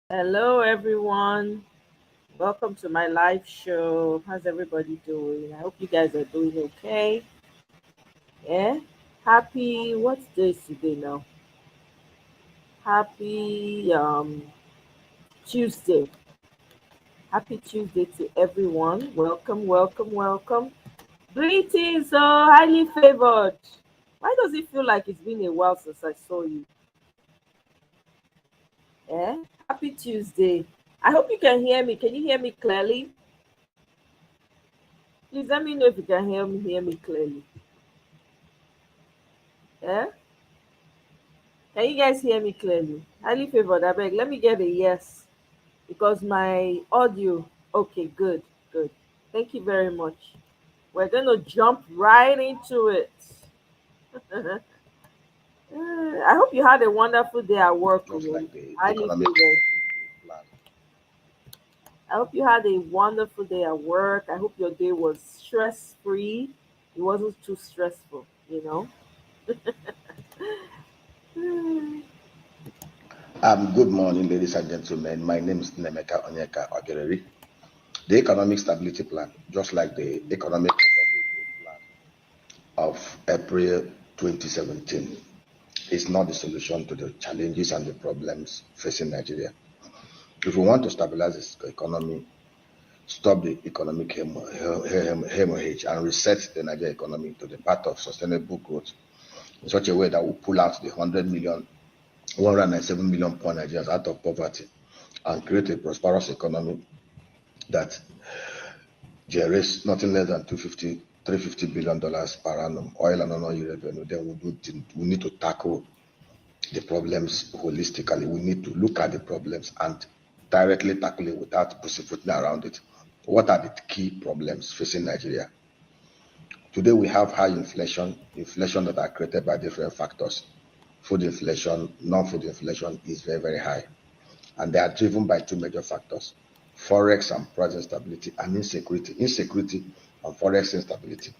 Hello, everyone. Welcome to my live show. How's everybody doing? I hope you guys are doing okay. Yeah. What day is today now? Happy Tuesday. Happy Tuesday to everyone. Welcome, welcome, welcome. Greetings, highly favored. Why does it feel like it's been a while since I saw you? Yeah. Happy Tuesday. I hope you can hear me. Can you hear me clearly? Please let me know if you can hear me clearly. Yeah. Can you guys hear me clearly? Highly favored, I beg. Let me get a yes because my audio. Okay, good, good. Thank you very much. We're going to jump right into it. I hope you had a wonderful day at work. Just like the Highly economic favored. plan. I hope you had a wonderful day at work. I hope your day was stress free. It wasn't too stressful. Good morning, ladies and gentlemen. My name is Nemeka Onyeka Ogereri. The economic stability plan, just like the economic recovery plan of April 2017, is not the solution to the challenges and the problems facing Nigeria. If we want to stabilize this economy, stop the economic hemorrhage, and reset the Nigerian economy to the path of sustainable growth in such a way that will pull out the 197 million poor Nigerians out of poverty and create a prosperous economy that generates nothing less than $350 billion per annum oil and non-oil revenue. Then we need to tackle the problems holistically. We need to look at the problems and directly tackle it without pussyfooting around it. What are the key problems facing Nigeria? Today we have high inflation that are created by different factors. Food inflation, non-food inflation is very, very high. And they are driven by two major factors: forex and price instability, and insecurity and forex instability.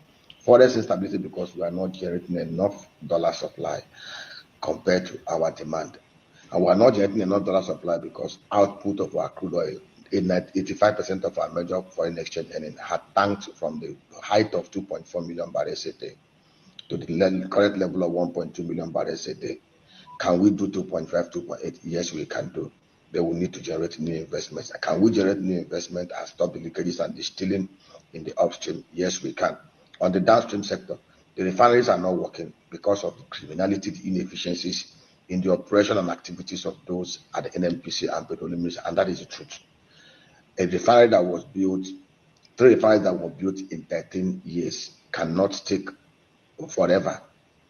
Forex instability because we are not generating enough dollar supply compared to our demand, and we are not generating enough dollar supply because output of our crude oil, 85% of our major foreign exchange earning had tanked from the height of 2.4 million barrels a day to the current level of 1.2 million barrels a day. Can we do 2.5, 2.8? Yes, we can do. But we need to generate new investments. Can we generate new investment and stop the leakages and the stealing in the upstream? Yes, we can. On the downstream sector, the refineries are not working because of the criminality, the inefficiencies in the operation and activities of those at the NNPC and petroleum ministry, and that is the truth. A refinery that was built, three refineries that were built in 13 years cannot take forever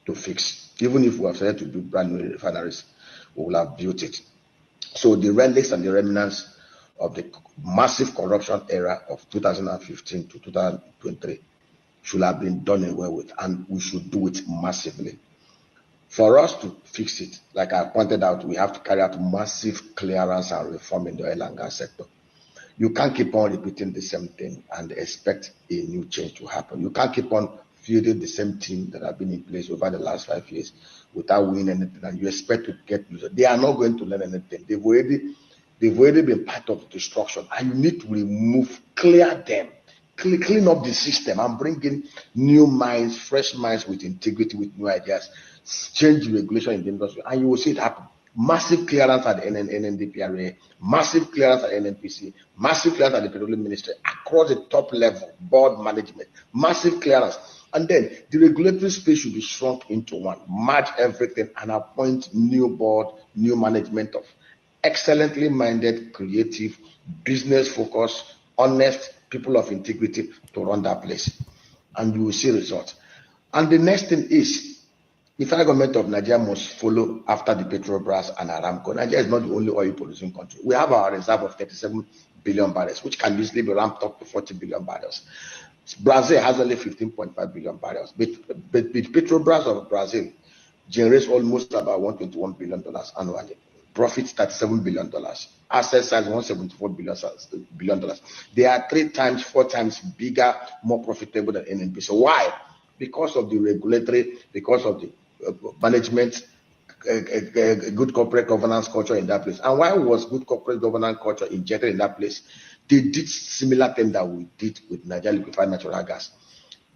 to fix. Even if we have started to build brand new refineries, we will have built it. So the relics and the remnants of the massive corruption era of 2015 to 2023 should have been done away with, and we should do it massively. For us to fix it, like I pointed out, we have to carry out massive clearance and reform in the oil and gas sector. You can't keep on repeating the same thing and expect a new change to happen. You can't keep on fielding the same team that have been in place over the last 5 years without winning anything, and you expect to get users. They are not going to learn anything. They've already been part of the destruction, and you need to clear them, clean up the system, and bring in new minds, fresh minds with integrity, with new ideas. Change the regulation in the industry, and you will see it happen. Massive clearance at the NNDPRA, massive clearance at NNPC, massive clearance at the Petroleum Ministry, across the top level, board management, massive clearance. And then the regulatory space should be shrunk into one, merge everything, and appoint new board, new management of excellently minded, creative, business focused, honest people of integrity to run that place. And you will see results. And the next thing is the federal government of Nigeria must follow after the Petrobras and Aramco. Nigeria is not the only oil producing country. We have our reserve of 37 billion barrels, which can easily be ramped up to 40 billion barrels. Brazil has only 15.5 billion barrels. But the Petrobras of Brazil generates almost about $121 billion annually. Profits $37 billion. Asset size $174 billion. They are 3 times, 4 times bigger, more profitable than NNP. So why? Because of the regulatory, because of the management a good corporate governance culture in that place. And why was good corporate governance culture injected in that place? They did similar thing that we did with Nigeria liquefied natural gas.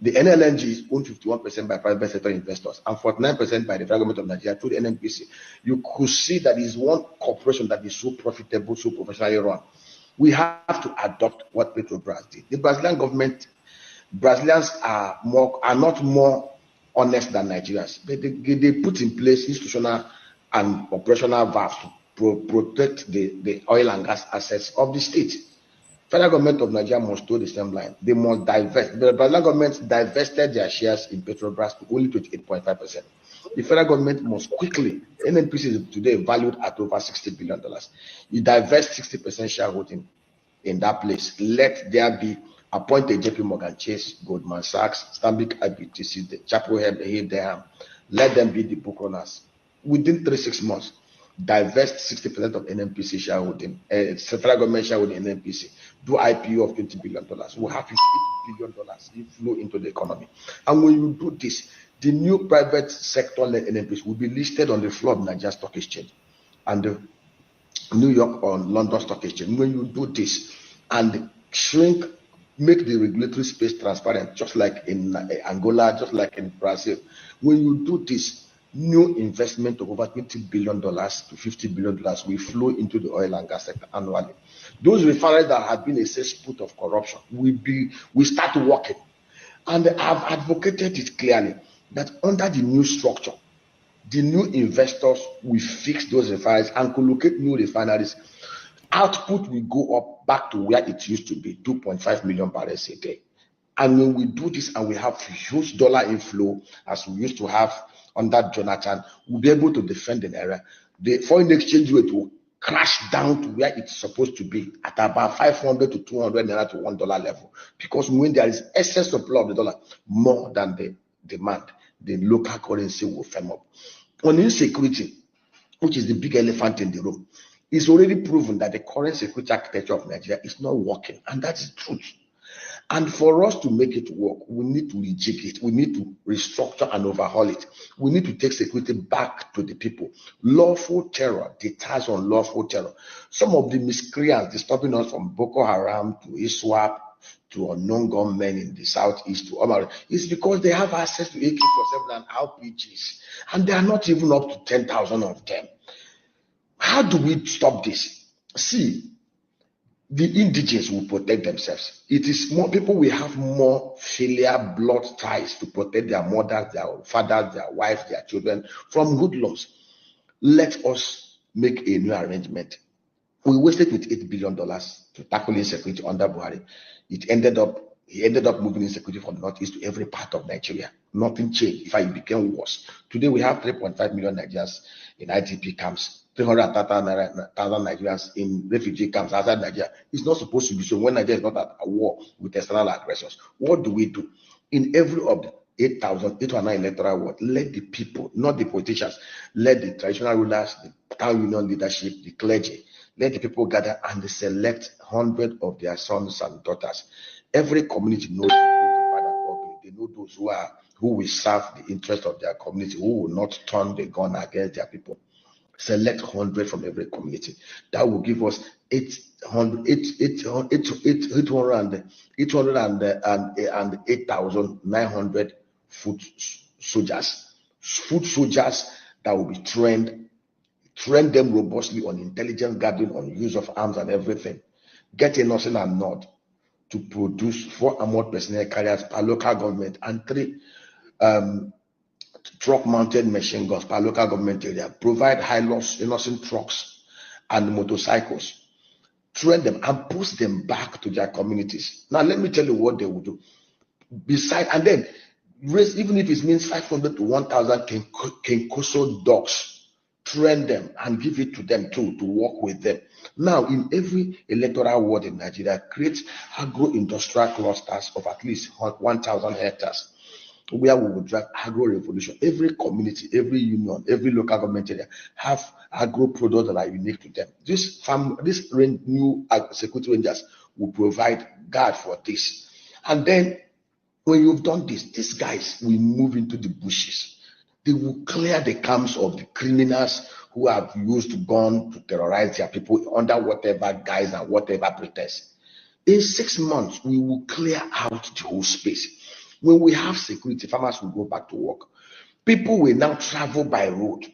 The NLNG is owned 51% by private sector investors and 49% by the federal government of Nigeria through the NNPC. You could see that is one corporation that is so profitable, so professionally run. We have to adopt what Petrobras did. The Brazilian government, Brazilians are not more honest than Nigerians. They put in place institutional and operational valves to protect the oil and gas assets of the state. Federal government of Nigeria must toe the same line. They must divest. The Brazilian government divested their shares in Petrobras to only 28.5%. The federal government must quickly, NNPC is today valued at over $60 billion. You divest 60% shareholding in that place. Let there be appointed JP Morgan Chase, Goldman Sachs, Stanbic IBTC, the Chapel Hill, let them be the book runners. Within 3-6 months, divest 60% of NNPC shareholding, federal government shareholding in NNPC, do IPO of $20 billion. We'll have $58 billion inflow into the economy. And when you do this, the new private sector led NNPC will be listed on the floor of Nigeria Stock Exchange and the New York or London Stock Exchange. When you do this and shrink, make the regulatory space transparent, just like in Angola, just like in Brazil, when you do this, new investment of over $20 billion to $50 billion will flow into the oil and gas sector annually. Those refineries that have been a cesspool of corruption will start working. And I've advocated it clearly that under the new structure, the new investors will fix those refineries and collocate new refineries. Output will go up back to where it used to be, 2.5 million barrels a day. And when we do this and we have huge dollar inflow as we used to have under Jonathan, we'll be able to defend the naira. The foreign exchange rate will crash down to where it's supposed to be at about 500 to 200 naira to $1 level. Because when there is excess supply of the dollar more than the demand, the local currency will firm up. On insecurity, which is the big elephant in the room, it's already proven that the current security architecture of Nigeria is not working, and that's the truth. And for us to make it work, we need to rejig it. We need to restructure and overhaul it. We need to take security back to the people. Lawful terror deters unlawful terror. Some of the miscreants disturbing us from Boko Haram to ISWAP to unknown gunmen in the southeast to Omar is because they have access to AK-47 and RPGs, and they are not even up to 10,000 of them. How do we stop this? See, the indigenes will protect themselves. It is more people will have more filial blood ties to protect their mothers, their fathers, their wives, their children from hoodlums. Let us make a new arrangement. We wasted with $8 billion to tackle insecurity under Buhari. He ended up moving insecurity from the northeast to every part of Nigeria. Nothing changed. In fact, it became worse. Today we have 3.5 million Nigerians in IDP camps. 300,000 Nigerians in refugee camps outside Nigeria. It's not supposed to be so when Nigeria is not at war with external aggressors. What do we do? In every of the 8,809 electoral ward, let the people, not the politicians, let the traditional rulers, the town union leadership, the clergy, let the people gather and they select 100 of their sons and daughters. Every community knows the father. They know those who will serve the interest of their community, who will not turn the gun against their people. Select 100 from every community. That will give us 8,900 foot soldiers. Foot soldiers that will be train them robustly on intelligence gathering, on use of arms and everything. Get a nursing and nod to produce 4 armored personnel carriers per local government and 3 truck-mounted machine guns per local government area. Provide nursing trucks and motorcycles. Train them and push them back to their communities. Now, let me tell you what they will do. And then raise, even if it means 500 to 1,000 Kenkoso dogs. Train them and give it to them too to work with them. Now, in every electoral ward in Nigeria, create agro-industrial clusters of at least 1,000 hectares where we will drive agro revolution. Every community, every union, every local government area have agro products that are unique to them. This new security rangers will provide guard for this. And then when you've done this, these guys will move into the bushes. They will clear the camps of the criminals who have used gun to terrorize their people under whatever guise and whatever pretext. In 6 months, we will clear out the whole space. When we have security, farmers will go back to work. People will now travel by road.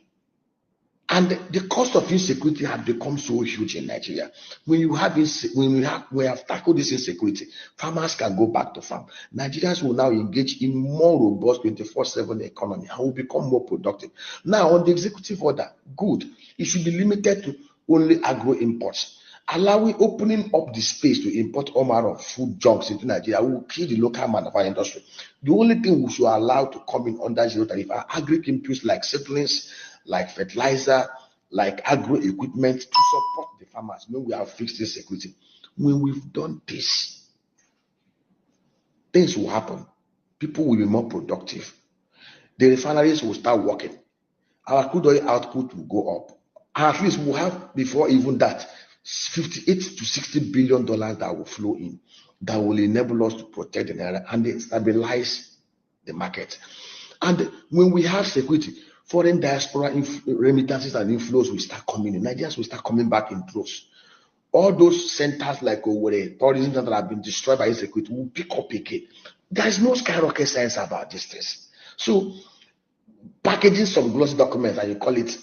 And the cost of insecurity has become so huge in Nigeria. When we have tackled this insecurity, farmers can go back to farm. Nigerians will now engage in more robust 24/7 economy and will become more productive. Now, on the executive order, good. It should be limited to only agro imports. Allowing opening up the space to import all manner of food junks into Nigeria will kill the local manufacturing industry. The only thing we should allow to come in under zero tariff are agri inputs like seedlings, like fertilizer, like agro equipment to support the farmers when we have fixed this security. When we've done this, things will happen. People will be more productive. The refineries will start working. Our crude oil output will go up. And at least we'll have, before even that, 58 to 60 billion dollars that will flow in, that will enable us to protect the naira and stabilize the market. And when we have security, foreign diaspora remittances and inflows will start coming in. Nigerians will start coming back in droves. All those centers like Owerri, tourism that have been destroyed by insecurity will pick up again. There is no skyrocket science about these things. So packaging some glossy documents and you call it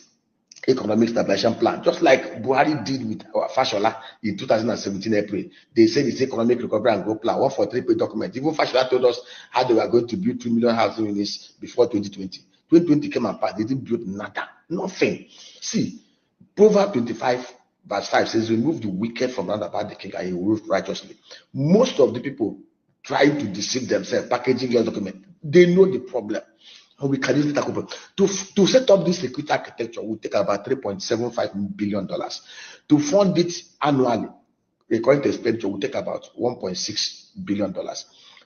economic stabilization plan, just like Buhari did with our Fashola in 2017 April. They said it's economic recovery and growth plan, 143-page document. Even Fashola told us how they were going to build 2 million housing units before 2020. 2020 came and passed, they didn't build nada, nothing. See, Proverbs 25 verse 5 says, remove the wicked from round about the king and he will rule righteously. Most of the people trying to deceive themselves, packaging your document, they know the problem. And we can easily tackle it. To set up this security architecture will take about $3.75 billion. To fund it annually, the current expenditure will take about $1.6 billion.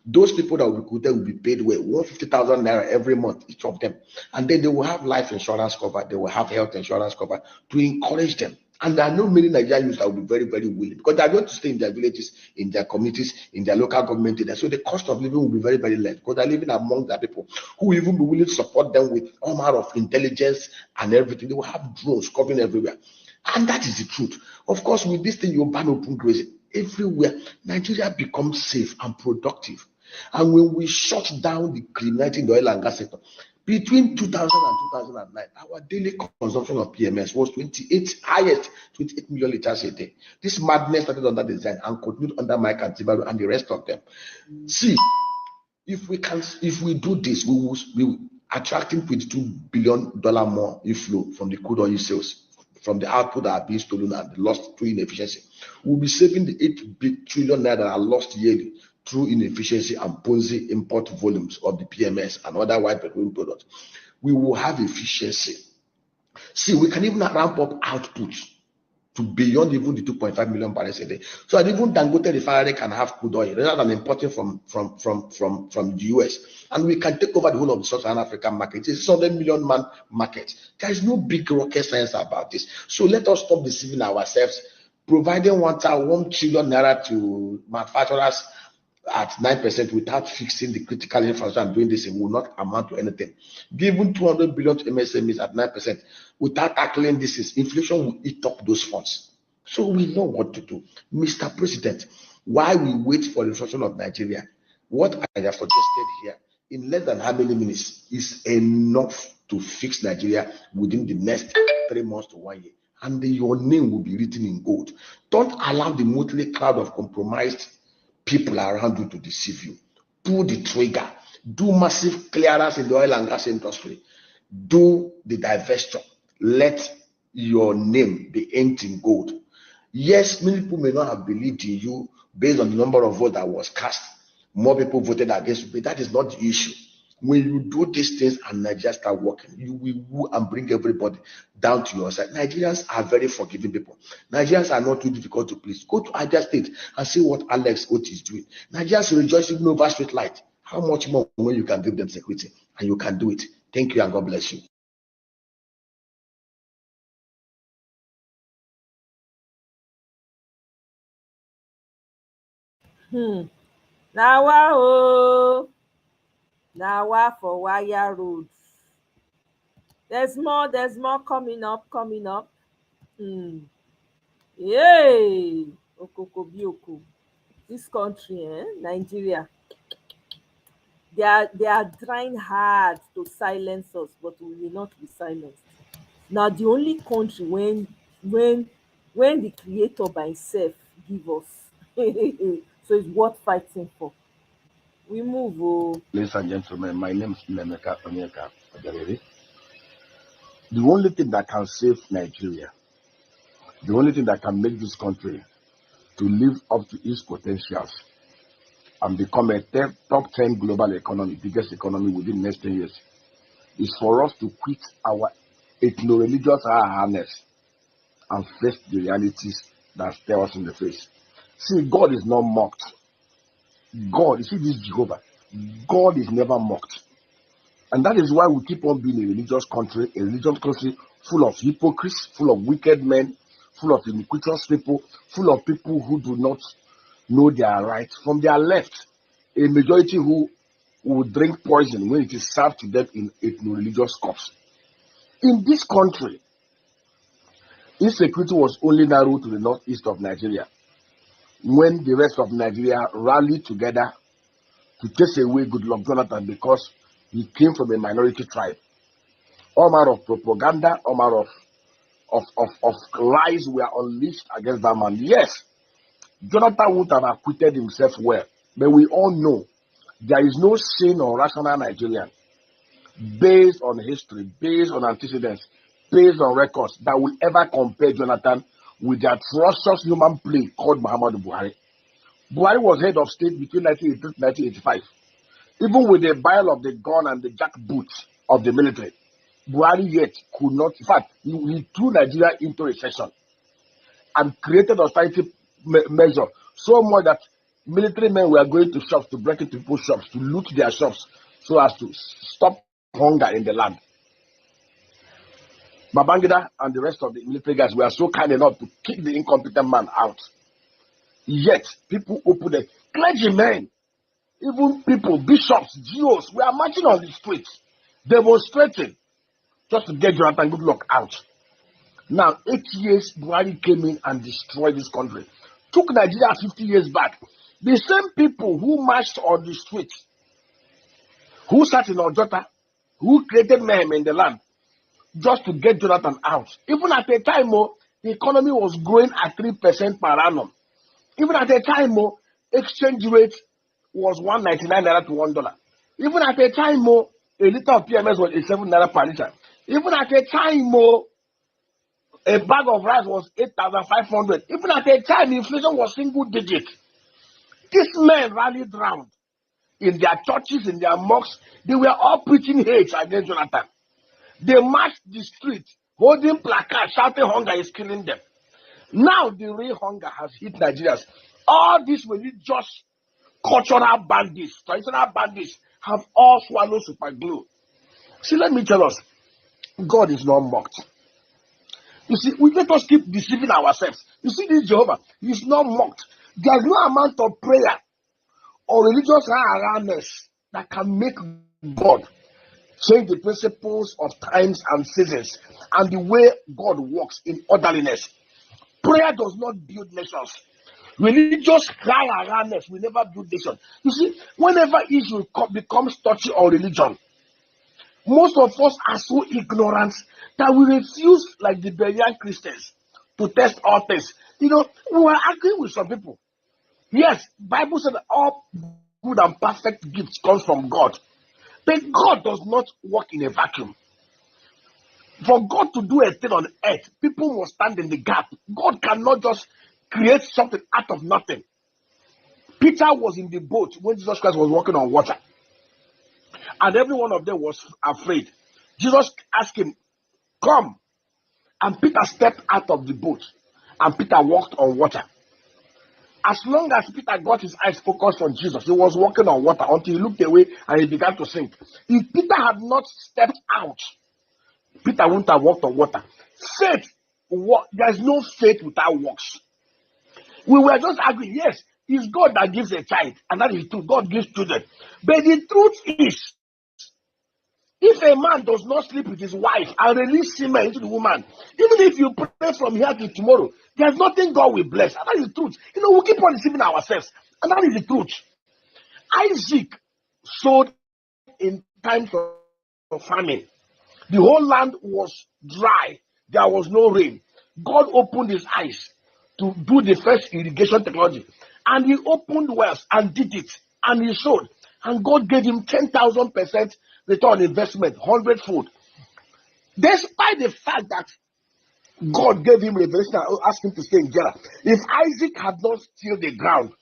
Those people that will be recruited will be paid well, 150,000 naira every month, each of them. And then they will have life insurance cover, they will have health insurance cover to encourage them. And there are no many Nigerian youths that will be very, very willing because they are going to stay in their villages, in their communities, in their local government. So the cost of living will be very, very less because they're living among their people who will even be willing to support them with all manner of intelligence and everything. They will have drones covering everywhere. And that is the truth. Of course, with this thing, you ban open grazing everywhere. Nigeria becomes safe and productive. And when we shut down the criminality in the oil and gas sector, between 2000 and 2009, our daily consumption of PMS was 28 million liters a day. This madness started under design and continued under Mike and Tibaru and the rest of them. See, if we do this, we will be attracting $22 billion more inflow from the crude oil sales, from the output that are being stolen and lost through inefficiency. We'll be saving the 8 trillion naira that are lost yearly through inefficiency and Ponzi import volumes of the PMS and other white petroleum products. We will have efficiency. See, we can even ramp up output to beyond even the 2.5 million barrels a day. So that even Dangote refinery can have crude oil rather than importing from the US. And we can take over the whole of the Southern African market. It's a 600 million man market. There is no big rocket science about this. So let us stop deceiving ourselves. Providing 1 trillion naira to manufacturers at 9% without fixing the critical infrastructure and doing this, it will not amount to anything. Giving 200 billion to MSMEs at 9% without tackling this, inflation will eat up those funds. So we know what to do. Mr. President, why we wait for the instruction of Nigeria? What I have suggested here in less than how many minutes is enough to fix Nigeria within the next 3 months to 1 year. And your name will be written in gold. Don't allow the motley crowd of compromised people around you to deceive you. Pull the trigger. Do massive clearance in the oil and gas industry. Do the divestiture. Let your name be inked in gold. Yes, many people may not have believed in you based on the number of votes that was cast. More people voted against you, but that is not the issue. When you do these things and Nigeria start working, you will woo and bring everybody down to your side. Nigerians are very forgiving people. Nigerians are not too difficult to please. Go to Abia State and see what Alex Oti is doing. Nigerians rejoicing over street light. How much more when you can give them security? And you can do it. Thank you and God bless you. Nawa oh, nawa for wire road. There's more coming up, coming up. Hmm. Yay! Okokobioko. This country, Nigeria, they are trying hard to silence us, but we will not be silenced. Now the only country when the creator by himself give us. So it's worth fighting for. We move. Oh. Ladies and gentlemen, my name is Nemeka Onyeka Ojerere. The only thing that can save Nigeria, the only thing that can make this country to live up to its potentials and become a top 10 global economy, biggest economy within the next 10 years, is for us to quit our ethno-religious harness and face the realities that stare us in the face. See, God is not mocked. God, you see this Jehovah, God is never mocked. And that is why we keep on being a religious country full of hypocrites, full of wicked men, full of iniquitous people, full of people who do not know their right from their left. A majority who will drink poison when it is served to them in ethno-religious cups. In this country, insecurity was only narrowed to the northeast of Nigeria when the rest of Nigeria rallied together to chase away Goodluck Jonathan because he came from a minority tribe. All manner of propaganda, all manner of lies were unleashed against that man. Yes, Jonathan would have acquitted himself well, but we all know there is no sane or rational Nigerian based on history, based on antecedents, based on records that will ever compare Jonathan with the atrocious human play called Muhammadu Buhari. Buhari was head of state between 1983 and 1985. Even with the bile of the gun and the jackboot of the military, Buhari yet could not, in fact, he threw Nigeria into recession and created austerity measure so much that military men were going to shops to break into people's shops, to loot their shops so as to stop hunger in the land. Babangida and the rest of the military guys were so kind enough to kick the incompetent man out. Yet, people opened it. Clergymen, even people, bishops, GOs, were marching on the streets, demonstrating just to get Jonathan Goodluck out. Now, 8 years, Buhari came in and destroyed this country. Took Nigeria 50 years back. The same people who marched on the streets, who sat in Ojota, who created mayhem in the land, just to get Jonathan out. Even at a time, the economy was growing at 3% per annum. Even at a time, exchange rate was 199 naira to $1. Even at a time, a liter of PMS was 87 naira per liter. Even at a time, a bag of rice was 8,500. Even at a time, inflation was single digit. These men rallied round in their churches, in their mosques. They were all preaching hate against Jonathan. They marched the street, holding placards, shouting hunger is killing them. Now the real hunger has hit Nigerians. All these religious, cultural bandits, traditional bandits have all swallowed super glue. See, let me tell us, God is not mocked. You see, we let us keep deceiving ourselves. You see, this Jehovah, he's not mocked. There's no amount of prayer or religious awareness that can make God change the principles of times and seasons and the way God works in orderliness. Prayer does not build nations. Religious high awareness will never build nations. You see, whenever issue becomes touchy on religion, most of us are so ignorant that we refuse, like the Berean Christians, to test all things. We were arguing with some people. Yes, Bible said that all good and perfect gifts comes from God. But God does not work in a vacuum. For God to do a thing on earth, people must stand in the gap. God cannot just create something out of nothing. Peter was in the boat when Jesus Christ was walking on water, and every one of them was afraid. Jesus asked him, "Come." And Peter stepped out of the boat, and Peter walked on water. As long as Peter got his eyes focused on Jesus, he was walking on water until he looked away and he began to sink. If Peter had not stepped out, Peter wouldn't have walked on water. Faith, there's no faith without works. We were just arguing, yes, it's God that gives a child, and that is true. God gives children. But the truth is, If a man does not sleep with his wife and release semen into the woman, even if you pray from here till tomorrow, there's nothing God will bless. And that is the truth. We keep on deceiving ourselves. And that is the truth. Isaac sowed in times of famine. The whole land was dry. There was no rain. God opened his eyes to do the first irrigation technology. And he opened wells and did it. And he sowed. And God gave him 10,000% return on investment, 100-fold. Despite the fact that God gave him revelation and asked him to stay in Gerar. If Isaac had not tilled the ground,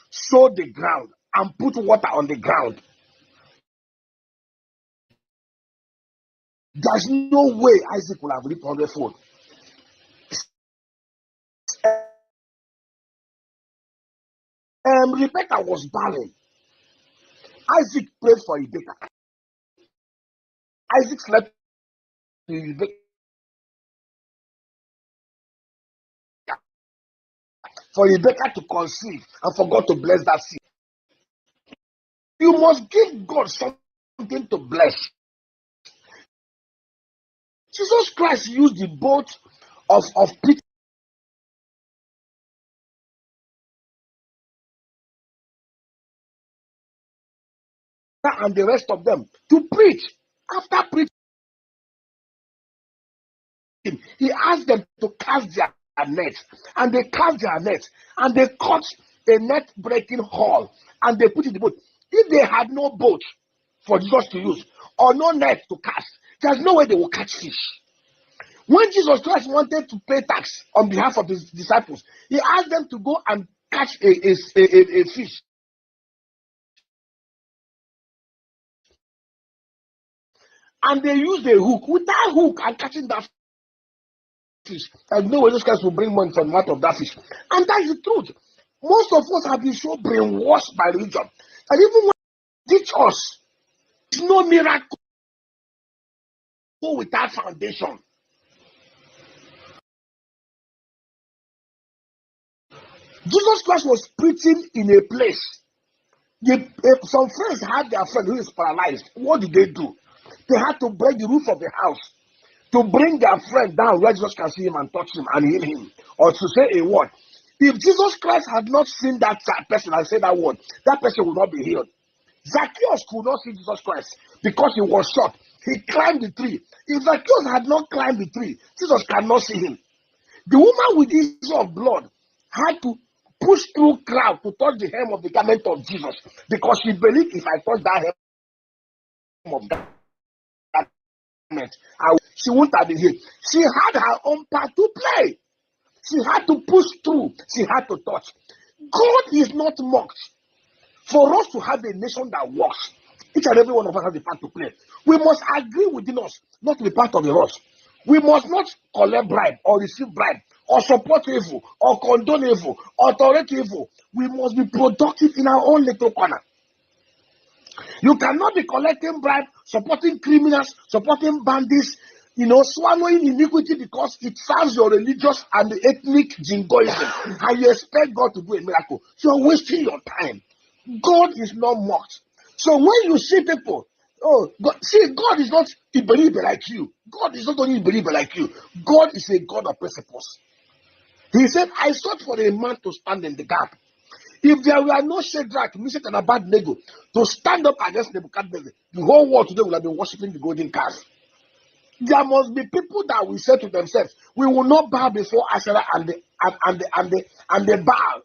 sowed the ground, and put water on the ground, there's no way Isaac would have reaped 100-fold. Rebecca was barren. Isaac prayed for Rebecca. Isaac slept with Rebecca for Rebecca to conceive and for God to bless that seed. You must give God something to bless. Jesus Christ used the boat of Peter and the rest of them to preach. After preaching, he asked them to cast their nets, and they cast their nets, and they caught a net breaking haul, and they put it in the boat. If they had no boat for Jesus to use or no net to cast, there's no way they will catch fish. When Jesus Christ wanted to pay tax on behalf of his disciples, he asked them to go and catch a fish. And they used a hook. With that hook and catching that fish, there's no way those guys will bring money from out of that fish. And that's the truth. Most of us have been so brainwashed by religion. And even when they teach us, there's no miracle without foundation. Jesus Christ was preaching in a place. Some friends had their friend who is paralyzed. What did they do? They had to break the roof of the house to bring their friend down where Jesus can see him and touch him and heal him, or to say a word. If Jesus Christ had not seen that person and said that word, that person would not be healed. Zacchaeus could not see Jesus Christ because he was short. He climbed the tree. If Zacchaeus had not climbed the tree, Jesus cannot see him. The woman with the issue of blood had to push through crowd to touch the hem of the garment of Jesus because she believed, if I touch that hem of that garment, she wouldn't have been healed. She had her own part to play. She had to push through. She had to touch. God is not mocked. For us to have a nation that works, each and every one of us has a part to play. We must agree within us not to be part of the rush. We must not collect bribe or receive bribe or support evil or condone evil or tolerate evil. We must be productive in our own little corner. You cannot be collecting bribe, supporting criminals, supporting bandits, swallowing iniquity because it serves your religious and ethnic jingoism, and you expect God to do a miracle. You're wasting your time. God is not mocked. So when you see people, God is not a believer like you. God is not only a believer like you. God is a God of principles. He said, I sought for a man to stand in the gap. If there were no Shadrach, Meshach, and Abednego to stand up against Nebuchadnezzar, the whole world today would have been worshiping the golden calf. There must be people that will say to themselves, we will not bow before Asherah and the Baal.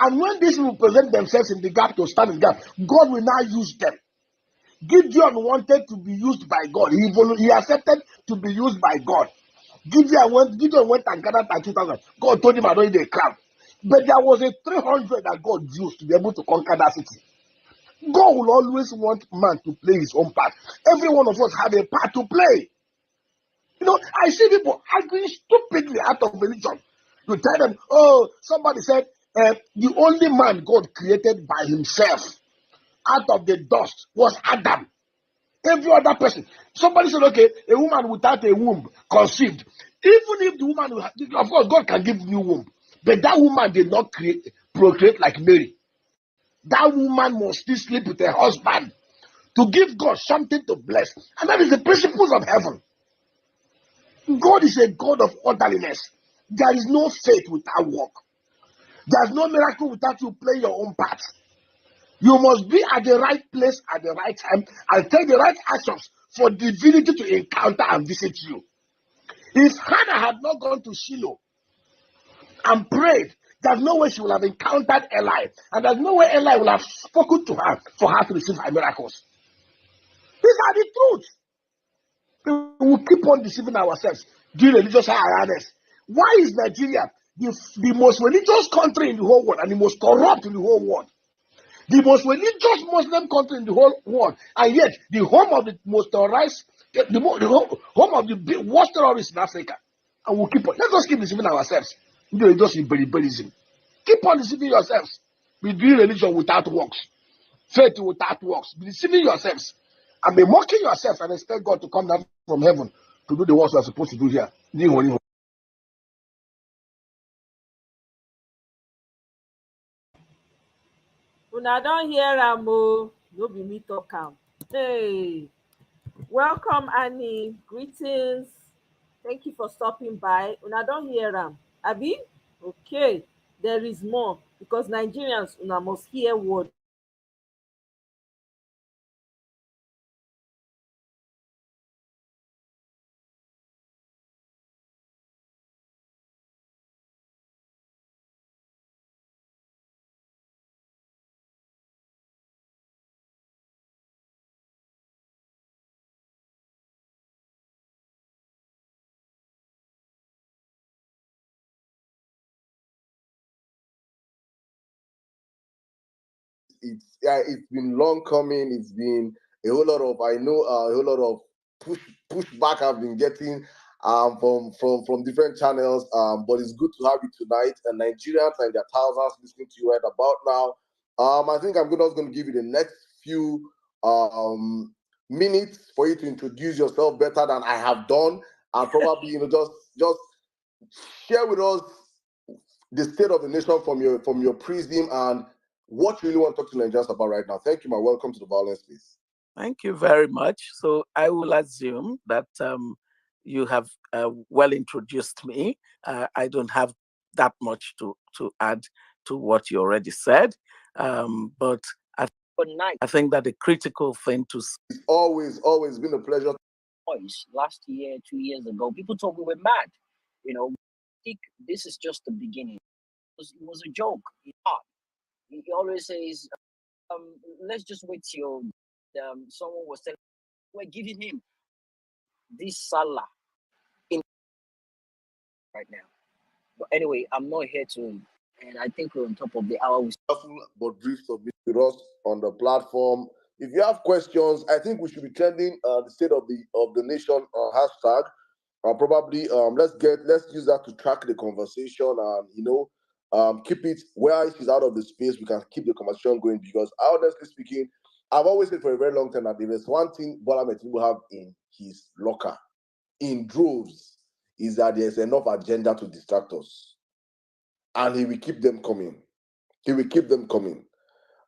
And when these people present themselves in the gap to stand in the gap, God will now use them. Gideon wanted to be used by God. He accepted to be used by God. Gideon went and gathered 2,000. God told him, I don't need a crowd. But there was a 300 that God used to be able to conquer that city. God will always want man to play his own part. Every one of us have a part to play. I see people arguing stupidly out of religion. You tell them, somebody said, the only man God created by himself out of the dust was Adam. Every other person. Somebody said, okay, a woman without a womb conceived. Even if the woman, of course, God can give new womb. But that woman did not procreate like Mary. That woman must still sleep with her husband to give God something to bless. And that is the principles of heaven. God is a God of orderliness. There is no faith without work. There's no miracle without you playing your own part. You must be at the right place at the right time and take the right actions for divinity to encounter and visit you. If Hannah had not gone to Shiloh and prayed, there's no way she would have encountered Eli, and there's no way Eli would have spoken to her for her to receive her miracles. These are the truths. We will keep on deceiving ourselves doing religious awareness. Why is Nigeria the most religious country in the whole world and the most corrupt in the whole world? The most religious Muslim country in the whole world, and yet the home of the most terrorized, the home of the worst terrorists in Africa. And we'll keep on. Let's just keep deceiving ourselves. Just in Beriberiism. Keep on deceiving yourselves. Be doing religion without works, faith without works. Be deceiving yourselves and be mocking yourselves and expect God to come down from heaven to do the works we are supposed to do here. Una don hear am o, no be me talk am. Hey, welcome Annie, greetings. Thank you for stopping by. Una don hear am, abi? Okay, there is more because Nigerians una must hear word. It's been long coming. It's been a whole lot of a whole lot of pushback I've been getting from different channels. But it's good to have you tonight. And Nigerians and their thousands listening to you right about now. I think I'm just going to give you the next few minutes for you to introduce yourself better than I have done, and probably just share with us the state of the nation from your prism and what you really want to talk to Nigerians about right now. Thank you, man. Welcome to the Violence Space. Thank you very much. So I will assume that you have well introduced me. I don't have that much to add to what you already said. But I think that the critical thing to It's always been a pleasure. Last year, 2 years ago, people thought we were mad. I think this is just the beginning. It was a joke. He always says, let's just wait till someone was telling we're giving him this Salah in right now. But anyway, I'm not here to, and I think we're on top of the hour. But brief submit with us on the platform. If you have questions, I think we should be trending the state of the nation hashtag. Probably let's use that to track the conversation and keep it where it is out of the space. We can keep the conversation going because honestly speaking, I've always said for a very long time that if there's one thing Bola Tinubu have in his locker in droves is that there's enough agenda to distract us, and he will keep them coming. He will keep them coming.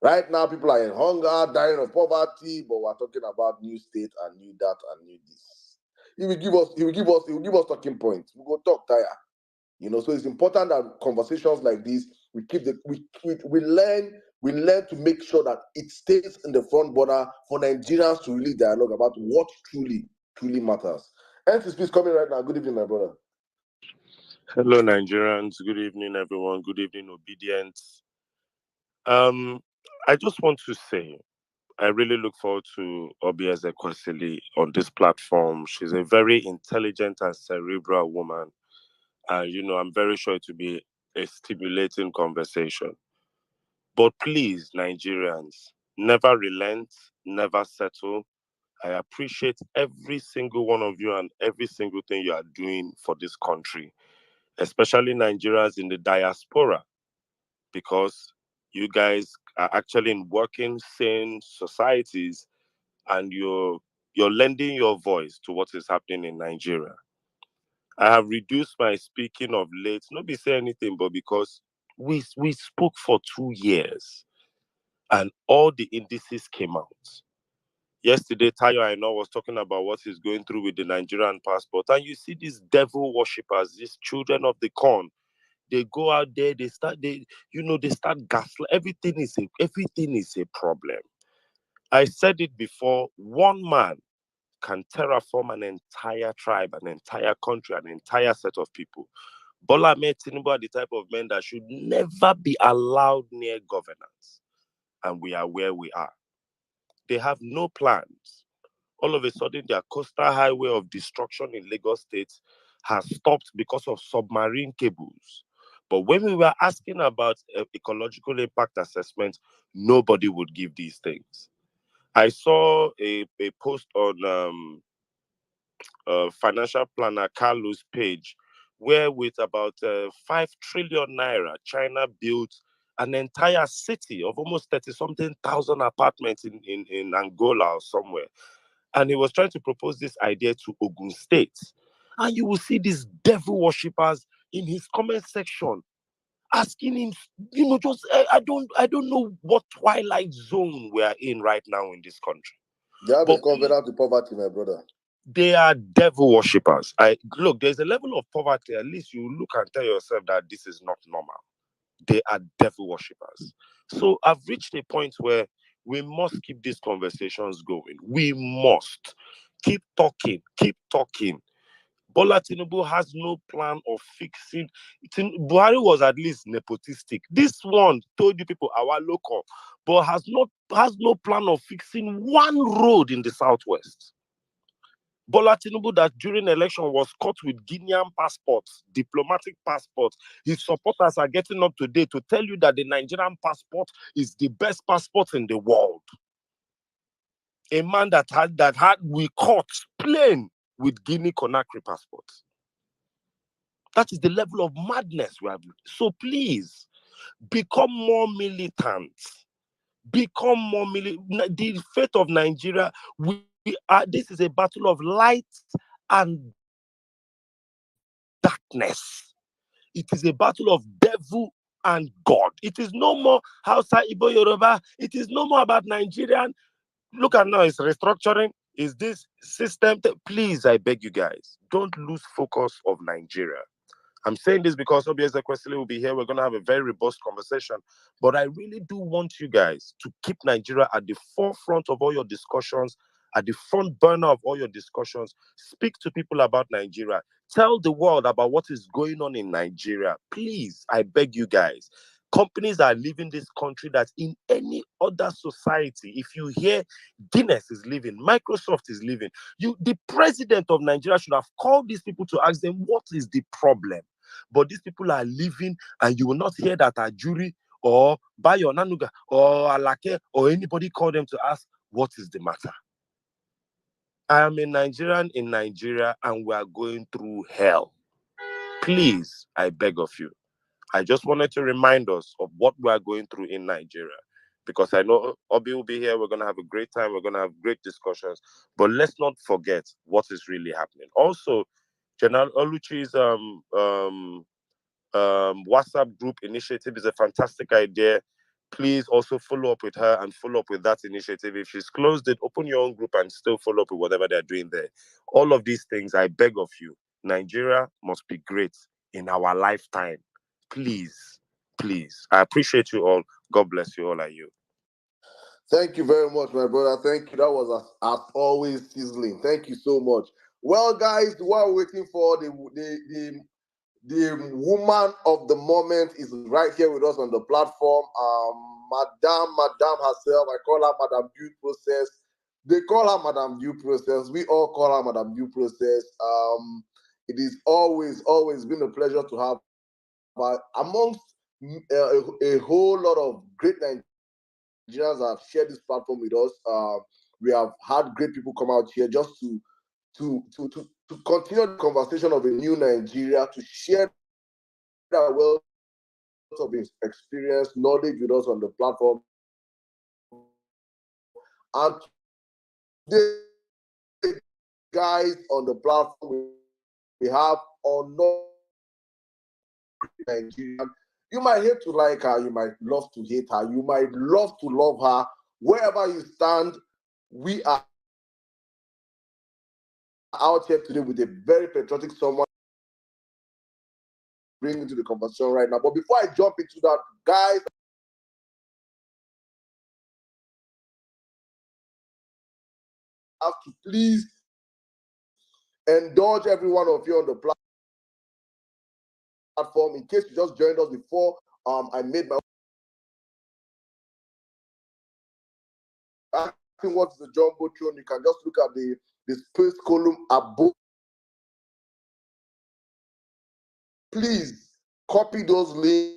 Right now, people are in hunger, dying of poverty, but we're talking about new state and new that and new this. He will give us talking points. We go talk tire. So it's important that conversations like this, we learn to make sure that it stays in the front border for Nigerians to really dialogue about what truly matters. NC is coming right now. Good evening, my brother. Hello, Nigerians. Good evening, everyone. Good evening, Obedience. I just want to say, I really look forward to Obieze Kwesili on this platform. She's a very intelligent and cerebral woman. I'm very sure it will be a stimulating conversation. But please, Nigerians, never relent, never settle. I appreciate every single one of you and every single thing you are doing for this country, especially Nigerians in the diaspora, because you guys are actually in working, sane societies, and you're lending your voice to what is happening in Nigeria. I have reduced my speaking of late, not be say anything, but because we spoke for 2 years and all the indices came out. Yesterday, Tayo I know was talking about what he's going through with the Nigerian passport. And you see these devil worshippers, these children of the corn. They go out there, they start gaslight. Everything is a problem. I said it before, one man can terraform an entire tribe, an entire country, an entire set of people. Bola Ahmed Tinubu are the type of men that should never be allowed near governance. And we are where we are. They have no plans. All of a sudden, their coastal highway of destruction in Lagos State has stopped because of submarine cables. But when we were asking about ecological impact assessment, nobody would give these things. I saw a post on financial planner Carlos page, where with about 5 trillion naira, China built an entire city of almost 30 something thousand apartments in Angola or somewhere. And he was trying to propose this idea to Ogun State. And you will see these devil worshippers in his comment section asking him, just I don't know what twilight zone we are in right now in this country. They have a But covenant with poverty, my brother. they are devil worshippers. Look, there's a level of poverty. At least you look and tell yourself that this is not normal. They are devil worshippers. So I've reached a point where we must keep these conversations going. We must keep talking, keep talking. Bola Tinubu has no plan of fixing. Buhari was at least nepotistic. This one told you people our local, but has no plan of fixing one road in the southwest. Bola Tinubu, that during election was caught with Guinean passports, diplomatic passports. His supporters are getting up today to tell you that the Nigerian passport is the best passport in the world. A man that we caught plain with Guinea Conakry passports. That is the level of madness we have. So please, become more militant. Become more militant. The fate of Nigeria, this is a battle of light and darkness. It is a battle of devil and God. It is no more Hausa, Igbo, Yoruba. It is no more about Nigerian. Look at now, it's restructuring. Is this system? Please, I beg you guys, don't lose focus of Nigeria. I'm saying this because obviously Kwesili will be here. We're going to have a very robust conversation. But I really do want you guys to keep Nigeria at the forefront of all your discussions, at the front burner of all your discussions. Speak to people about Nigeria. Tell the world about what is going on in Nigeria. Please, I beg you guys. Companies are leaving this country that in any other society, if you hear Guinness is leaving, Microsoft is leaving, the president of Nigeria should have called these people to ask them what is the problem. But these people are leaving, and you will not hear that a jury or Bayo Nanuga or Alake or anybody call them to ask what is the matter. I am a Nigerian in Nigeria, and we are going through hell. Please, I beg of you. I just wanted to remind us of what we are going through in Nigeria, because I know Obi will be here. We're going to have a great time. We're going to have great discussions. But let's not forget what is really happening. Also, General Oluchi's WhatsApp group initiative is a fantastic idea. Please also follow up with her and follow up with that initiative. If she's closed it, open your own group and still follow up with whatever they're doing there. All of these things, I beg of you, Nigeria must be great in our lifetime. Please, please. I appreciate you all. God bless you all. Are you? Thank you very much, my brother. Thank you. That was as always sizzling. Thank you so much. Well, guys, while we're waiting for the woman of the moment is right here with us on the platform. Madame herself. I call her Madame Due Process. They call her Madame Due Process. We all call her Madame Due Process. It is always been a pleasure to have her amongst a whole lot of great Nigerians have shared this platform with us. We have had great people come out here just to continue the conversation of a new Nigeria, to share their wealth of experience, knowledge with us on the platform. And today, guys, on the platform, we have unknown Nigerian. You might hate to like her, you might love to hate her, you might love to love her. Wherever you stand, we are out here today with a very patriotic someone bring into the conversation right now. But before I jump into that, guys, I have to please indulge every one of you on the platform. In case you just joined us before, I made my asking what's the jumbotron. You can just look at the space column above. Please copy those links.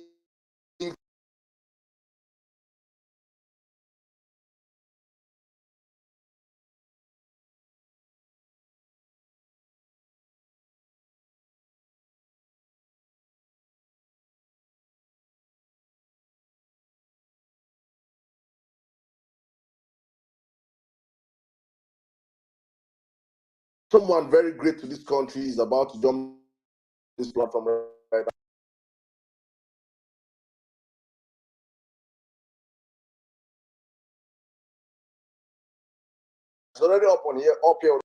Someone very great to this country is about to jump this platform right now. It's already up here.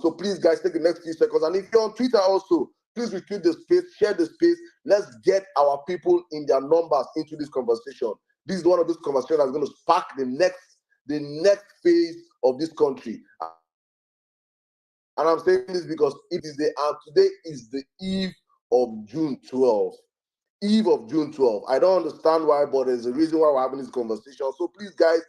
So please, guys, take the next few seconds. And if you're on Twitter also, please retweet the space, share the space. Let's get our people in their numbers into this conversation. This is one of those conversations that's going to spark the next phase of this country. And I'm saying this because today is the eve of June 12th. Eve of June 12th. I don't understand why, but there's a reason why we're having this conversation. So please, guys,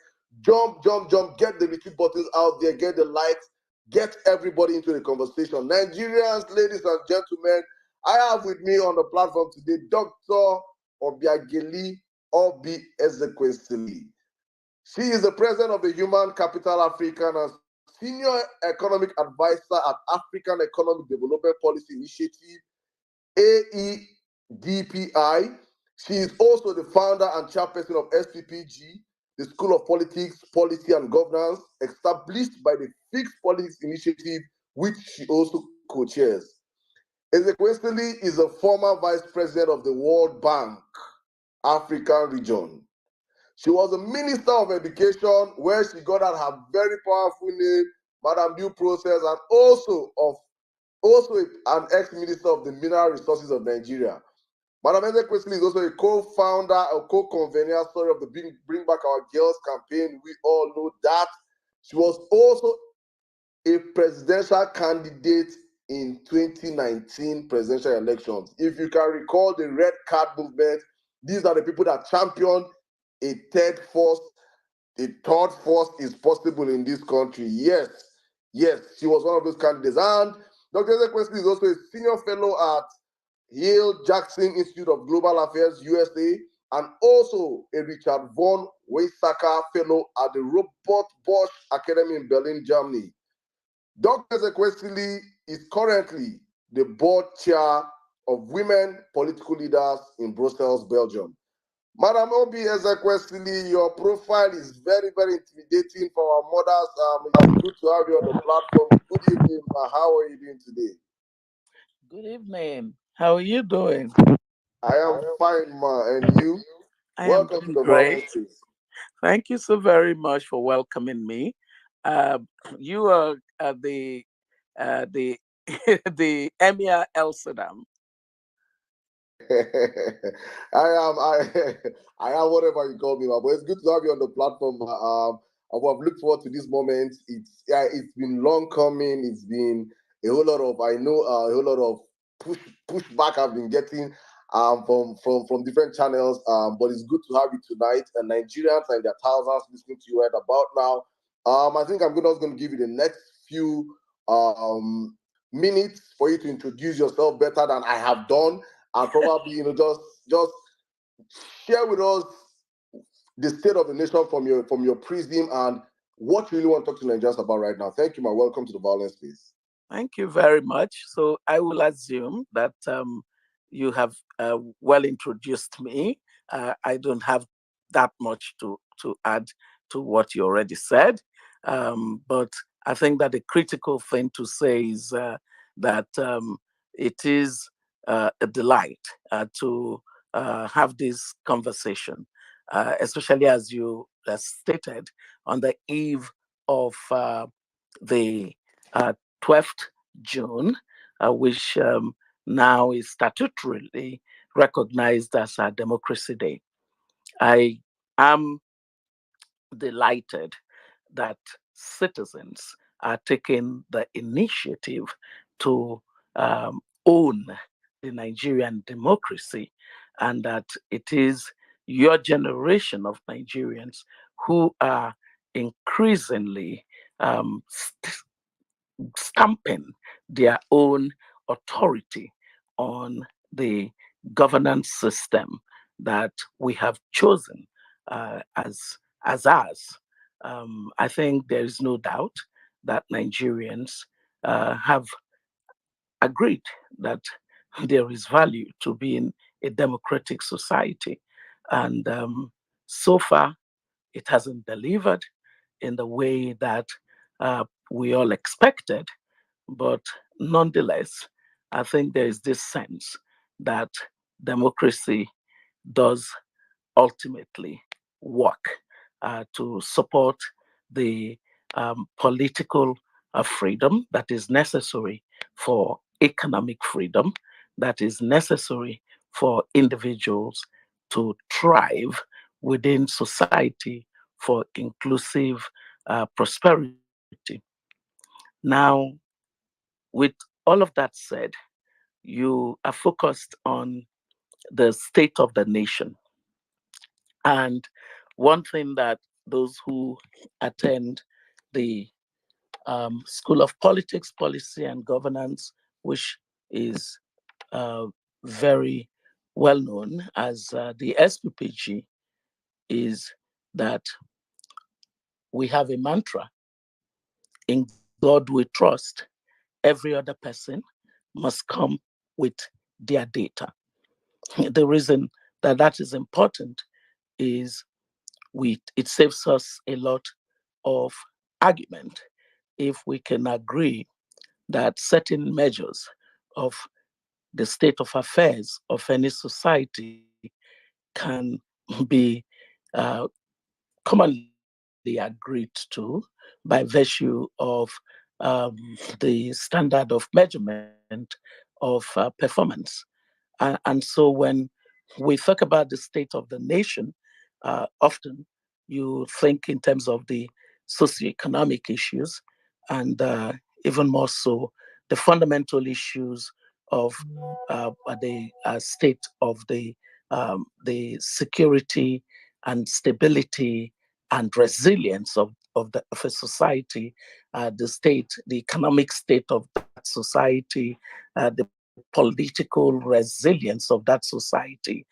jump, get the retweet buttons out there, get the likes, get everybody into the conversation. Nigerians, ladies and gentlemen, I have with me on the platform today Dr. Obiageli Obi Ezekwesili. She is the president of the Human Capital African and senior economic advisor at African Economic Development Policy Initiative, AEDPI. She is also the founder and chairperson of SPPG, the School of Politics, Policy and Governance, established by the Fixed Politics Initiative, which she also co-chairs. Ezekwesili is a former vice president of the World Bank African region. She was a minister of education, where she got out her very powerful name, Madam Due Process, and also an ex-minister of the Mineral Resources of Nigeria. Madam Ezekwesili is also a co-founder or co-convener of the Bring Back Our Girls campaign. We all know that. She was also a presidential candidate in 2019 presidential elections. If you can recall the red card movement, these are the people that championed a third force is possible in this country. Yes, she was one of those candidates. And Dr. Ezekwesili is also a senior fellow at Yale Jackson Institute of Global Affairs, USA, and also a Richard von Weizsäcker fellow at the Robert Bosch Academy in Berlin, Germany. Dr. Ezekwesili is currently the board chair of Women Political Leaders in Brussels, Belgium. Madam Obi Ezekwesili, your profile is very, very intimidating for our mothers. It's good to have you on the platform. Good evening, ma. How are you doing today? Good evening. How are you doing? I am fine, ma. And you? I am Welcome to doing the great. Violence Space. Thank you so very much for welcoming me. You are the the Emir El Saddam. I am whatever you call me, but it's good to have you on the platform. I've looked forward to this moment. It's been long coming. It's been a whole lot of a whole lot of pushback I've been getting from different channels. But it's good to have you tonight. And Nigerians and their thousands listening to you right about now. I think I'm just going to give you the next few minutes for you to introduce yourself better than I have done, and probably just share with us the state of the nation from your prism and what you really want to talk to Nigerians about right now. Thank you, my welcome to the Violence Space. Thank you very much. So I will assume that you have well introduced me. I don't have that much to add to what you already said. But I think that the critical thing to say is that it is a delight to have this conversation, especially as you stated, on the eve of the 12th June, which now is statutorily recognized as a Democracy Day. I am delighted that citizens are taking the initiative to own the Nigerian democracy, and that it is your generation of Nigerians who are increasingly stamping their own authority on the governance system that we have chosen as ours. I think there is no doubt that Nigerians have agreed that there is value to being a democratic society. And so far, it hasn't delivered in the way that we all expected. But nonetheless, I think there is this sense that democracy does ultimately work to support the political freedom that is necessary for economic freedom, that is necessary for individuals to thrive within society for inclusive prosperity. Now, with all of that said, you are focused on the state of the nation. And one thing that those who attend the School of Politics, Policy, and Governance, which is uh, very well known as the SPPG, is that we have a mantra: in God we trust, every other person must come with their data. The reason that that is important is it saves us a lot of argument if we can agree that certain measures of the state of affairs of any society can be uh, commonly agreed to by virtue of the standard of measurement of performance. And so when we talk about the state of the nation, often you think in terms of the socioeconomic issues, and even more so, the fundamental issues of the state of the security and stability and resilience of a society, the state, the economic state of that society, the political resilience of that society,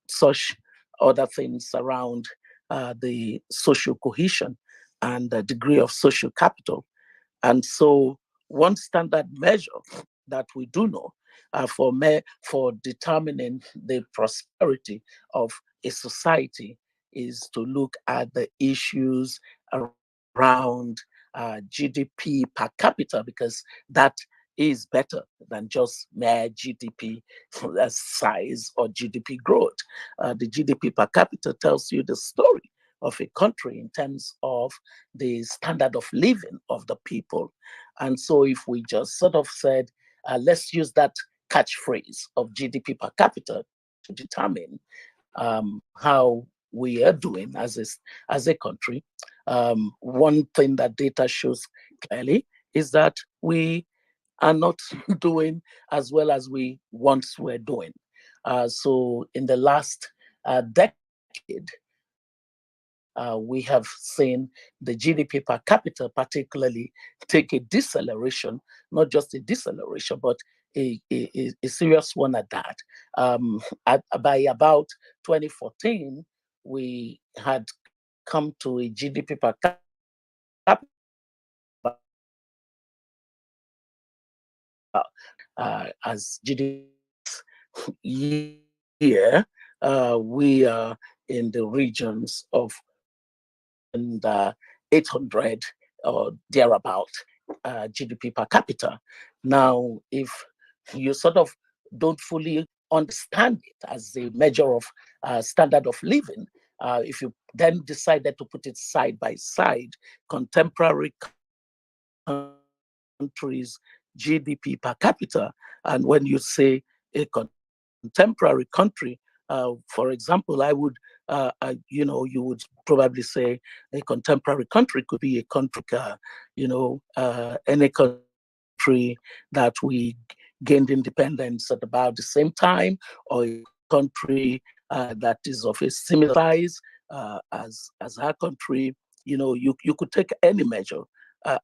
such other things around the social cohesion and the degree of social capital. And so, one standard measure that we do know for determining the prosperity of a society is to look at the issues around GDP per capita, because that is better than just mere GDP size or GDP growth. The GDP per capita tells you the story of a country in terms of the standard of living of the people. And so, if we just sort of said, let's use that catchphrase of GDP per capita to determine how we are doing as a country, one thing that data shows clearly is that we are not doing as well as we once were doing. So, in the last decade, we have seen the GDP per capita, particularly, take a deceleration, not just a deceleration, but a serious one at that. By about 2014, we had come to a GDP per capita of as GDP year, we are in the regions of 1,800 or thereabout GDP per capita. Now, if you sort of don't fully understand it as a measure of standard of living, If you then decided to put it side by side, contemporary countries' GDP per capita, and when you say a contemporary country, for example, I would, you would probably say a contemporary country could be a country like, any country that we gained independence at about the same time, or a country that is of a similar size as our country. You could take any measure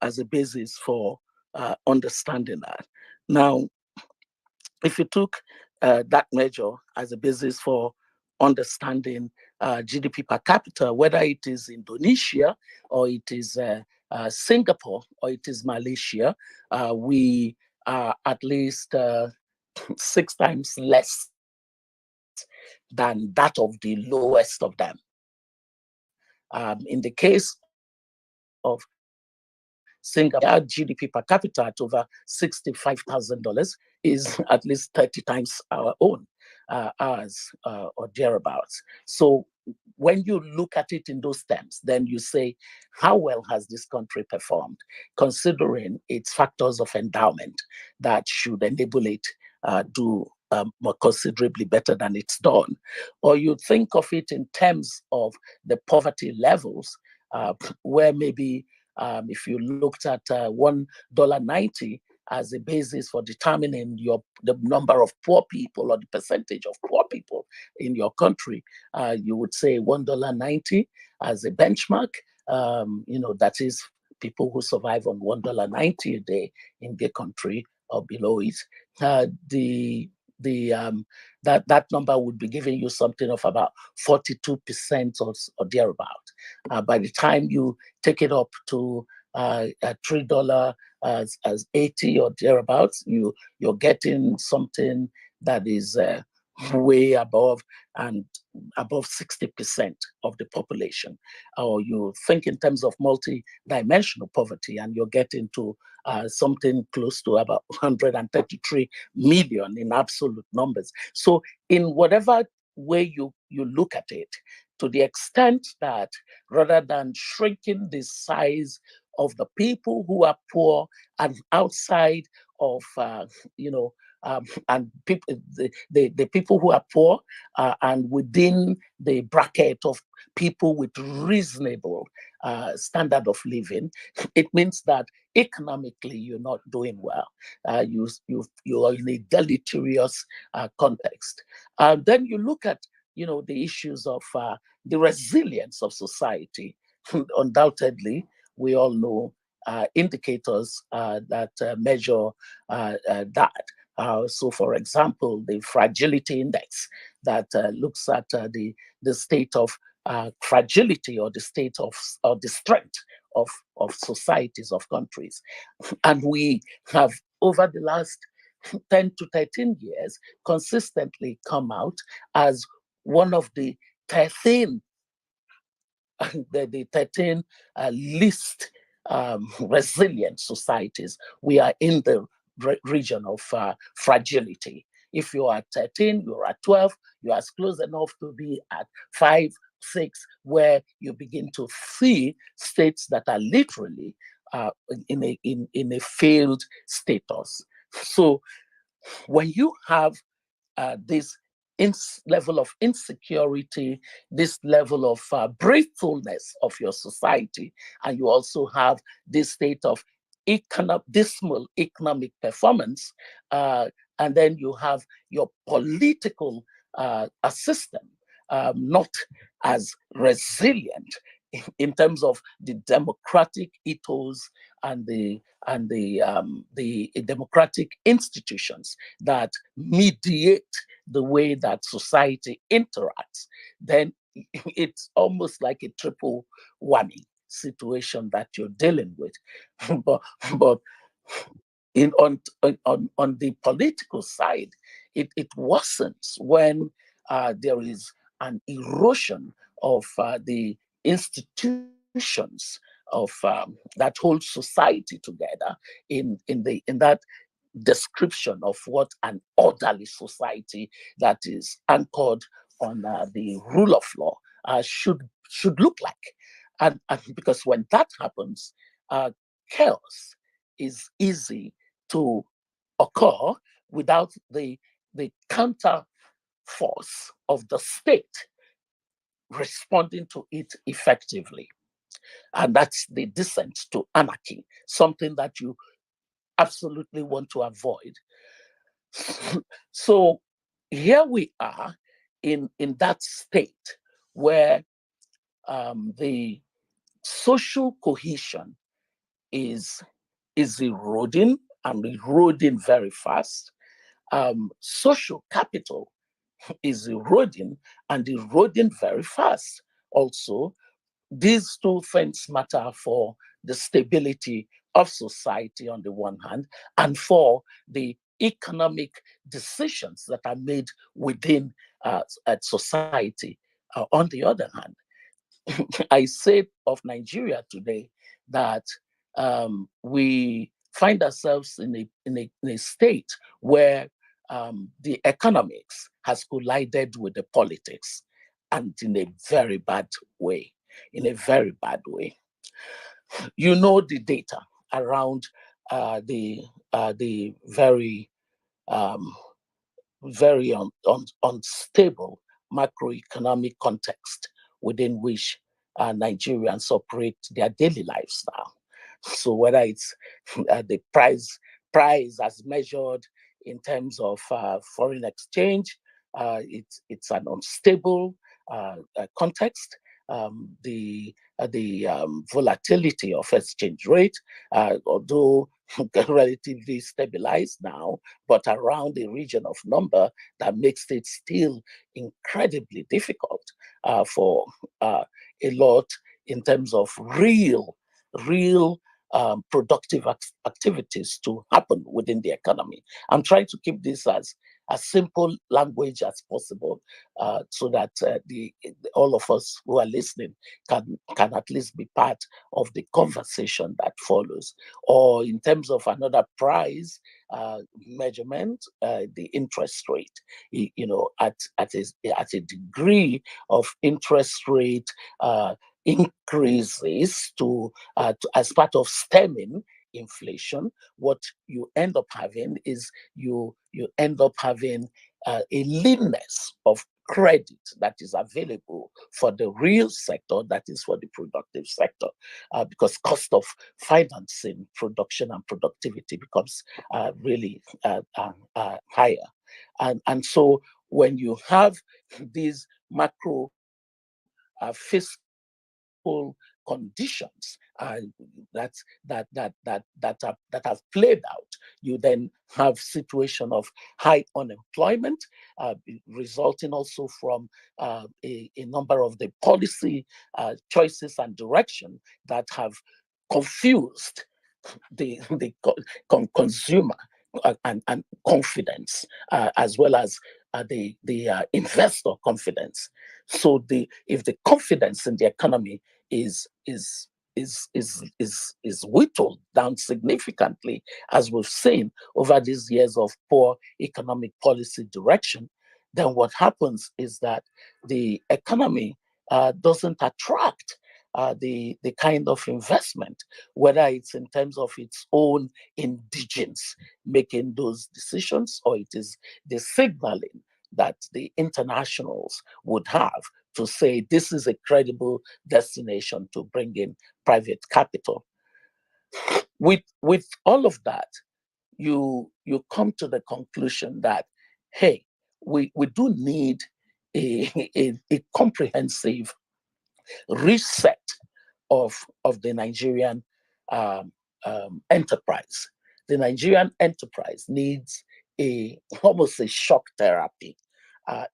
as a basis for understanding that. Now, if you took that measure as a basis for understanding GDP per capita, whether it is Indonesia or it is Singapore or it is Malaysia, we are at least 6 times less than that of the lowest of them. In the case of Singapore, our GDP per capita at over $65,000 is at least 30 times our own, ours or thereabouts. So when you look at it in those terms, then you say, how well has this country performed, considering its factors of endowment that should enable it do more considerably better than it's done? Or you think of it in terms of the poverty levels, where maybe if you looked at $1.90 as a basis for determining the number of poor people or the percentage of poor people in your country, you would say $1.90 as a benchmark. That is people who survive on $1.90 a day in their country or below it. That number would be giving you something of about 42% or thereabout. By the time you take it up to $3 as 80 or thereabouts, you're getting something that is way above and above 60% of the population. Or you think in terms of multi-dimensional poverty, and you're getting to something close to about 133 million in absolute numbers. So in whatever way you look at it, to the extent that rather than shrinking the size of the people who are poor and outside of, and people, the people who are poor and within the bracket of people with reasonable standard of living, it means that economically you're not doing well. You are in a deleterious context. Then you look at the issues of the resilience of society. Undoubtedly, we all know indicators that measure that. So, for example, the fragility index that looks at the state of fragility or the state of or the strength of societies, of countries. And we have, over the last 10 to 13 years, consistently come out as one of the 13 the 13 least resilient societies. We are in the region of fragility. If you are at 13, you're at 12, you are close enough to be at 5, 6, where you begin to see states that are literally in a failed status. So when you have this level of insecurity, this level of briefulness of your society, and you also have this state of dismal economic performance, and then you have your political system not as resilient in terms of the democratic ethos and the democratic institutions that mediate the way that society interacts, then it's almost like a triple whammy situation that you're dealing with. but on the political side, it worsens when there is an erosion of the institutions of that hold society together in that description of what an orderly society that is anchored on the rule of law should look like. And because when that happens, chaos is easy to occur without the counter force of the state responding to it effectively. And that's the descent to anarchy, something that you absolutely want to avoid. So here we are in that state where the social cohesion is eroding and eroding very fast. Social capital is eroding and eroding very fast. Also, these two things matter for the stability of society on the one hand, and for the economic decisions that are made within society on the other hand. I said of Nigeria today that we find ourselves in a state where the economics has collided with the politics, and in a very bad way. In a very bad way. You know the data around the very um, unstable macroeconomic context within which Nigerians operate their daily lives now. So whether it's the price as measured in terms of foreign exchange, it's an unstable context. The volatility of exchange rate, although relatively stabilized now, but around the region of number that makes it still incredibly difficult for a lot in terms of real productive activities to happen within the economy. I'm trying to keep this as simple language as possible, so that all of us who are listening can at least be part of the conversation that follows. Or in terms of another price measurement, the interest rate, at a degree of interest rate increases as part of stemming inflation, what you end up having is you end up having a leanness of credit that is available for the real sector, that is for the productive sector, because cost of financing production and productivity becomes really higher. And so when you have these macro fiscal conditions that have played out, you then have situation of high unemployment, resulting also from a number of the policy choices and direction that have confused the consumer and confidence, as well as the investor confidence. So if the confidence in the economy is whittled down significantly, as we've seen over these years of poor economic policy direction, then what happens is that the economy doesn't attract the kind of investment, whether it's in terms of its own indigents making those decisions, or it is the signaling that the internationals would have to say this is a credible destination to bring in private capital. With all of that, you come to the conclusion that, hey, we do need a comprehensive reset of the Nigerian enterprise. The Nigerian enterprise needs almost a shock therapy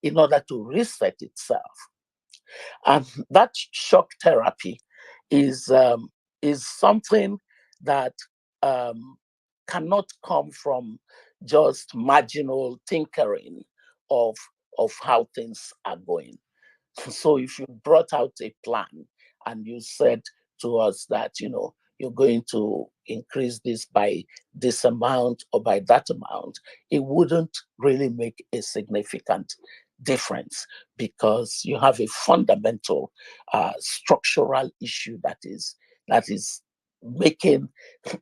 in order to reset itself. And that shock therapy is something that cannot come from just marginal tinkering of how things are going. So if you brought out a plan and you said to us that you're going to increase this by this amount or by that amount, it wouldn't really make a significant difference, because you have a fundamental structural issue that is making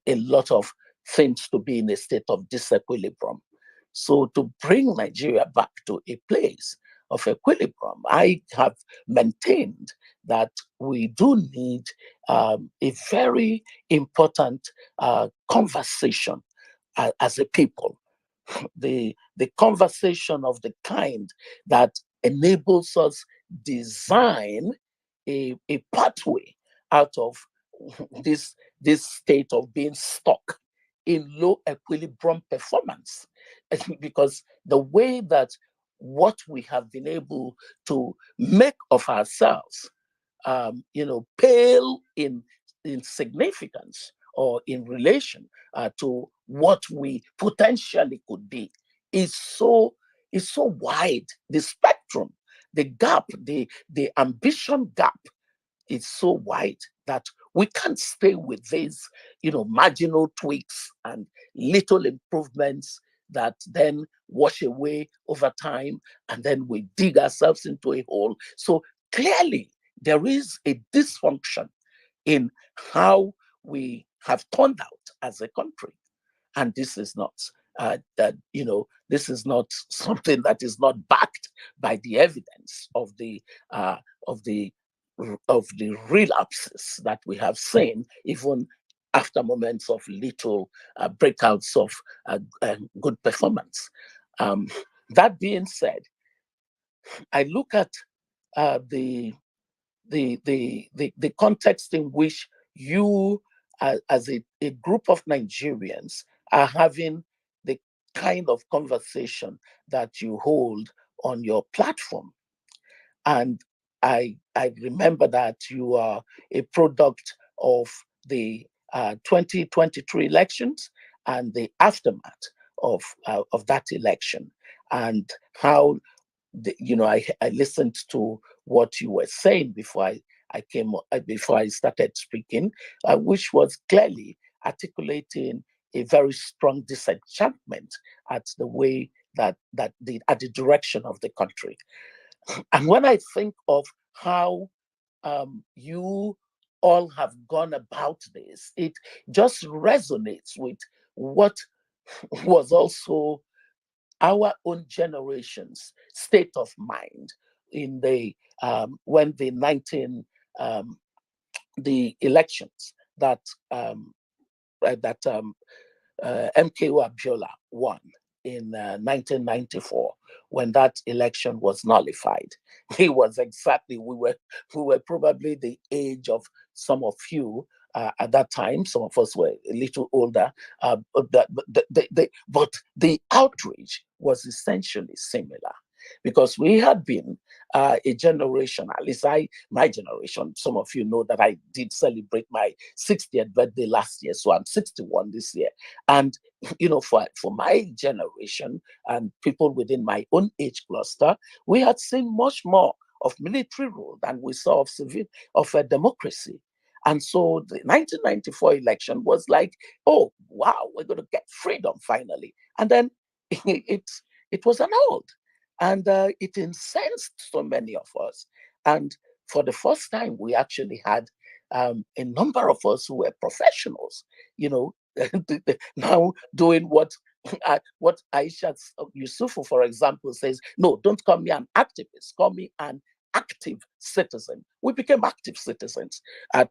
a lot of things to be in a state of disequilibrium. So to bring Nigeria back to a place of equilibrium, I have maintained that we do need a very important conversation as a people. The conversation of the kind that enables us design a pathway out of this state of being stuck in low equilibrium performance. Because the way that what we have been able to make of ourselves, pale in significance or in relation to what we potentially could be, is so wide. The spectrum, the gap, the ambition gap is so wide that we can't stay with these, marginal tweaks and little improvements that then wash away over time, and then we dig ourselves into a hole. So clearly, there is a dysfunction in how we have turned out as a country, and this is not this is not something that is not backed by the evidence of the uh, of the of the relapses that we have seen, even after moments of little breakouts of good performance. Um, that being said, I look at the the context in which you, as a group of Nigerians, are having the kind of conversation that you hold on your platform. And I remember that you are a product of the 2023 elections and the aftermath of that election, and how I listened to what you were saying before I started speaking, which was clearly articulating a very strong disenchantment at the way at the direction of the country. And when I think of how you all have gone about this, it just resonates with what was also our own generation's state of mind in the when the 19 the elections that MKO Abiola won in 1994, when that election was nullified. He was exactly, we were probably the age of some of you at that time. Some of us were a little older, but the outrage was essentially similar, because we had been a generation, at least my generation. Some of you know that I did celebrate my 60th birthday last year, so I'm 61 this year. And for my generation and people within my own age cluster, we had seen much more of military rule than we saw of a democracy. And so the 1994 election was like, oh wow, we're going to get freedom finally. And then it was annulled, and it incensed so many of us. And for the first time, we actually had a number of us who were professionals, now doing what Aisha Yusufu, for example, says, no, don't call me an activist, call me an active citizen. We became active citizens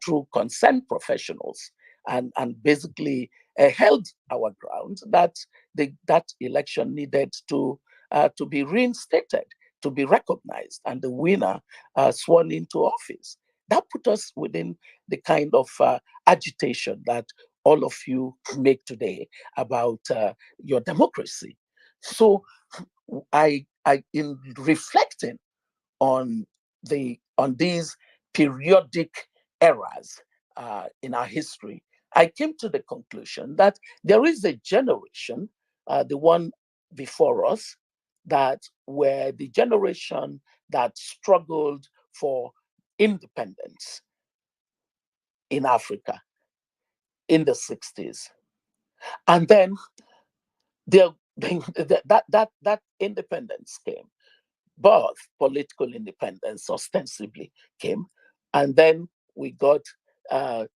through concerned professionals, and basically held our ground that that election needed to be reinstated, to be recognized, and the winner sworn into office. That put us within the kind of agitation that all of you make today about your democracy. So in reflecting on these periodic eras in our history, I came to the conclusion that there is a generation, the one before us, that were the generation that struggled for independence in Africa. in the 60s. And then that independence came. Both political independence ostensibly came, and then we got uh,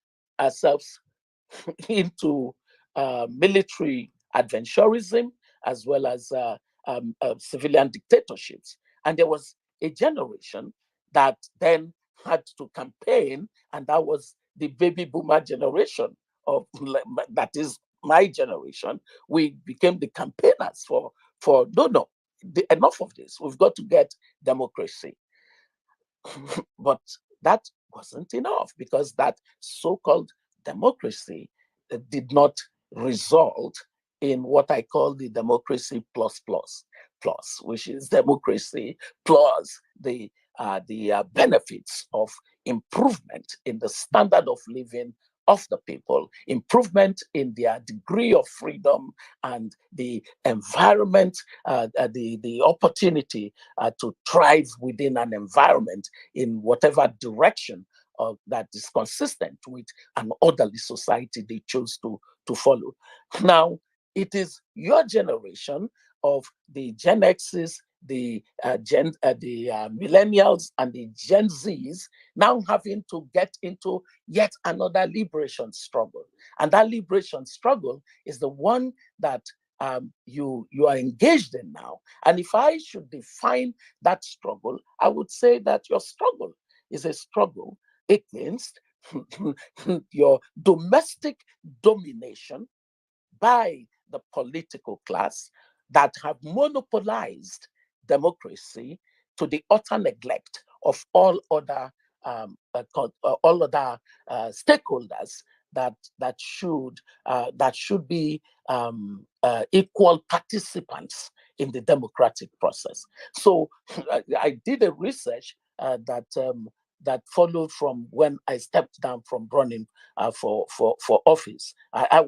ourselves into military adventurism as well as civilian dictatorships. And there was a generation that then had to campaign, and that was the baby boomer generation of that is my generation. We became the campaigners for no, enough of this. We've got to get democracy. But that wasn't enough because that so called democracy did not result in what I call the democracy plus, which is democracy plus the benefits of improvement in the standard of living of the people, improvement in their degree of freedom and the environment, the opportunity to thrive within an environment in whatever direction that is consistent with an orderly society they chose to follow. Now, it is your generation of the Gen X's, the millennials, and the Gen Zs now having to get into yet another liberation struggle, and that liberation struggle is the one that you are engaged in now. And if I should define that struggle, I would say that your struggle is a struggle against your domestic domination by the political class that have monopolized democracy to the utter neglect of all other stakeholders that should be equal participants in the democratic process. So I did a research that followed from when I stepped down from running for office. I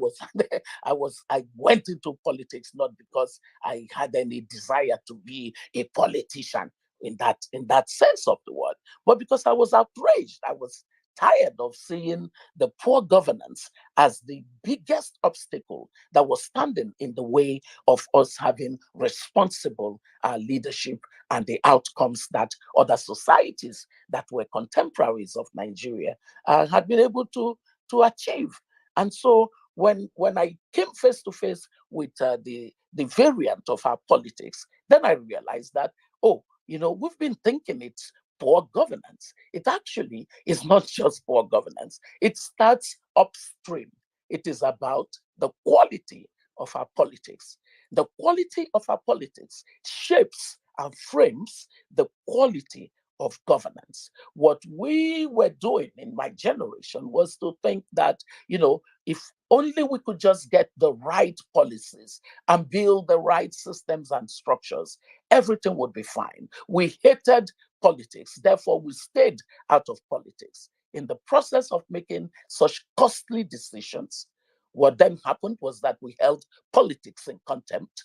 went into politics not because I had any desire to be a politician in that sense of the word, but because I was outraged. I was tired of seeing the poor governance as the biggest obstacle that was standing in the way of us having responsible leadership and the outcomes that other societies that were contemporaries of Nigeria had been able to achieve. And so when I came face to face with the variant of our politics, then I realized that, oh, we've been thinking it's poor governance. It actually is not just poor governance. It starts upstream. It is about the quality of our politics. The quality of our politics shapes and frames the quality of governance. What we were doing in my generation was to think that, if only we could just get the right policies and build the right systems and structures, everything would be fine. We hated politics, therefore, we stayed out of politics. In the process of making such costly decisions, what then happened was that we held politics in contempt,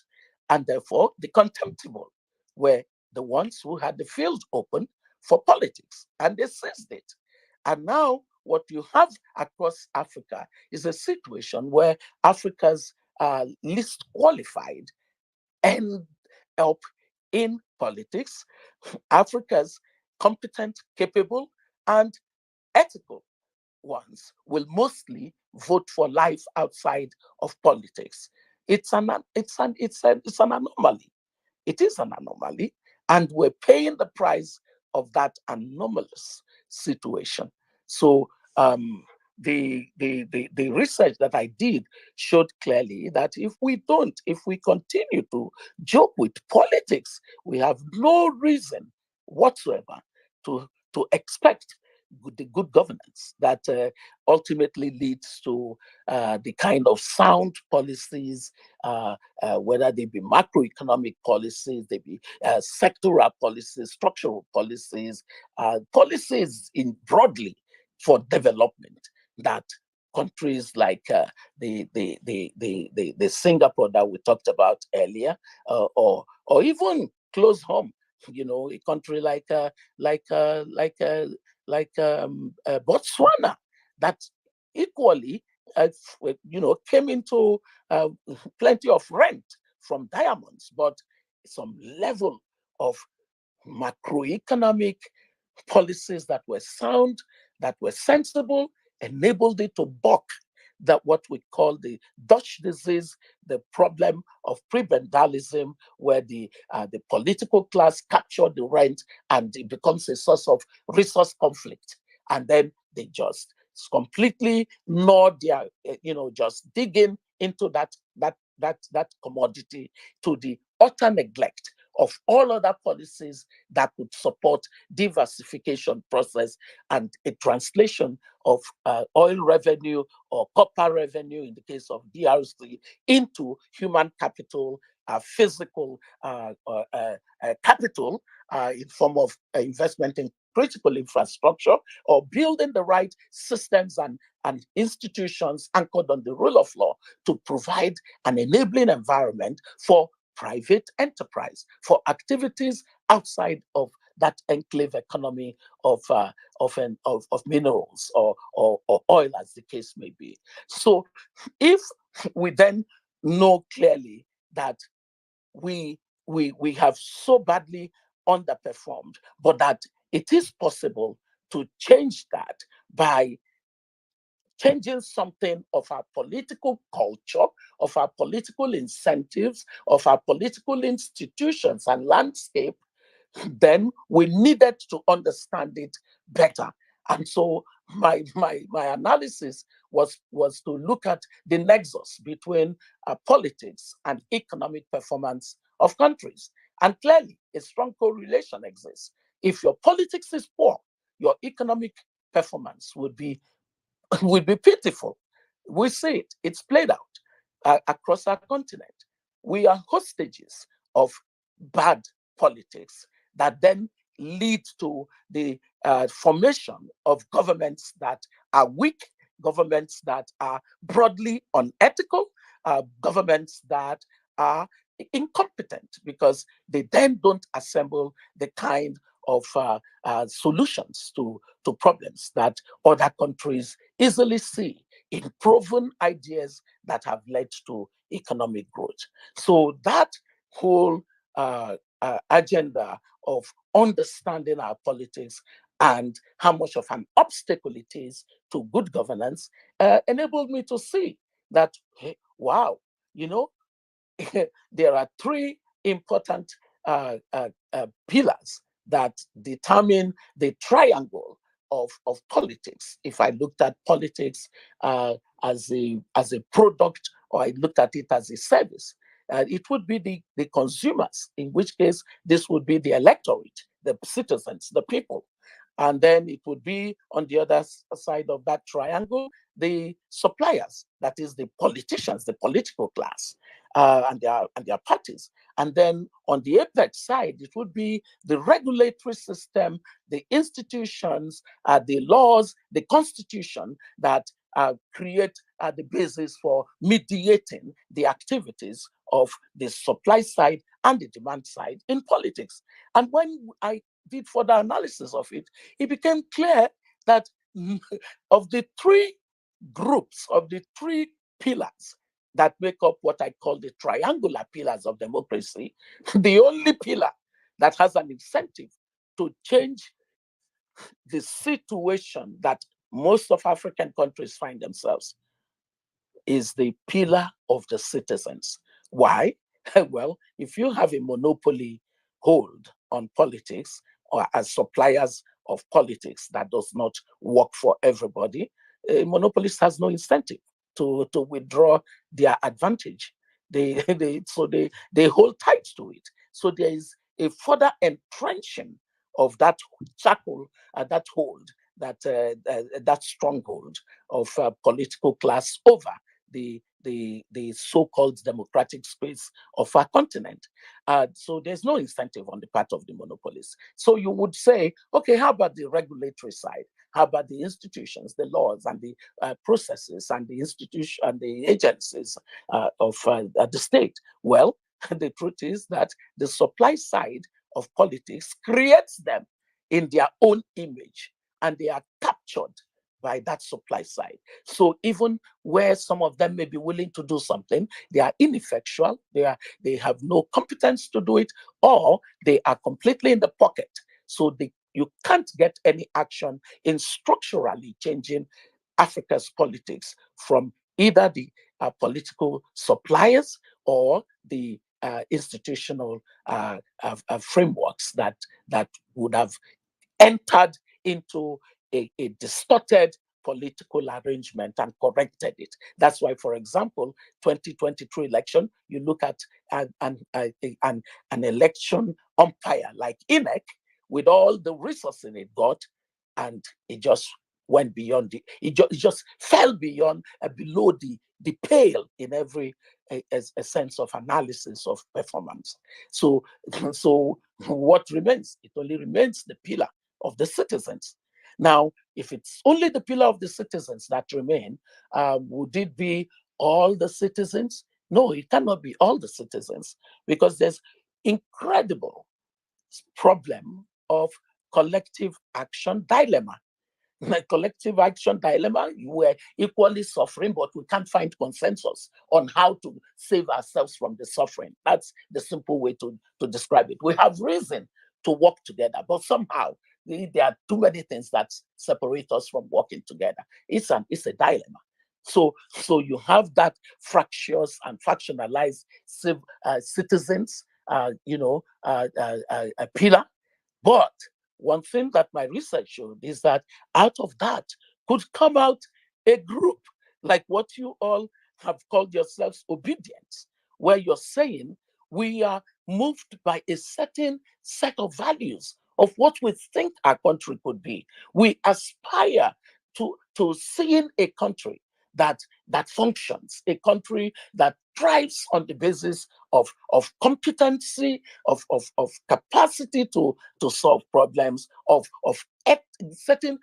and therefore, the contemptible were the ones who had the field open for politics, and they seized it. And now, what you have across Africa is a situation where Africa's least qualified end up in politics. Africa's competent, capable, and ethical ones will mostly vote for life outside of politics. It's an anomaly. It is an anomaly, and we're paying the price of that anomalous situation. So the research that I did showed clearly that if we continue to joke with politics, we have no reason whatsoever to expect the good governance that ultimately leads to the kind of sound policies, whether they be macroeconomic policies, they be sectoral policies, structural policies, policies in broadly for development that countries like the Singapore that we talked about earlier, or even close home, a country like Botswana, that equally came into plenty of rent from diamonds, but some level of macroeconomic policies that were sound, that were sensible, enabled it to buck that what we call the Dutch disease, the problem of prebendalism, where the political class capture the rent and it becomes a source of resource conflict. And then they just completely gnaw their, just digging into that commodity to the utter neglect of all other policies that would support diversification process and a translation of oil revenue or copper revenue in the case of DRC into human capital, physical capital in form of investment in critical infrastructure or building the right systems and institutions anchored on the rule of law to provide an enabling environment for private enterprise, for activities outside of that enclave economy of minerals or oil, as the case may be. So, if we then know clearly that we have so badly underperformed, but that it is possible to change that by changing something of our political culture, of our political incentives, of our political institutions and landscape, then we needed to understand it better. And so my analysis was to look at the nexus between politics and economic performance of countries. And clearly, a strong correlation exists. If your politics is poor, your economic performance would be pitiful. We see it, it's played out across our continent. We are hostages of bad politics that then lead to the formation of governments that are weak, governments that are broadly unethical, governments that are incompetent because they then don't assemble the kind of solutions to problems that other countries easily see in proven ideas that have led to economic growth. So that whole agenda of understanding our politics and how much of an obstacle it is to good governance enabled me to see that, hey, wow, there are three important pillars that determine the triangle of politics. If I looked at politics as a product, or I looked at it as a service, it would be the consumers, in which case this would be the electorate, the citizens, the people. And then it would be on the other side of that triangle, the suppliers, that is the politicians, the political class, and their parties. And then on the apex side, it would be the regulatory system, the institutions, the laws, the constitution that create the basis for mediating the activities of the supply side and the demand side in politics. And when I did further analysis of it, it became clear that of the three groups, of the three pillars that make up what I call the triangular pillars of democracy, the only pillar that has an incentive to change the situation that most of African countries find themselves is the pillar of the citizens. Why? Well, if you have a monopoly hold on politics or as suppliers of politics that does not work for everybody, a monopolist has no incentive to withdraw their advantage. They hold tight to it. So there is a further entrenching of that shackle, that hold, that stronghold of political class over the so-called democratic space of our continent. So there's no incentive on the part of the monopolists. So you would say, okay, how about the regulatory side? How about the institutions, the laws, and the processes, and the institution and the agencies of the state? Well, the truth is that the supply side of politics creates them in their own image, and they are captured by that supply side. So even where some of them may be willing to do something, they are ineffectual, they have no competence to do it, or they are completely in the pocket. So you can't get any action in structurally changing Africa's politics from either the political suppliers or the institutional frameworks that would have entered into a distorted political arrangement and corrected it. That's why, for example, 2023 election, you look at an election umpire like INEC with all the resources it got, and it just went beyond it just fell beyond below the pale in every a sense of analysis of performance. So so what remains? It only remains the pillar of the citizens. Now, if it's only the pillar of the citizens that remain, would it be all the citizens? No, it cannot be all the citizens, because there's incredible problem of collective action dilemma. Like collective action dilemma, we're equally suffering, but we can't find consensus on how to save ourselves from the suffering. That's the simple way to describe it. We have reason to work together, but somehow there are too many things that separate us from working together. It's a dilemma. So you have that fractious and factionalized citizens, a pillar. But one thing that my research showed is that out of that could come out a group like what you all have called yourselves obedience, where you're saying we are moved by a certain set of values of what we think our country could be. We aspire to seeing a country that functions, a country that thrives on the basis of competency, of capacity to solve problems, of certain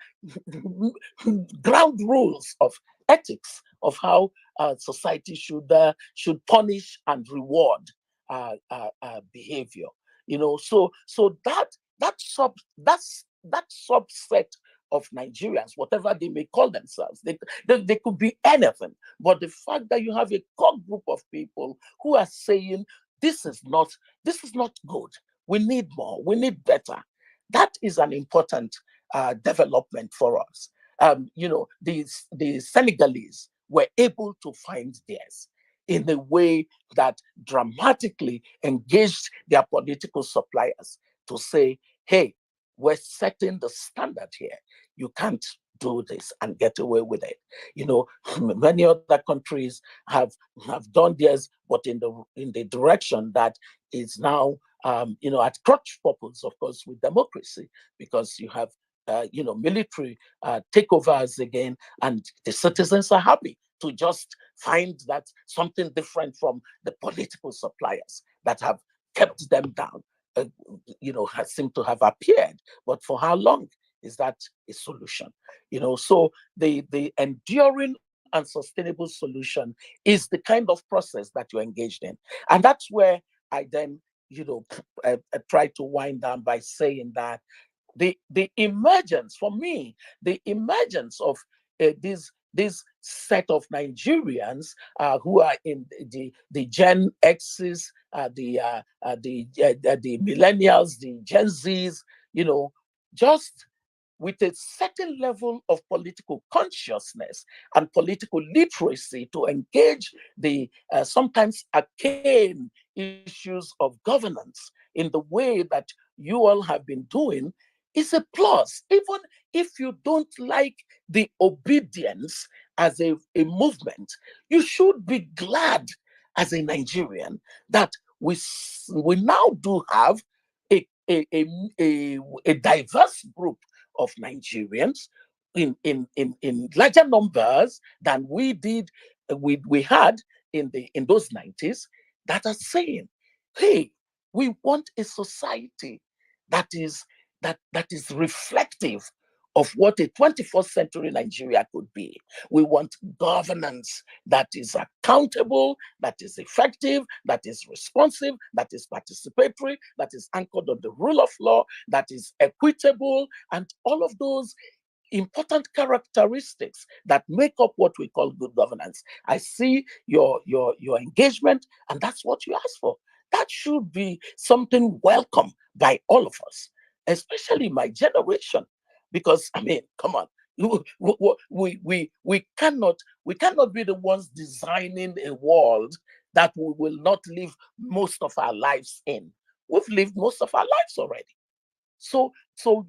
ground rules of ethics of how society should punish and reward behavior. So that subset of Nigerians, whatever they may call themselves, they could be anything. But the fact that you have a core group of people who are saying this is not good. We need more. We need better. That is an important development for us. The Senegalese were able to find theirs in a way that dramatically engaged their political suppliers to say, hey, we're setting the standard here. You can't do this and get away with it. Many other countries have done theirs, but in the direction that is now at crutch purpose, of course, with democracy, because you have military takeovers again, and the citizens are happy to just find that something different from the political suppliers that have kept them down, has seemed to have appeared. But for how long is that a solution? So the enduring and sustainable solution is the kind of process that you're engaged in. And that's where I then, try to wind down by saying that the emergence, for me, the emergence of this set of Nigerians who are in the Gen X's, the millennials, the Gen Zs, just with a certain level of political consciousness and political literacy to engage the sometimes arcane issues of governance in the way that you all have been doing is a plus. Even if you don't like the obedience as a movement, you should be glad as a Nigerian that we now do have a diverse group of Nigerians in larger numbers than we had in those 90s, that are saying, hey, we want a society that is reflective of what a 21st century Nigeria could be. We want governance that is accountable, that is effective, that is responsive, that is participatory, that is anchored on the rule of law, that is equitable, and all of those important characteristics that make up what we call good governance. I see your engagement, and that's what you ask for. That should be something welcome by all of us, especially my generation, because I mean, come on, we cannot be the ones designing a world that we will not live most of our lives in. We've lived most of our lives already. So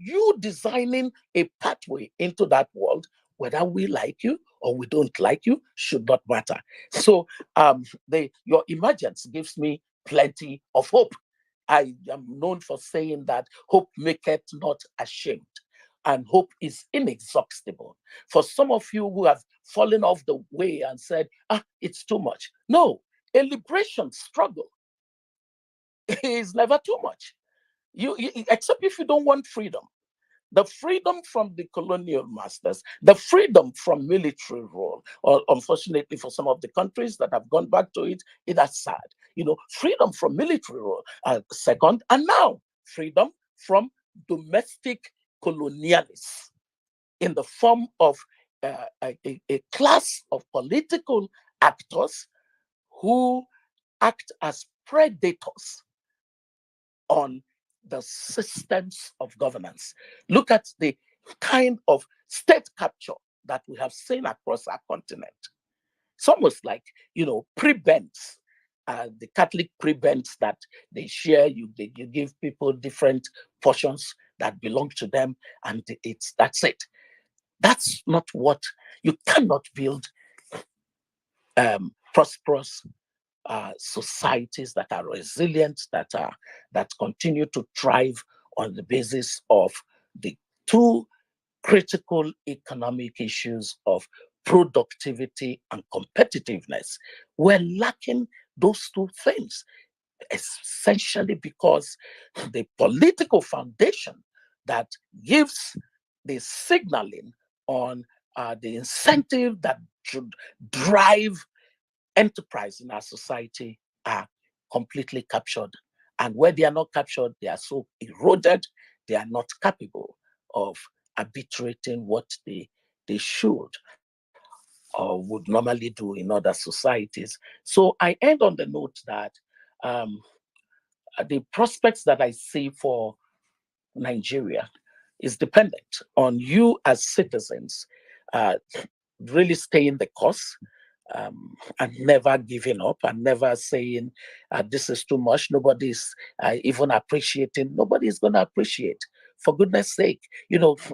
you designing a pathway into that world, whether we like you or we don't like you, should not matter. So your emergence gives me plenty of hope. I am known for saying that hope maketh not ashamed, and hope is inexhaustible. For some of you who have fallen off the way and said, it's too much. No, a liberation struggle is never too much. Except if you don't want freedom. The freedom from the colonial masters, the freedom from military rule, or unfortunately for some of the countries that have gone back to it, that's sad. Freedom from military rule, second, and now freedom from domestic colonialists in the form of a class of political actors who act as predators on the systems of governance. Look at the kind of state capture that we have seen across our continent. It's almost like, prebends, the Catholic prebends that they share. You give people different portions that belong to them, and that's it. That's not what you cannot build prosperous societies that are resilient, that continue to thrive on the basis of the two critical economic issues of productivity and competitiveness. We're lacking those two things, essentially because the political foundation that gives the signaling on the incentive that should drive enterprise in our society are completely captured. And where they are not captured, they are so eroded, they are not capable of arbitrating what they should or would normally do in other societies. So I end on the note that um, the prospects that I see for Nigeria is dependent on you as citizens really staying the course, and never giving up and never saying this is too much. Nobody's even appreciating. Nobody's going to appreciate. For goodness sake,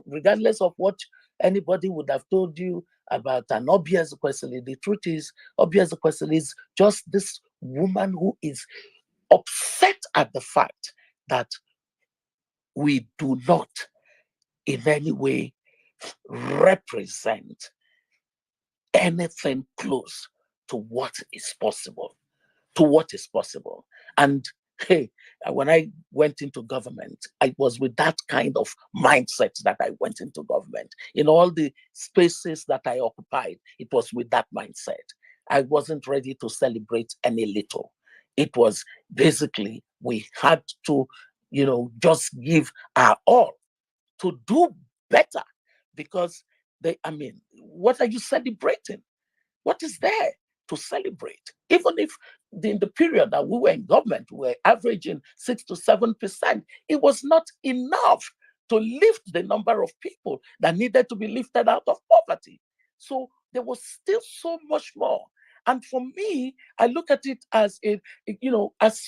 regardless of what anybody would have told you about an obvious question, the truth is, obvious question is just this woman who is upset at the fact that we do not in any way represent anything close to what is possible, And hey, when I went into government, I was with that kind of mindset that I went into government. In all the spaces that I occupied, it was with that mindset. I wasn't ready to celebrate any little. It was basically we had to, just give our all to do better, because what are you celebrating? What is there to celebrate? Even if in the period that we were in government, we were averaging 6 to 7%, it was not enough to lift the number of people that needed to be lifted out of poverty. So there was still so much more. And for me, I look at it as as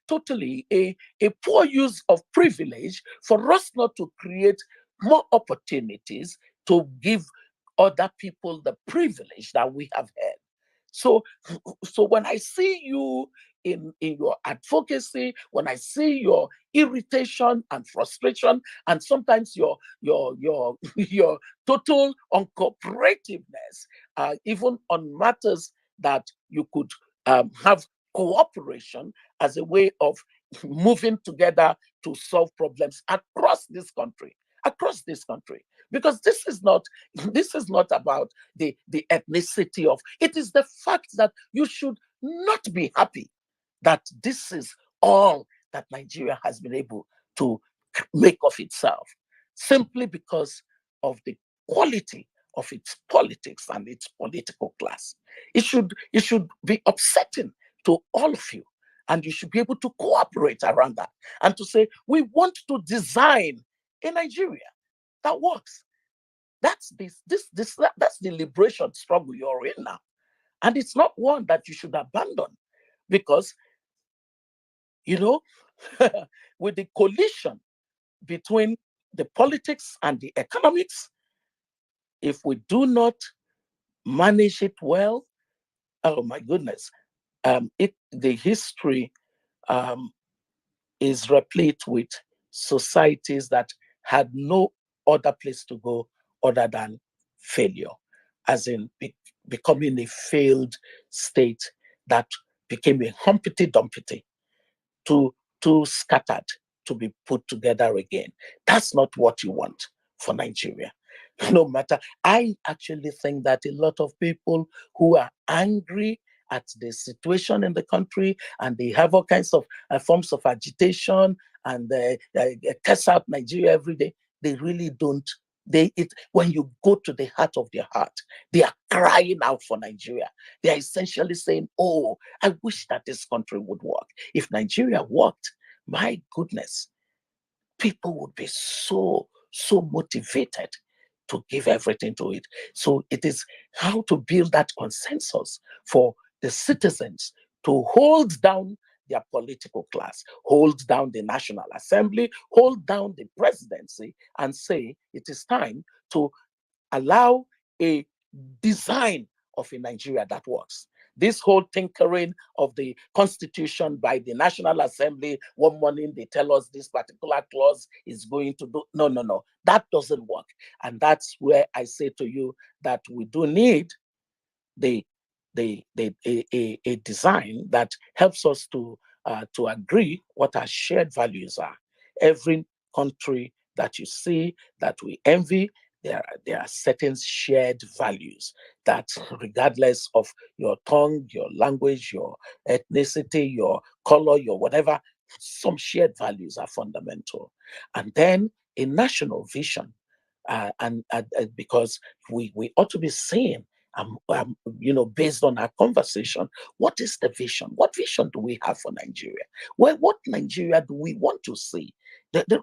totally a poor use of privilege for us not to create more opportunities to give other people the privilege that we have had. So when I see you in your advocacy, when I see your irritation and frustration, and sometimes your your total uncooperativeness, even on matters that you could have cooperation as a way of moving together to solve problems across this country, because this is not about the ethnicity of it. Is the fact that you should not be happy that this is all that Nigeria has been able to make of itself. simply because of the quality of its politics and its political class. It should be upsetting to all of you. And you should be able to cooperate around that and to say, we want to design a Nigeria that works. That's the liberation struggle you're in now. And it's not one that you should abandon because, you know, with the collision between the politics and the economics, if we do not manage it well, oh my goodness, the history um, is replete with societies that had no other place to go other than failure, as in becoming a failed state that became a humpty dumpty, too scattered to be put together again. That's not what you want for Nigeria. No matter, I actually think that a lot of people who are angry at the situation in the country and they have all kinds of forms of agitation and curse out Nigeria every day, they really don't. When you go to the heart of their heart, they are crying out for Nigeria. They are essentially saying, "Oh, I wish that this country would work. If Nigeria worked, my goodness, people would be so motivated to give everything to it." So it is how to build that consensus for the citizens to hold down their political class, hold down the National Assembly, hold down the presidency, and say it is time to allow a design of a Nigeria that works. This whole tinkering of the constitution by the National Assembly, one morning they tell us this particular clause is going to do. No, no, no. That doesn't work. And that's where I say to you that we do need the a design that helps us to agree what our shared values are. Every country that you see that we envy, there are certain shared values that, regardless of your tongue, your language, your ethnicity, your color, your whatever, some shared values are fundamental. And then a national vision, and because we ought to be saying, based on our conversation, what is the vision? What vision do we have for Nigeria? Well, what Nigeria do we want to see?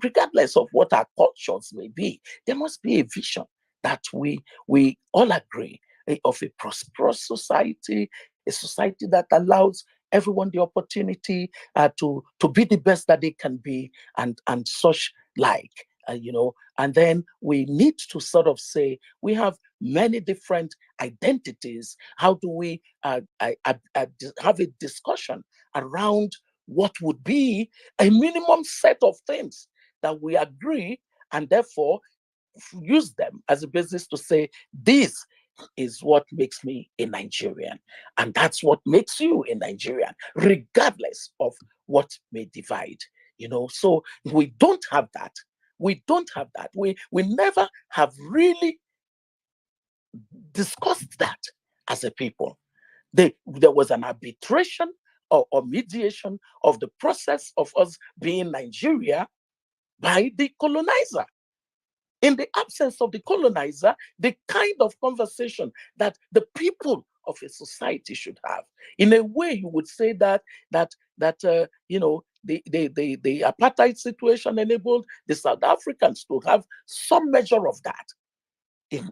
Regardless of what our cultures may be, there must be a vision that we all agree, of a prosperous society, a society that allows everyone the opportunity to be the best that they can be, and such like. And then we need to sort of say we have many different identities. How do we have a discussion around what would be a minimum set of things that we agree, and therefore use them as a basis to say, this is what makes me a Nigerian, and that's what makes you a Nigerian, regardless of what may divide. So we don't have that. We never have really discussed that as a people. There was an arbitration or mediation of the process of us being Nigeria by the colonizer. In the absence of the colonizer, the kind of conversation that the people of a society should have. In a way, you would say the apartheid situation enabled the South Africans to have some measure of that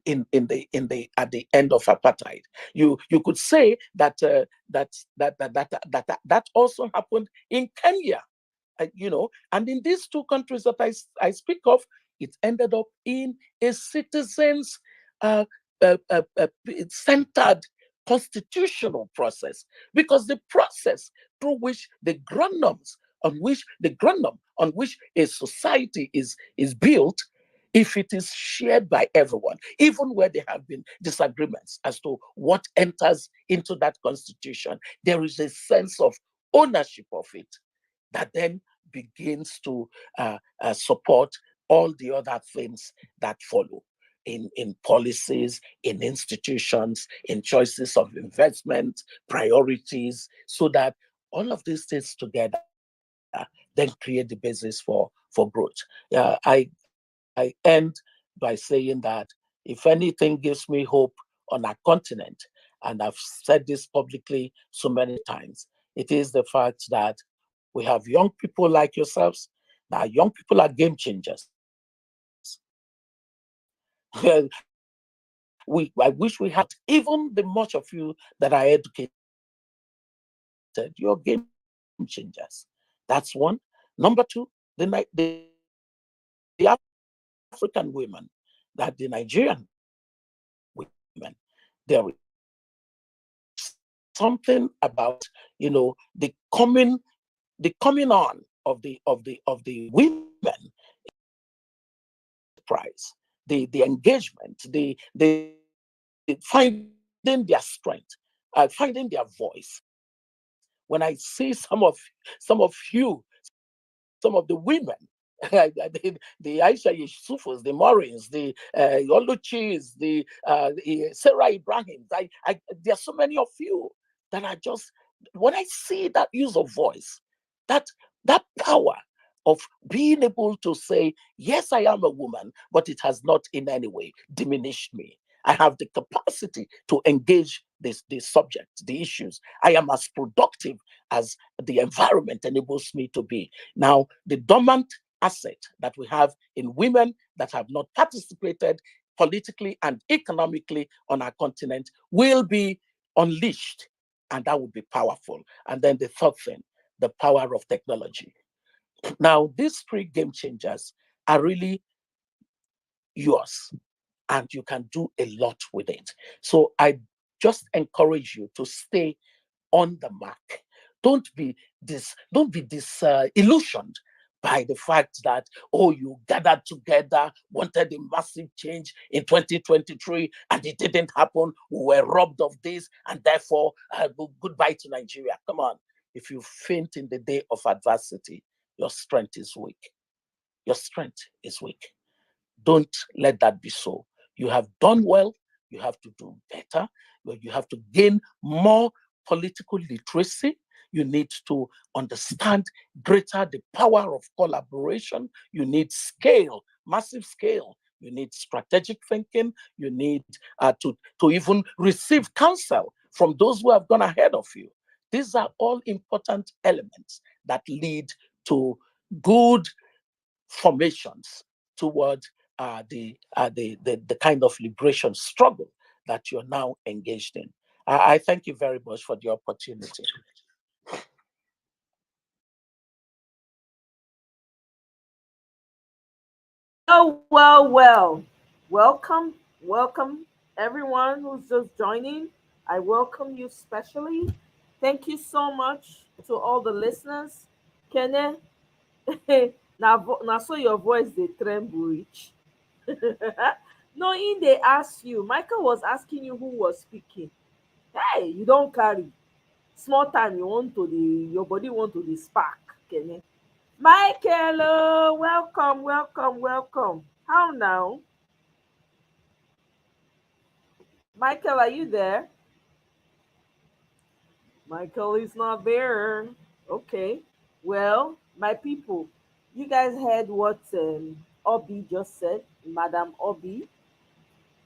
in the at the end of apartheid. You could say that also happened in Kenya. And in these two countries that I speak of, it ended up in a citizens uh, centered constitutional process, because the process through which the ground on which a society is built, if it is shared by everyone, even where there have been disagreements as to what enters into that constitution, there is a sense of ownership of it that then begins to support all the other things that follow in policies, in institutions, in choices of investment, priorities, so that all of these things together then create the basis for growth. I I end by saying that if anything gives me hope on our continent, and I've said this publicly so many times, it is the fact that we have young people like yourselves. Now, young people are game changers. I wish we had even the much of you that are educated. You're game changers. That's one. Number two, the African women, that the Nigerian women, there is something about the coming on of the women prize, the engagement, the finding their strength, finding their voice. When I see some of you, some of the women, the Aisha Yusufus, the Maurins, the Oluchis, the Sarah Ibrahims. There are so many of you that are just, when I see that use of voice, that that power of being able to say, yes, I am a woman, but it has not in any way diminished me. I have the capacity to engage the subject, the issues. I am as productive as the environment enables me to be. Now, the dormant asset that we have in women that have not participated politically and economically on our continent will be unleashed, and that would be powerful. And then the third thing, the power of technology. Now, these three game changers are really yours, and you can do a lot with it. So I just encourage you to stay on the mark. Don't be illusioned by the fact that, oh, you gathered together, wanted a massive change in 2023, and it didn't happen. We were robbed of this, and therefore, goodbye to Nigeria. Come on. If you faint in the day of adversity, your strength is weak. Your strength is weak. Don't let that be so. You have done well. You have to do better. You have to gain more political literacy. You need to understand greater the power of collaboration. You need scale, massive scale. You need strategic thinking. You need to even receive counsel from those who have gone ahead of you. These are all important elements that lead to good formations toward the kind of liberation struggle that you're now engaged in. I thank you very much for the opportunity. Well. Welcome, everyone who's just joining. I welcome you specially. Thank you so much to all the listeners. Kene, now so your voice they tremble reach. No, in they ask you. Michael was asking you who was speaking. Hey, you don't carry small time. You want to the your body want to the spark. Kene. Michael, oh, welcome. How now? Michael, are you there? Michael is not there. Okay. Well, my people, you guys heard what Obi just said, Madam Obi,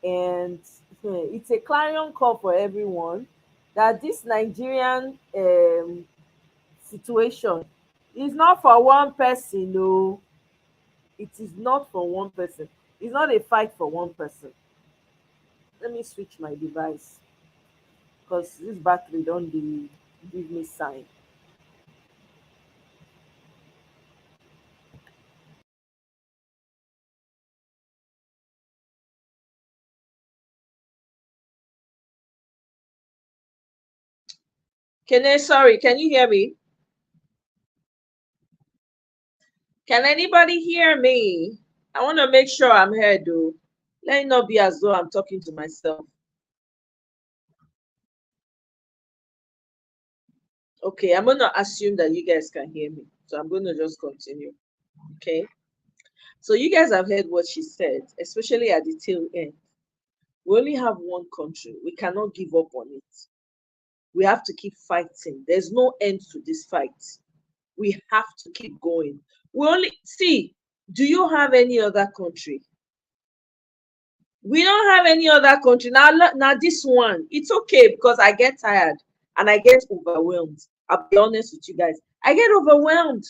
and it's a clarion call for everyone that this Nigerian situation is not for one person. No, it is not for one person. It's not a fight for one person. Let me switch my device because this battery don't give me sign. Sorry, can you hear me? Can anybody hear me? I want to make sure I'm heard, though. Let it not be as though I'm talking to myself. Okay, I'm going to assume that you guys can hear me. So I'm going to just continue. Okay. So you guys have heard what she said, especially at the tail end. We only have one country. We cannot give up on it. We have to keep fighting. There's no end to this fight. We have to keep going. We only see Do you have any other country? We don't have any other country. Now this one, it's okay because I get tired and I get overwhelmed. I'll be honest with you guys. I get overwhelmed.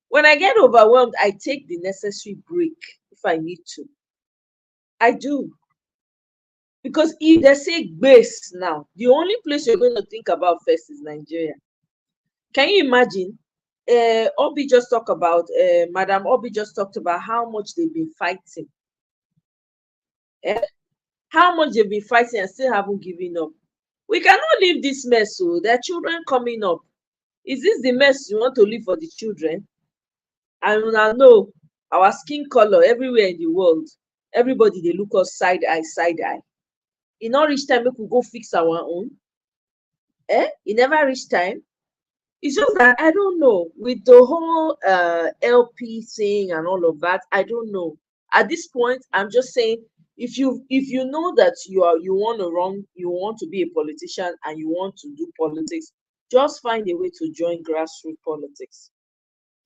When I get overwhelmed, I take the necessary break if I need to. I do. Because if they say base now, the only place you're going to think about first is Nigeria. Can you imagine? Obi just talked about, Madam Obi just talked about how much they've been fighting. How much they've been fighting and still haven't given up. We cannot leave this mess. So there are children coming up. Is this the mess you want to leave for the children? And I know our skin color everywhere in the world, everybody they look us side eye, side eye. E no reach time make we go fix our own. E never reach time. It's just that I don't know with the whole LP thing and all of that. I don't know. At this point, I'm just saying if you know that you want to run, you want to be a politician and you want to do politics, just find a way to join grassroots politics.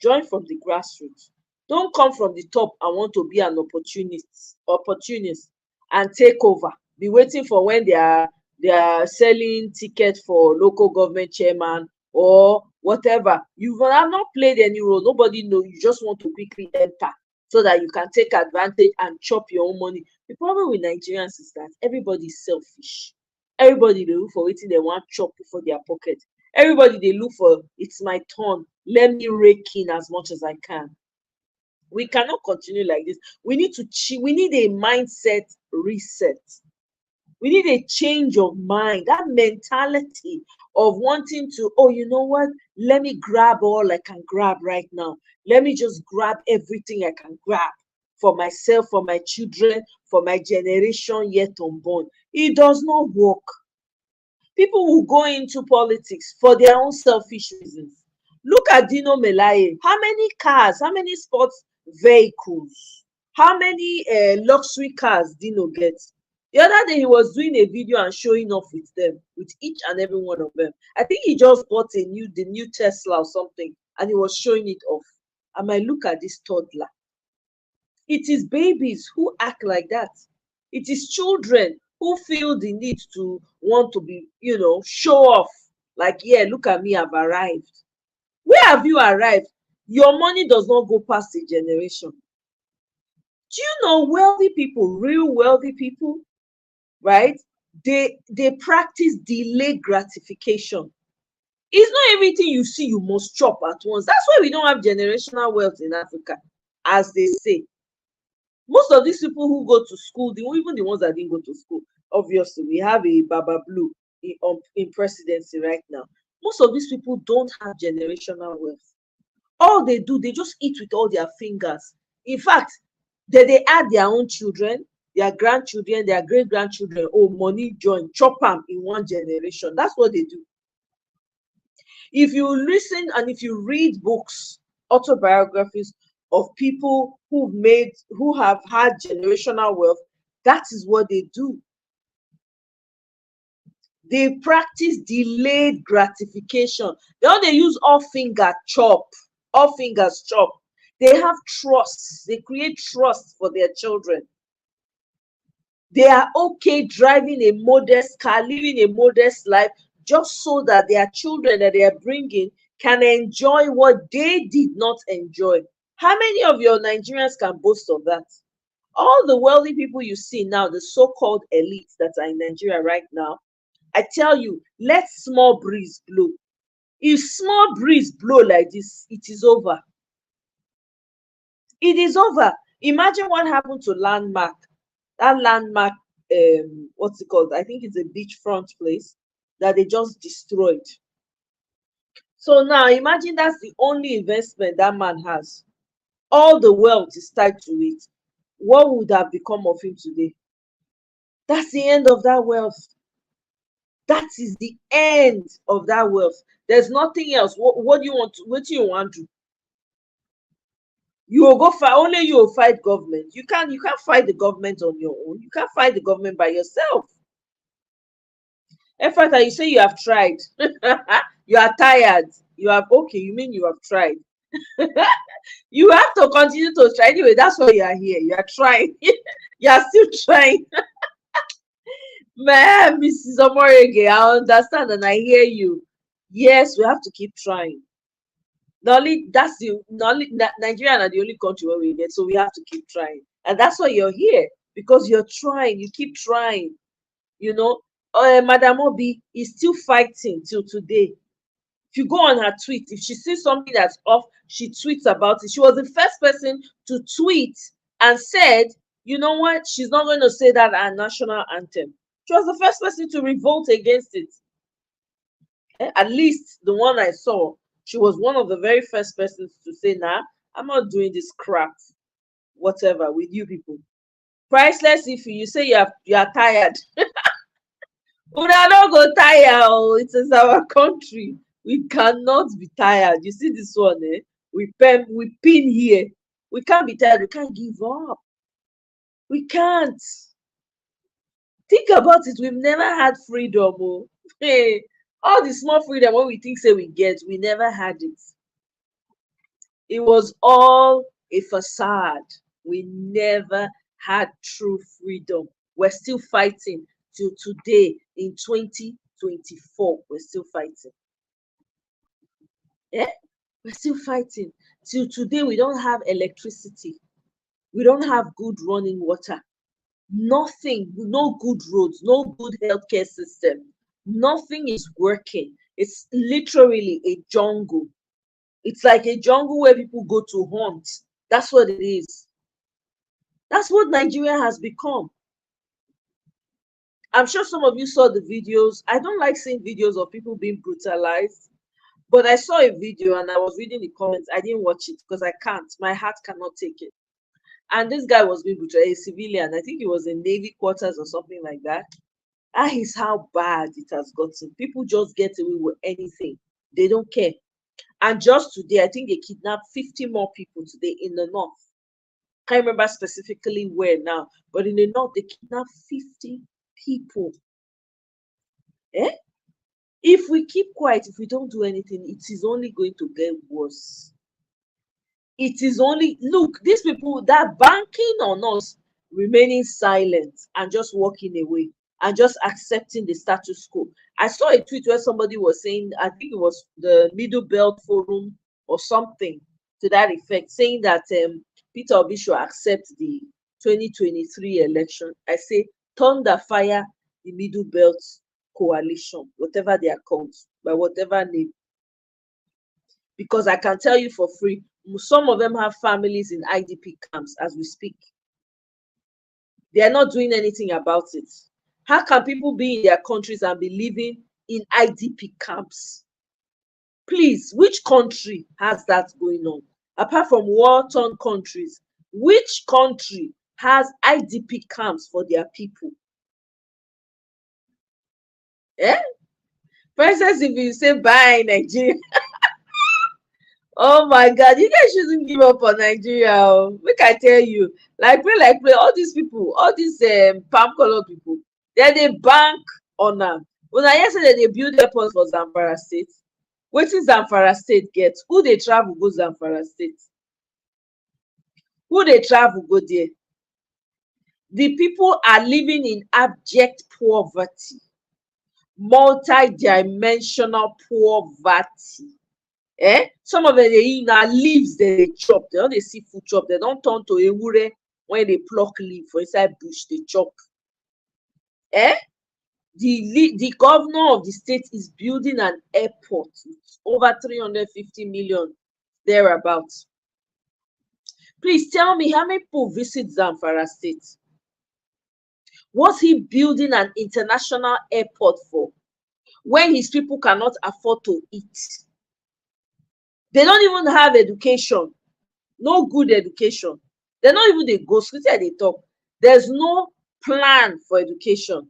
Join from the grassroots. Don't come from the top and want to be an opportunist and take over. Be waiting for when they are selling tickets for local government chairman or whatever. You have not played any role. Nobody know. You just want to quickly enter so that you can take advantage and chop your own money. The problem with Nigerians is that everybody is selfish. Everybody dey look for wetin dem wan chop for their pocket. Everybody dey look for it's my turn. Let me rake in as much as I can. We cannot continue like this. We need we need a mindset reset. We need a change of mind. That mentality of wanting to, oh, you know what? Let me grab all I can grab right now. Let me just grab everything I can grab for myself, for my children, for my generation yet unborn. It does not work. People will go into politics for their own selfish reasons. Look at Dino Melaye. How many cars, how many sports vehicles, how many luxury cars Dino gets? The other day he was doing a video and showing off with them, with each and every one of them. I think he just bought the new Tesla or something, and he was showing it off. I might look at this toddler. It is babies who act like that. It is children who feel the need to want to be, show off. Like, yeah, look at me, I've arrived. Where have you arrived? Your money does not go past a generation. Do you know wealthy people, real wealthy people, right? They practice delayed gratification. It's not everything you see you must chop at once. That's why we don't have generational wealth in Africa, as they say. Most of these people who go to school, even the ones that didn't go to school, obviously, we have a Baba Blue in presidency right now. Most of these people don't have generational wealth. All they do, they just eat with all their fingers. In fact, they add their own children, their grandchildren, their great-grandchildren. Oh, money join, chop them in one generation. That's what they do. If you listen and if you read books, autobiographies of people who have had generational wealth, that is what they do. They practice delayed gratification. They don't use all fingers chop. They have trust. They create trust for their children. They are okay driving a modest car, living a modest life, just so that their children that they are bringing can enjoy what they did not enjoy. How many of your Nigerians can boast of that? All the wealthy people you see now, the so-called elites that are in Nigeria right now, I tell you, let small breeze blow. If small breeze blow like this, it is over. It is over. Imagine what happened to Landmark. That Landmark, what's it called? I think it's a beachfront place that they just destroyed. So now imagine that's the only investment that man has. All the wealth is tied to it. What would have become of him today? That's the end of that wealth. That is the end of that wealth. There's nothing else. What do you want to do? You will go fight. Only you will fight government. You can't fight the government on your own. You can't fight the government by yourself. In fact, you say you have tried. You are tired. You mean you have tried. You have to continue to try. Anyway, that's why you are here. You are trying. You are still trying. Man, Mrs. Omorege, I understand and I hear you. Yes, we have to keep trying. Not only that's the not only Nigeria are the only country where we get, so we have to keep trying. And that's why you're here, because you're trying, you keep trying. You know, Madam Obi is still fighting till today. If you go on her tweet, if she sees something that's off, she tweets about it. She was the first person to tweet and said, you know what, she's not going to say that our national anthem. She was the first person to revolt against it. At least the one I saw, she was one of the very first persons to say, nah, I'm not doing this crap, whatever, with you people. Priceless, if you say you are tired. Una no go tire. Oh, it is our country. We cannot be tired. You see this one, eh? We pin here. We can't be tired. We can't give up. We can't. Think about it. We've never had freedom. Oh. Hey, all the small freedom when we think say we get, we never had it. It was all a facade. We never had true freedom. We're still fighting till today in 2024. We're still fighting. Yeah, we're still fighting. Till today, we don't have electricity. We don't have good running water. Nothing, no good roads, no good healthcare system. Nothing is working. It's literally a jungle. It's like a jungle where people go to hunt. That's what it is. That's what Nigeria has become. I'm sure some of you saw the videos. I don't like seeing videos of people being brutalized, but I saw a video and I was reading the comments. I didn't watch it because I can't. My heart cannot take it. And this guy was being brutalized, a civilian. I think he was in Navy quarters or something like that. That is how bad it has gotten. People just get away with anything. They don't care. And just today, I think they kidnapped 50 more people today in the north. Can't remember specifically where now, but in the north, they kidnapped 50 people. Eh? If we keep quiet, if we don't do anything, it is only going to get worse. It is only, look, these people that are banking on us remaining silent and just walking away and just accepting the status quo. I saw a tweet where somebody was saying, I think it was the Middle Belt Forum or something to that effect, saying that Peter Obi should accept the 2023 election. I say, thunder fire the Middle Belt Coalition, whatever they are called, by whatever name. Because I can tell you for free, some of them have families in IDP camps as we speak. They are not doing anything about it. How can people be in their countries and be living in IDP camps? Please, which country has that going on? Apart from war-torn countries, which country has IDP camps for their people? Eh? For instance, if you say bye Nigeria, oh my God, you guys shouldn't give up on Nigeria. Make I tell you, like play, all these people, all these palm color people, they bank on them. When I yesterday they build airports for Zamfara State. Wetin Zamfara State get? Who they travel go Zamfara State? Who they travel go there? The people are living in abject poverty, multi-dimensional poverty. Some of them they eat now leaves they chop. They don't see food chop. They don't turn to ewure when they pluck leaf for inside bush they chop. The governor of the state is building an airport with over 350 million thereabouts. Please tell me how many people visit Zamfara State? What's he building an international airport for when his people cannot afford to eat? They don't even have education, no good education. They're not even they go school. They talk. There's no plan for education.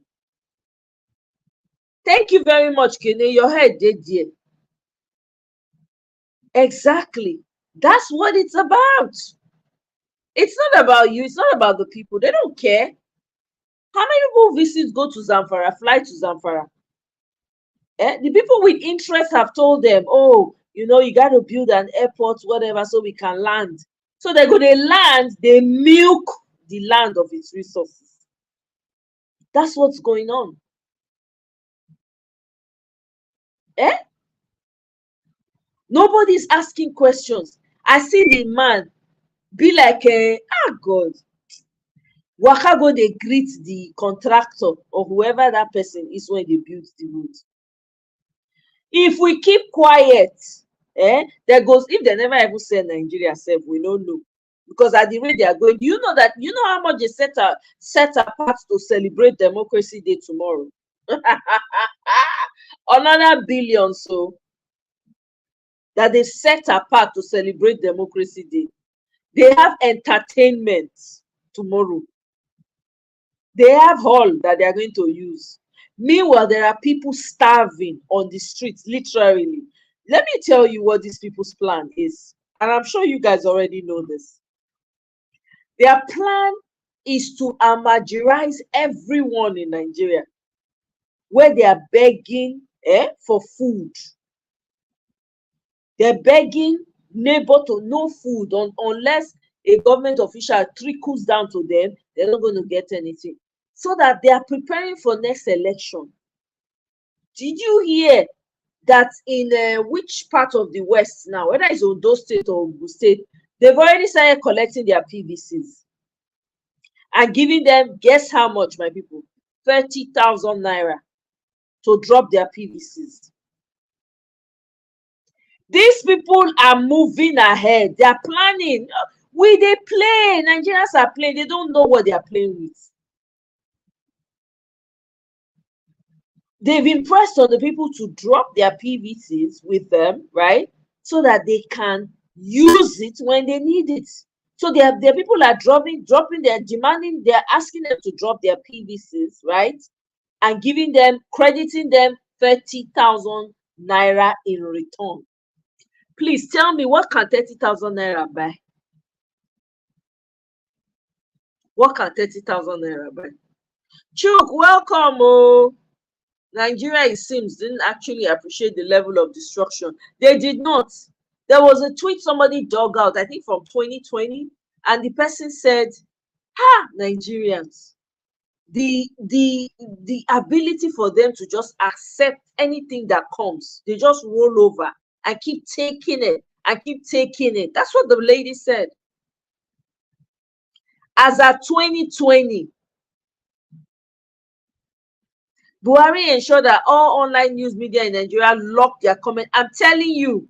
Thank you very much, Kene. Your head did there. Exactly. That's what it's about. It's not about you. It's not about the people. They don't care. How many people visit, go to Zamfara, fly to Zamfara? The people with interest have told them, oh, you know, you got to build an airport, whatever, so we can land. So they go, they land, they milk the land of its resources. That's what's going on. Eh? Nobody's asking questions. I see the man be like, God, waka go dey greet the contractor or whoever that person is when they build the road. If we keep quiet, there goes, if they never even say Nigeria self, we don't know. Because at the rate they are going, you know how much they set apart to celebrate Democracy Day tomorrow? Another billion, so that they set apart to celebrate Democracy Day. They have entertainment tomorrow. They have hall that they are going to use. Meanwhile, there are people starving on the streets, literally. Let me tell you what these people's plan is. And I'm sure you guys already know this. Their plan is to amagirize everyone in Nigeria, where they are begging for food. They're begging neighbor to no food unless a government official trickles down to them. They're not going to get anything. So that they are preparing for next election. Did you hear that in which part of the West now, whether it's Ondo State or Ogun State, they've already started collecting their PVCs and giving them, guess how much, my people? 30,000 naira to drop their PVCs. These people are moving ahead. They are planning. They play. Nigerians are playing. They don't know what they are playing with. They've impressed on the people to drop their PVCs with them, right? So that they can use it when they need it. So their people are dropping, they're demanding, they're asking them to drop their PVCs, right? And giving them, crediting them 30,000 naira in return. Please tell me, what can 30,000 naira buy? What can 30,000 naira buy? Chuk, welcome. Oh. Nigeria, it seems, didn't actually appreciate the level of destruction. They did not. There was a tweet somebody dug out, I think from 2020, and the person said, Nigerians, the ability for them to just accept anything that comes, they just roll over and keep taking it and keep taking it. That's what the lady said. As at 2020, Buhari ensured that all online news media in Nigeria locked their comment. I'm telling you,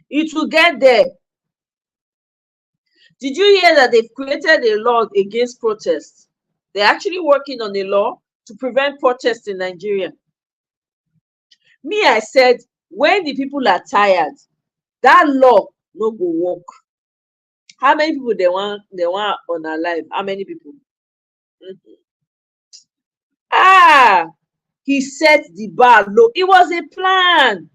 it will get there. Did you hear that they've created a law against protests? They're actually working on a law to prevent protests in Nigeria. Me, I said, when the people are tired, that law no go work. How many people they want unalive? How many people? He set the bar low. It was a plan.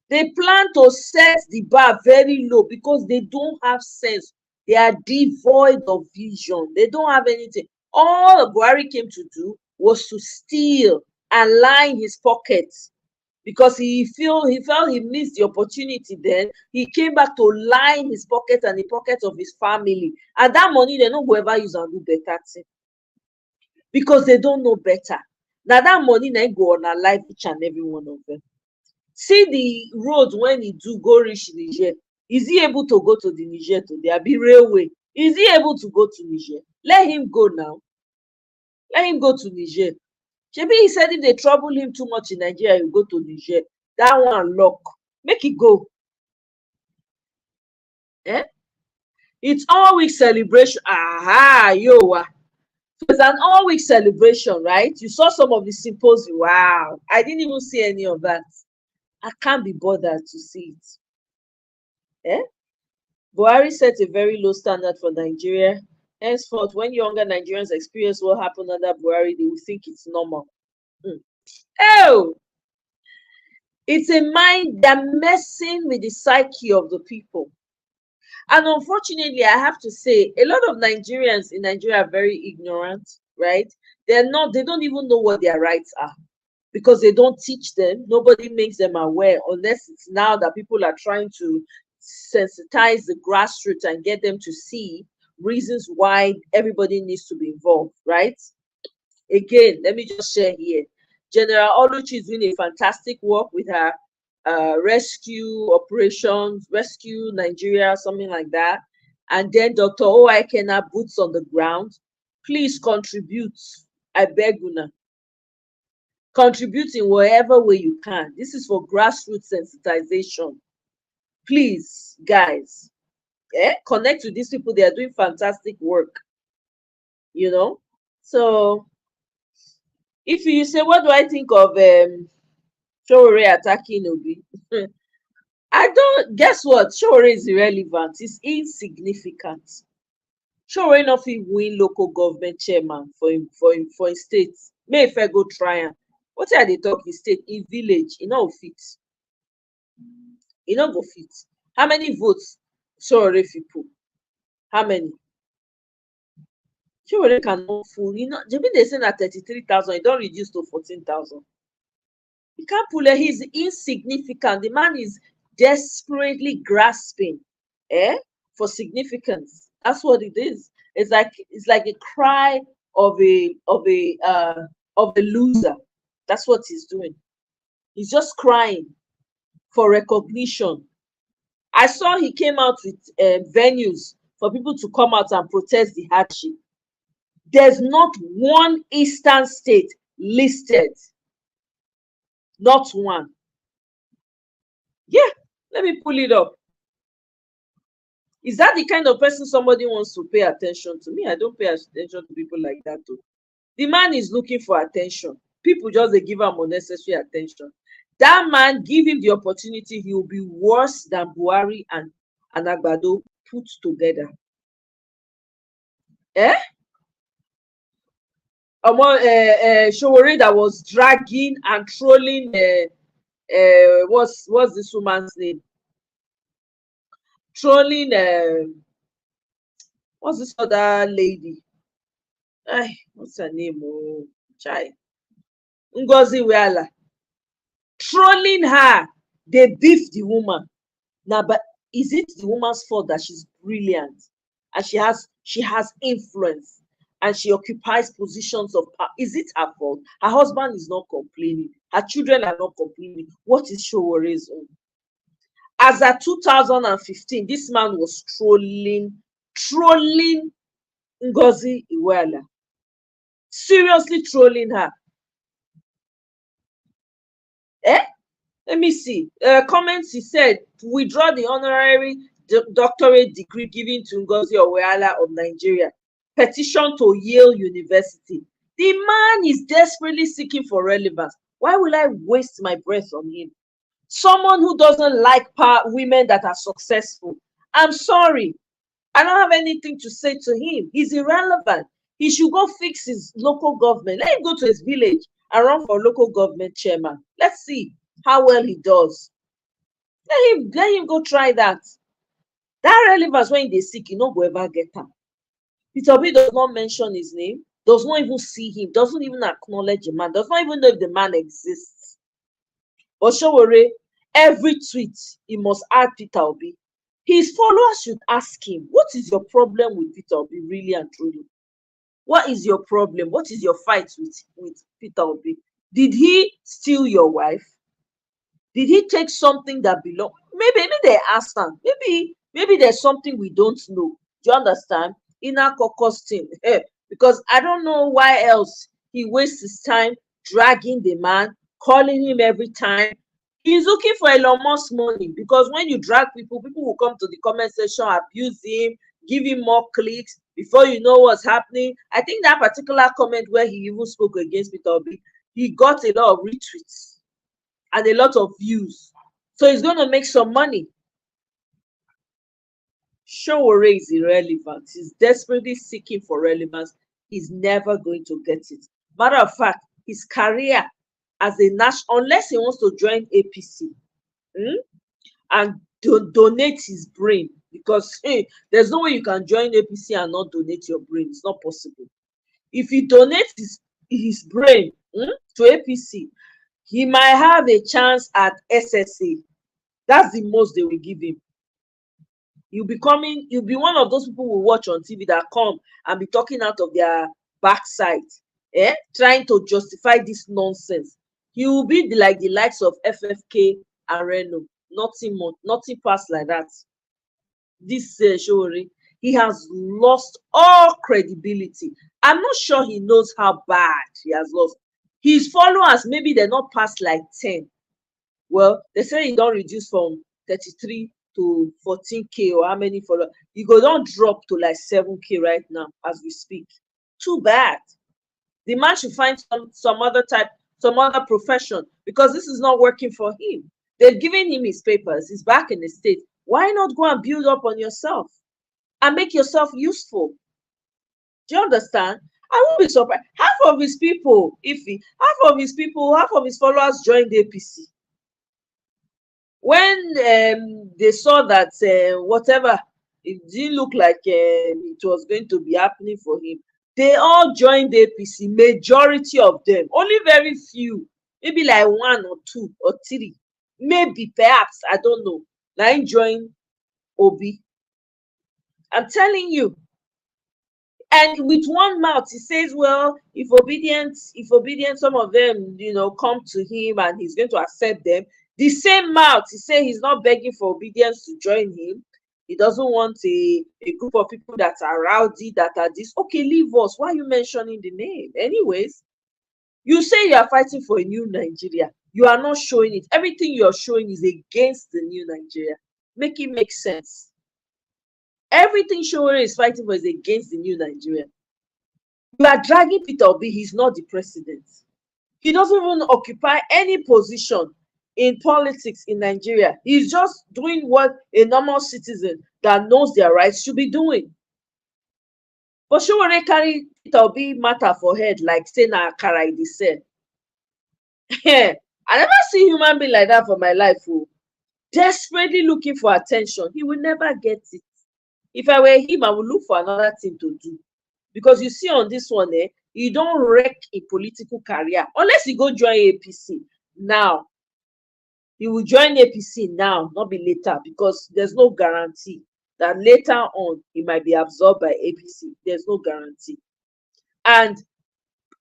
They plan to set the bar very low because they don't have sense. They are devoid of vision. They don't have anything. All Buhari came to do was to steal and line his pockets because he felt he missed the opportunity. Then he came back to line his pocket and the pocket of his family. And that money, they don't go ever use and do better thing because they don't know better. Now that money they go on a life each and every one of them. See the road when he do go reach Niger. Is he able to go to the Niger today? There be railway. Is he able to go to Niger? Let him go now. Let him go to Niger. Maybe he said if they trouble him too much in Nigeria, he'll go to Niger. That one lock. Make it go. It's all week celebration. So it's an all week celebration, right? You saw some of the symposium. Wow. I didn't even see any of that. I can't be bothered to see it. Buhari set a very low standard for Nigeria. Henceforth, when younger Nigerians experience what happened under Buhari, they will think it's normal. Oh! It's a mind, they're messing with the psyche of the people. And unfortunately, I have to say, a lot of Nigerians in Nigeria are very ignorant, right? They don't even know what their rights are. because they don't teach them. Nobody makes them aware, unless it's now that people are trying to sensitize the grassroots and get them to see reasons why everybody needs to be involved, right? Again, let me just share here. General Oluchi is doing a fantastic work with her rescue operations, Rescue Nigeria, something like that. And then Dr. O.I. Kenna, boots on the ground. Please contribute. I beg you, contribute in whatever way you can. This is for grassroots sensitization. Please, guys, connect with these people. They are doing fantastic work, you know. So if you say, what do I think of Showore attacking Obi? I don't, guess what? Showore is irrelevant. It's insignificant. Showore not fit win local government chairman for him state. May if I go try am. What are they talking state? In village, e no fit. E no go fit. How many votes Showore fit put? How many? Showore cannot full. You know, maybe they say na 33,000. E don reduce to 14,000. He can't pull it. He's insignificant. The man is desperately grasping for significance. That's what it is. It's like a cry of a loser. That's what he's doing. He's just crying for recognition. I saw he came out with venues for people to come out and protest the hardship. There's not one eastern state listed. Not one. Yeah, let me pull it up. Is that the kind of person somebody wants to pay attention to? Me, I don't pay attention to people like that too. The man is looking for attention. People just they give him unnecessary attention. That man, give him the opportunity, he will be worse than Buhari and Agbado put together. Showore that was dragging and trolling what's this woman's name? Trolling what's this other lady? What's her name? Oh, Chai. Ngozi Weala. Trolling her. They beef the woman. Now, but is it the woman's fault that she's brilliant and she has influence and she occupies positions of power? Is it her fault? Her husband is not complaining. Her children are not complaining. What is Showore's own? As at 2015, this man was trolling Ngozi Iweala. Seriously trolling her. Let me see. Comments, he said, withdraw the honorary doctorate degree given to Ngozi Iweala of Nigeria. Petition to Yale University. The man is desperately seeking for relevance. Why will I waste my breath on him? Someone who doesn't like women that are successful. I'm sorry. I don't have anything to say to him. He's irrelevant. He should go fix his local government. Let him go to his village and run for local government chairman. Let's see how well he does. Let him go try that. That relevance when they seek, you no go ever get am. Peter Obi does not mention his name, does not even see him, doesn't even acknowledge the man, does not even know if the man exists. But Showore, every tweet he must add Peter Obi. His followers should ask him, what is your problem with Peter Obi, really and truly? What is your problem? What is your fight with Peter Obi? Did he steal your wife? Did he take something that belonged? Maybe they asked him. Maybe there's something we don't know. Do you understand? Inner caucus thing. Because I don't know why else he wastes his time dragging the man, calling him every time. He's looking for Elon Musk money, because when you drag people will come to the comment section, abuse him, give him more clicks. Before you know what's happening, I think that particular comment where he even spoke against Peter Obi, he got a lot of retweets and a lot of views. So he's going to make some money. Showore is irrelevant. He's desperately seeking for relevance. He's never going to get it. Matter of fact, his career as a national, unless he wants to join APC and donate his brain, because there's no way you can join APC and not donate your brain. It's not possible. If he donates his brain to APC, he might have a chance at SSA. That's the most they will give him. You'll be one of those people who watch on TV that come and be talking out of their backside, trying to justify this nonsense. He will be like the likes of FFK and Reno. Nothing more, nothing past like that. This Shori, he has lost all credibility. I'm not sure he knows how bad he has lost. His followers, maybe they're not past like 10. Well, they say he don't reduce from 33 to 14K or how many followers. He go don't drop to like 7K right now as we speak. Too bad. The man should find some other profession, because this is not working for him. They've given him his papers. He's back in the state. Why not go and build up on yourself and make yourself useful? Do you understand? I won't be surprised. Half of his followers joined the APC. When they saw that whatever, it didn't look like it was going to be happening for him, they all joined the APC. Majority of them, only very few, maybe like 1 or 2 or 3, maybe perhaps, I don't know, now join Obi. I'm telling you. And with one mouth, he says, well, if obedient, some of them, come to him and he's going to accept them. The same mouth, he says he's not begging for obedience to join him. He doesn't want a group of people that are rowdy, that are this. Okay, leave us. Why are you mentioning the name? Anyways, you say you are fighting for a new Nigeria. You are not showing it. Everything you're showing is against the new Nigeria. Make it make sense. Everything Showore is fighting for is against the new Nigeria. You are dragging Peter Obi. He's not the president. He doesn't even occupy any position in politics in Nigeria. He's just doing what a normal citizen that knows their rights should be doing. But Showore carry Peter Obi matter for head like say na akara dey sell. I never see human being like that for my life. Desperately looking for attention. He will never get it. If I were him, I would look for another thing to do. Because you see on this one, you don't wreck a political career. Unless you go join APC now. You will join APC now, not be later, because there's no guarantee that later on it might be absorbed by APC. There's no guarantee. And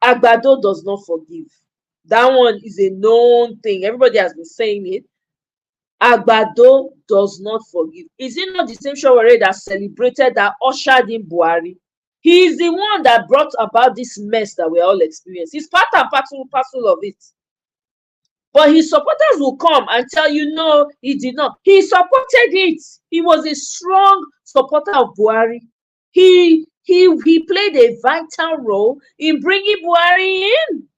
Agbado does not forgive. That one is a known thing. Everybody has been saying it. Agbado does not forgive. Is it not the same Showore that celebrated, that ushered in Buhari? He is the one that brought about this mess that we all experience. He's part and parcel of it. But his supporters will come and tell you, no, he did not. He supported it. He was a strong supporter of Buhari. He played a vital role in bringing Buhari in.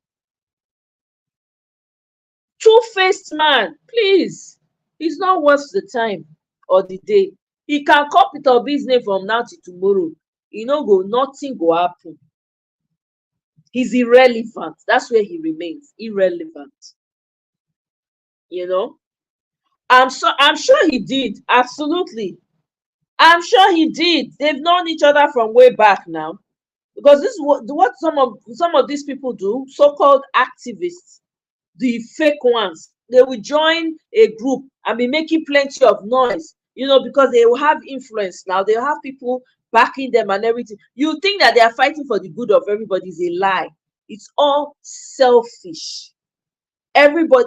Two-faced man, please. It's not worth the time or the day. He can call Peter Obi's name from now to tomorrow. Nothing go happen. He's irrelevant. That's where he remains, irrelevant. I'm sure he did. Absolutely. I'm sure he did. They've known each other from way back now. Because this is what some of these people do, so-called activists, the fake ones. They will join a group and be making plenty of noise, because they will have influence now. They'll have people backing them and everything. You think that they are fighting for the good of everybody is a lie. It's all selfish. Everybody,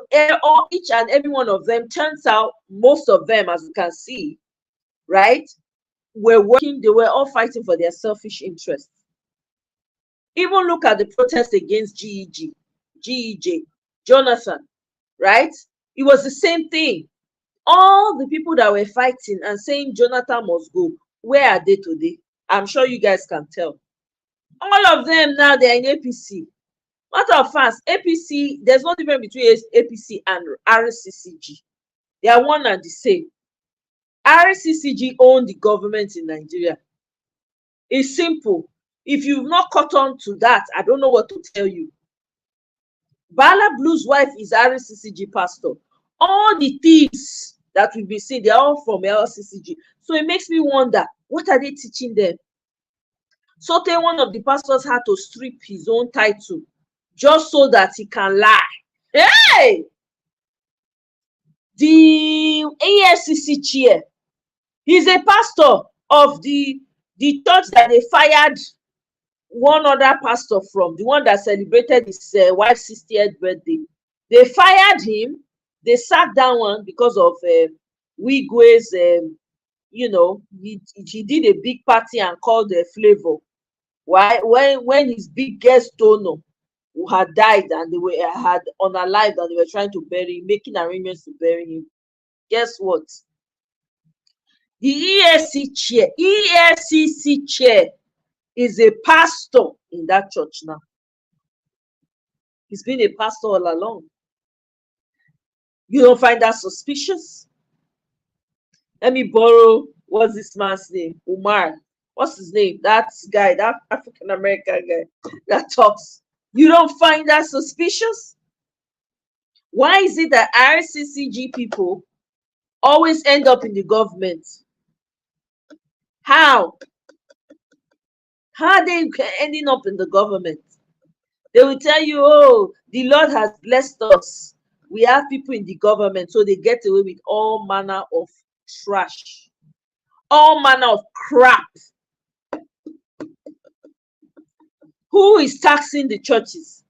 each and every one of them, turns out, most of them, as you can see, right, they were all fighting for their selfish interests. Even look at the protest against GEJ, Jonathan, right? It was the same thing. All the people that were fighting and saying Jonathan must go, where are they today? I'm sure you guys can tell. All of them now, they're in APC. Matter of fact, APC, there's no difference between APC and RCCG. They are one and the same. RCCG own the government in Nigeria. It's simple. If you've not caught on to that, I don't know what to tell you. Bala Blue's wife is RCCG pastor. All the thieves that we've been seeing, they're all from RCCG. So it makes me wonder, what are they teaching them? One of the pastors had to strip his own title just so that he can lie Hey, the EFCC chair, he's a pastor of the church that they fired one other pastor from, the one that celebrated his wife's 60th birthday. They fired him. They sacked that one because of Wigwe's, he did a big party and called the Flavor. Why? When his biggest donor who had died and they were had unalived and they were trying to bury him, making arrangements to bury him. Guess what? The EFCC chair is a pastor in that church now. He's been a pastor all along. You don't find that suspicious? Let me borrow, what's this man's name? Umar. What's his name? That guy, that African American guy that talks. You don't find that suspicious? Why is it that RCCG people always end up in the government? How? How are they ending up in the government? They will tell you, oh, the Lord has blessed us. We have people in the government, so they get away with all manner of trash, all manner of crap. Who is taxing the churches?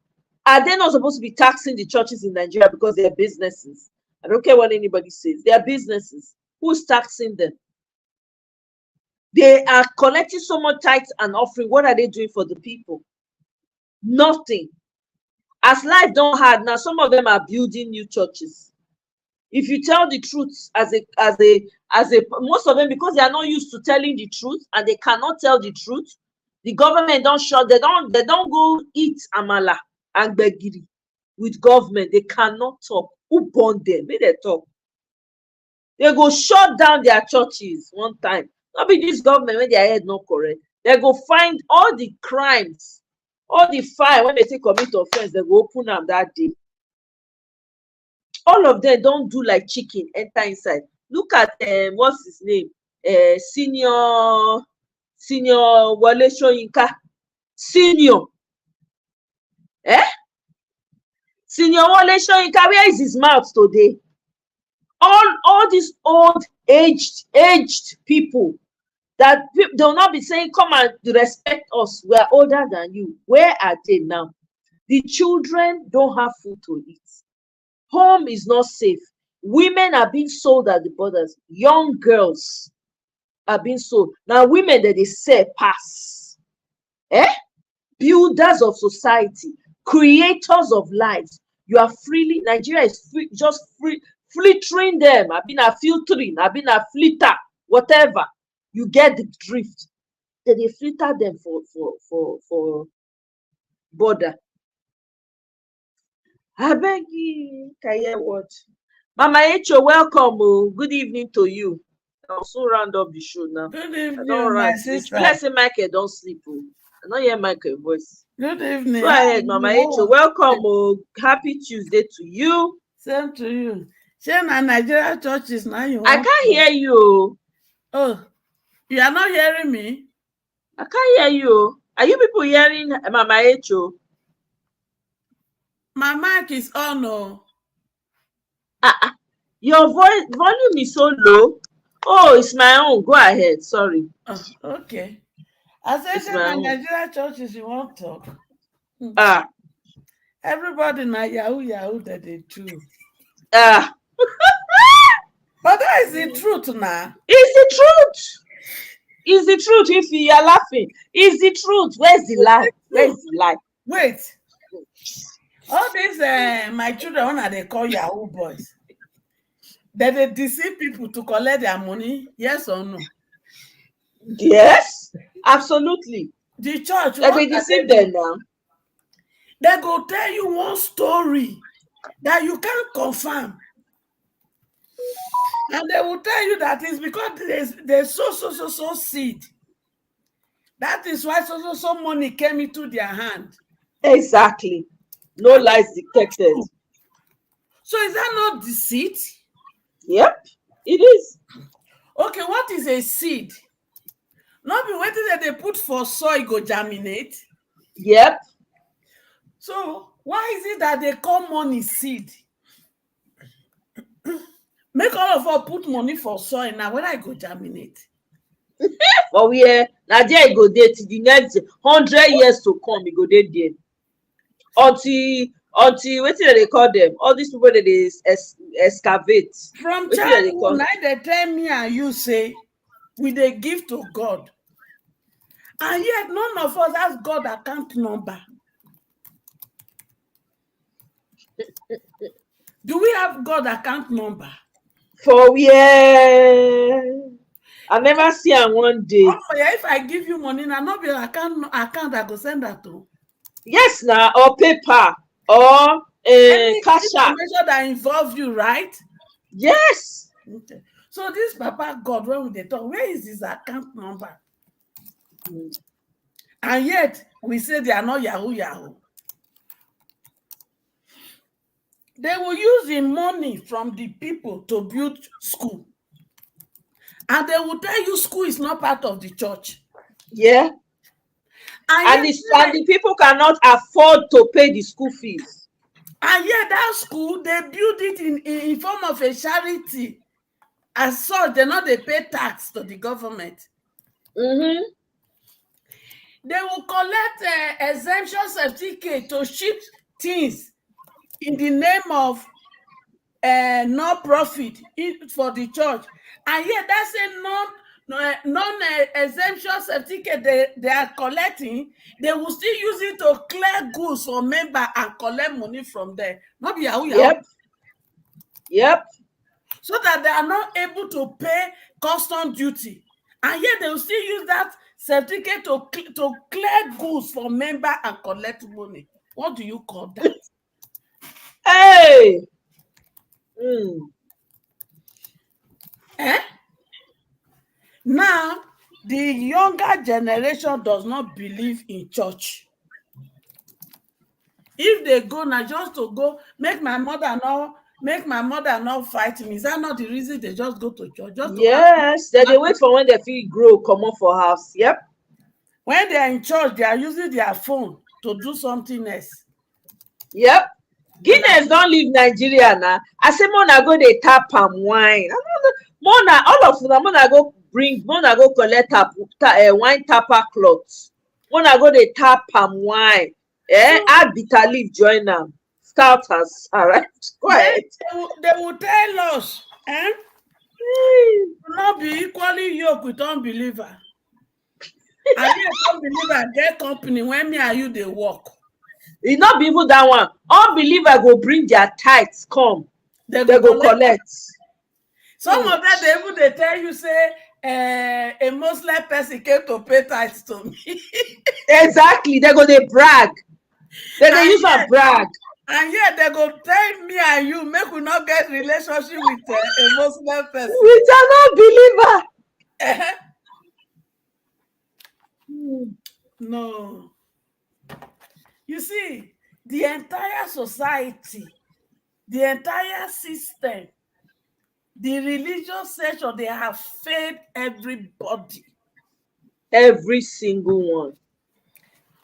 Are they not supposed to be taxing the churches in Nigeria because they're businesses? I don't care what anybody says. They're businesses. Who's taxing them? They are collecting so much tithes and offering. What are they doing for the people? Nothing. As life don't hard now, some of them are building new churches. If you tell the truth as a most of them, because they are not used to telling the truth and they cannot tell the truth, the government don't shut. They don't go eat amala and begiri with government. They cannot talk. Who born them? May they talk. They go shut down their churches one time. Not be this government when their head not correct. They go find all the crimes, all the fine when they say commit offense. They go open them that day. All of them don't do like chicken, enter inside. Look at what's his name? Senior Wale Soyinka. Senior. Senior Wale Soyinka, where is his mouth today? All these old aged people that they'll not be saying, come and respect us. We are older than you. Where are they now? The children don't have food to eat. Home is not safe. Women are being sold at the borders. Young girls are being sold. Now, women that they say pass. Builders of society, creators of lives. You are freely, Nigeria is free, just filtering them. I've been a filtering, I've been a flitter, whatever. You get the drift. Then they filter them for border. I beg you, can you hear what? Mama Echo, welcome. Good evening to you. I'll soon round up the show now. Good evening, I don't my rant. sister. Blessing Michael, don't sleep. I don't hear Michael voice. Good evening. Go ahead, Mama Echo. Welcome. Happy Tuesday to you. Same to you. Shana Nigeria churches now you. I can't hear you. Oh, you are not hearing me? I can't hear you. Are you people hearing Mama Echo? My mic is on. Oh. Your volume is so low. Oh, it's my own. Go ahead. Sorry. Oh, okay. I said, Shana Nigeria churches you won't talk. Everybody now Yahoo that they do. But that is the truth now. It's the truth. It's the truth. If you are laughing, it's the truth. Where's the lie? Where's the lie? Wait. All these my children, when they call Yahoo boys, that they deceive people to collect their money, yes or no? Yes, absolutely. The church, they deceive them now. They go tell you one story that you can't confirm. And they will tell you that it's because there's so seed. That is why so money came into their hand. Exactly. No lies detected. So is that not deceit? Yep, it is. Okay, what is a seed? Not be waiting that they put for soil go germinate. Yep. So why is it that they call money seed? Make all of us put money for soil now. When I go germinate, But we now there e go dey till the next 100 years to come. E go dey there until wetin they call them? All these people that they excavate. from Wetin dem dey childhood, call? now they tell me and you say we dey give to God, and yet none of us has God account number. Do we have God account number? For where? I never see am one day. Oh, yeah, if I give you money now, not be your account I go send that to. Yes, now or paper or Any cash app. information that involve you, right? Yes. Okay. So this Papa God, when they talk, where is his account number? And yet we say they are not Yahoo. They will use the money from the people to build school. And they will tell you school is not part of the church. Yeah. And the people cannot afford to pay the school fees. And yet that school, they build it in form of a charity. As such, they pay tax to the government. Mm-hmm. They will collect exemption certificate to ship things in the name of non-profit for the church. And yet that's a non-exemption certificate they are collecting. They will still use it to clear goods for members and collect money from them. Not be Yahoo. Yep. So that they are not able to pay custom duty. And yet they will still use that certificate to clear goods for members and collect money. What do you call that? Hey. Now, the younger generation does not believe in church. If they go now just to go, make my mother not fight me. Is that not the reason they just go to church? Yes, they wait for when they feel grow, come up for house. Yep. When they are in church, they are using their phone to do something else. Yep. Guinness don't leave Nigeria now. I say Mona go they tap palm wine. Mona, all of them, Mona go collect wine tapper cloths. Mona go they tap palm wine. Add bitter leaf, join them. Start us. All right. Go ahead. They will tell us, not be equally yoked with unbeliever. And yet unbeliever get company when me and you they work. It not be even that one. Unbeliever go bring their tithes come. They go collect. Some of them they tell you say a Muslim person came to pay tithes to me. Exactly. They go they brag. They use a brag. And yet they go tell me and you make we not get relationship with a Muslim person. With an unbeliever. No. You see, the entire society, the entire system, the religious section, they have failed everybody. Every single one.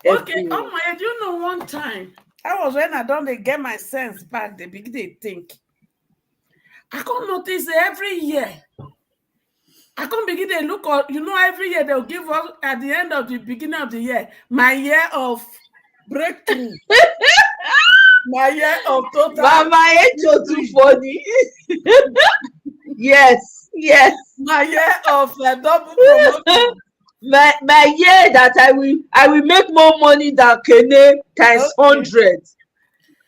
Okay, oh my, do you know one time? That was when I don't get my sense back, they begin to think. I can't notice every year. I can't begin to look at, every year they'll give us at the end of the beginning of the year, my year of breakthrough. My year of total. Mama, it's too funny. Yes. My year of double promotion. My year that I will make more money than Kene times 100.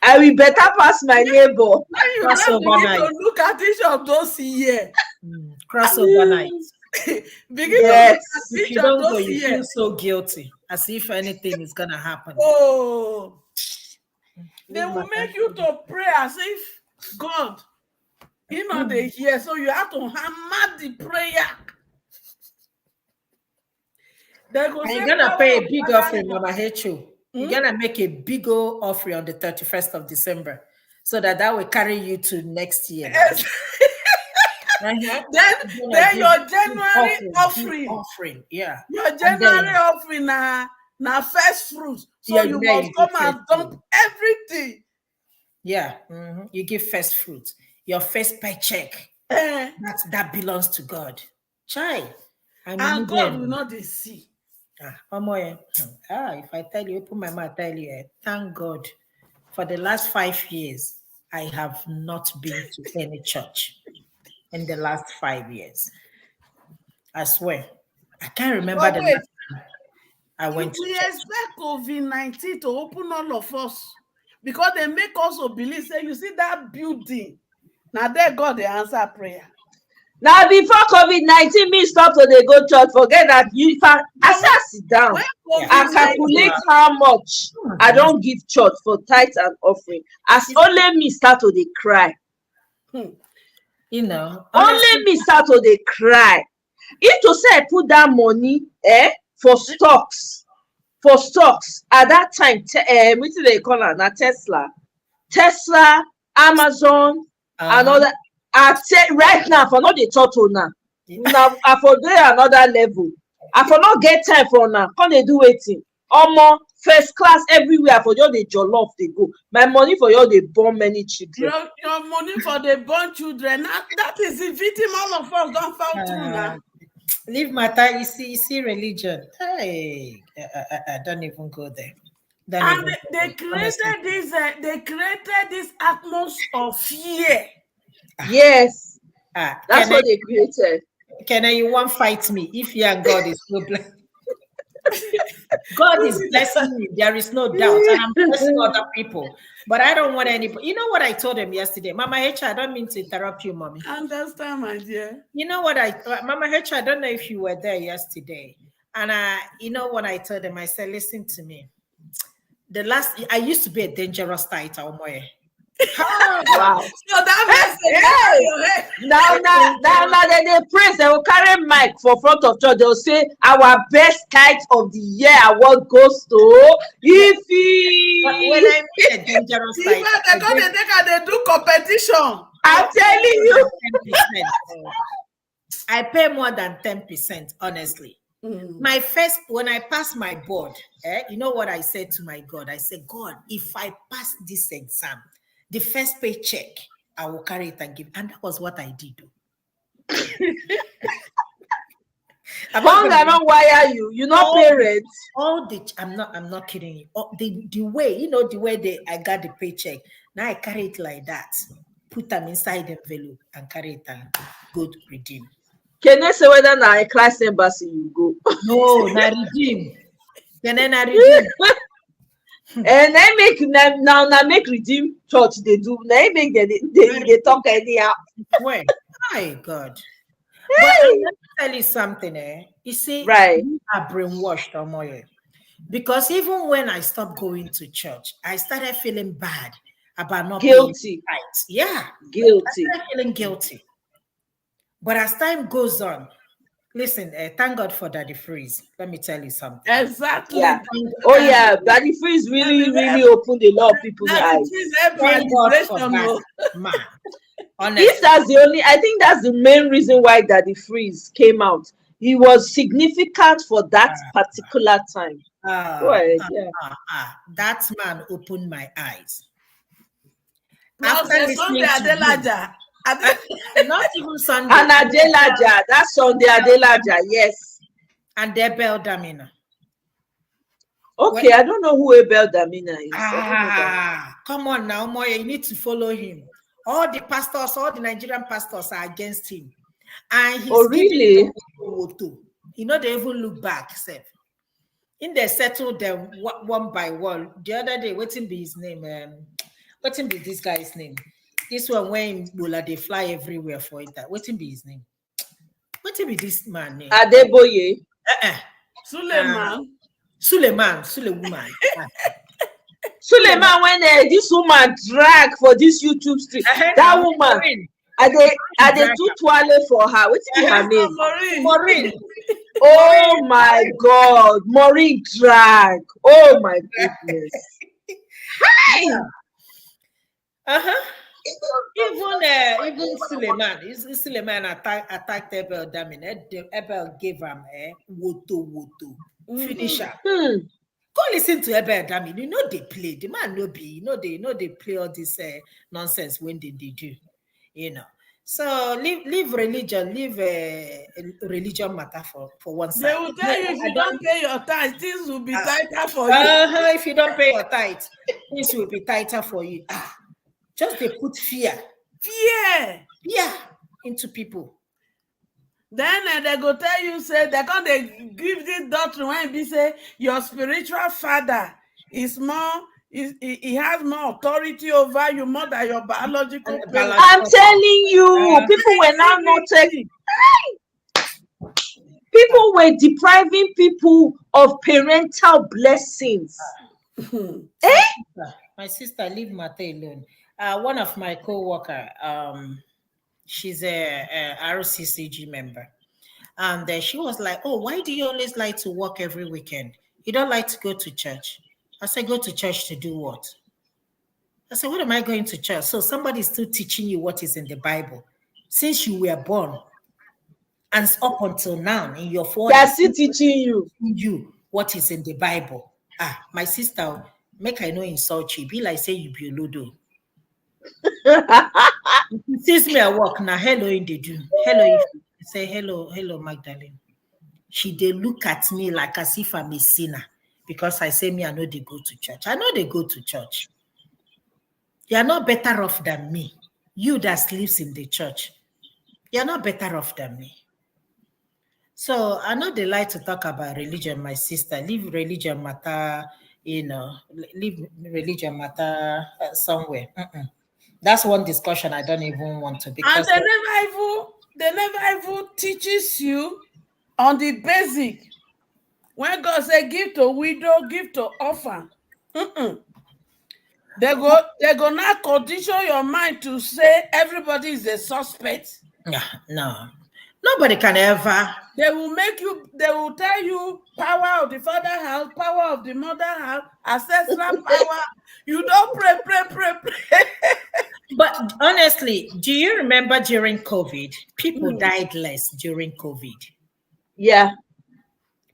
I will better pass my neighbor. You have to look at each of those years. Crossover night. Begin to look at each if you don't go, you feel so guilty, as if anything is gonna happen. Oh, they will make you to pray as if God, they hear. So you have to hammer the prayer. You're gonna pay a big offering, Mama Hecho. You're gonna make a big old offering on the 31st of December, so that will carry you to next year. Yes. Then your January offering. Yeah. Your January offering now first fruits. So you must come and dump everything. Yeah. You give first fruit. Your first paycheck. That belongs to God. Chai. And God will not see. If I tell you, open my mouth, tell you, thank God. For the last 5 years, I have not been to any church in the last 5 years. I swear. I can't remember the last time I went to we church. expect COVID-19 to open all of us because they make us to believe, say, you see that building. Now there God the answer prayer. Now before COVID-19 me stop to dey go church, forget that. You I sit down and calculate how much I don't give church for tithes and offering, as only me start to dey cry. You know, only me start to dey cry. If to say I put that money for stocks at that time, wetin they call am na Tesla, Amazon, and all that. I say right now, for not the total now. Now I for dey another level. I for not get time for now. Come dey do wetin? Omo, first class everywhere. For you dey jollof dey go. My money for you dey born many children. Your money for the born children. That is the victim all of us don't fall through now. Leave matter. You see religion. Hey, I don't even go there. They created this atmosphere of fear. Yes, that's what they created. Can you won't fight me if you and God is so blessed? God is blessing me. There is no doubt, and I'm blessing other people. But I don't want anybody. You know what I told him yesterday, Mama H. I don't mean to interrupt you, Mommy. I understand, my dear. You know what Mama H. I don't know if you were there yesterday, and you know what I told him. I said, listen to me. I used to be a dangerous title, Moye. Wow. So that message. Now they praise. They will carry mic for front of church. They'll say our best kite of the year award goes to Ify. When I mean a dangerous title, they do competition. I'm telling you, 10%. I pay more than 10%, honestly. When I pass my board, you know what I said to my God? I said, God, if I pass this exam, the first paycheck, I will carry it and give. And that was what I did. Hunger don't wire you. You know, parents. I'm not kidding you. The way, the way I got the paycheck. Now I carry it like that. Put them inside the envelope and carry it and go to redeem. Can I say whether now a class embassy you go? No, not redeem. Can I redeem? And I make now make redeem church they do. Now make they talk anyhow. Wait, my God. But let me tell you something, You see, right? You are brainwashed, Omoye. Because even when I stopped going to church, I started feeling bad about not guilty. Being right. Yeah, guilty. I started feeling guilty. But as time goes on, listen, thank God for Daddy Freeze. Let me tell you something. Exactly. Yeah. Daddy Freeze really opened a lot of people's eyes. Thank God for that, man. Honestly. If that's the only, I think that's the main reason why Daddy Freeze came out. He was significant for that particular time. Go ahead. That man opened my eyes. After listening to not even Sunday. And Adelaja, that's Sunday Adelaja, yes. And Abel Damina. Okay, I don't know who Abel Damina is. Come on now, Moya, you need to follow him. All the pastors, all the Nigerian pastors are against him. And he's really? They even look back, Seth. In they settle them one by one. The other day, waiting be his name. Waiting be this guy's name. This one when they fly everywhere for it. Waiting be his name. Waiting be this man name. Adeboye. Suleiman. Suleiman. Suleiman, when this woman drag for this YouTube stream, that woman, are they too twirly for her? What's her name? Maureen. Oh my God, Maureen drag. Oh my goodness. Hi. Even Suleiman attacked Abel Damin. Abel gave him woto. Finish up. Go listen to Ebe Adami. You know they play. The man no be. They play all this nonsense when they do. So leave religion, leave religion matter for one side. They will tell you if you don't pay your tithe, things will be tighter for you. If you don't pay your tithe, things will be tighter for you. Just they put fear into people. Then they go tell you, say, they give this doctrine when they say your spiritual father is more, he has more authority over you more than your biological parent. I'm telling you, people were now not taking. People were depriving people of parental blessings. My sister, leave Mate alone. One of my co-worker, she's a RCCG member. And she was like, oh, why do you always like to work every weekend? You don't like to go to church? I said, go to church to do what? I said, what am I going to church? So somebody's still teaching you what is in the Bible. Since you were born, and up until now, in your 40s, they're still teaching you what is in the Bible. My sister, make I know insult you. Be like, say you be a ludo. If you sees me at work, now hello in the do. Hello, if you say hello, Magdalene. She they look at me like as if I'm a sinner because I say me, I know they go to church. I know they go to church. You are not better off than me. You that sleeps in the church, you are not better off than me. So I know they like to talk about religion, my sister. Leave religion matter, leave religion matter somewhere. That's one discussion I don't even want to, because and they never even teaches you on the basic. When God say give to widow, give to orphan. They go now condition your mind to say everybody is a suspect. No. Nobody can ever. They will tell you power of the father house, power of the mother house, ancestral power. You don't pray. But honestly, do you remember during COVID, people died less during COVID? Yeah.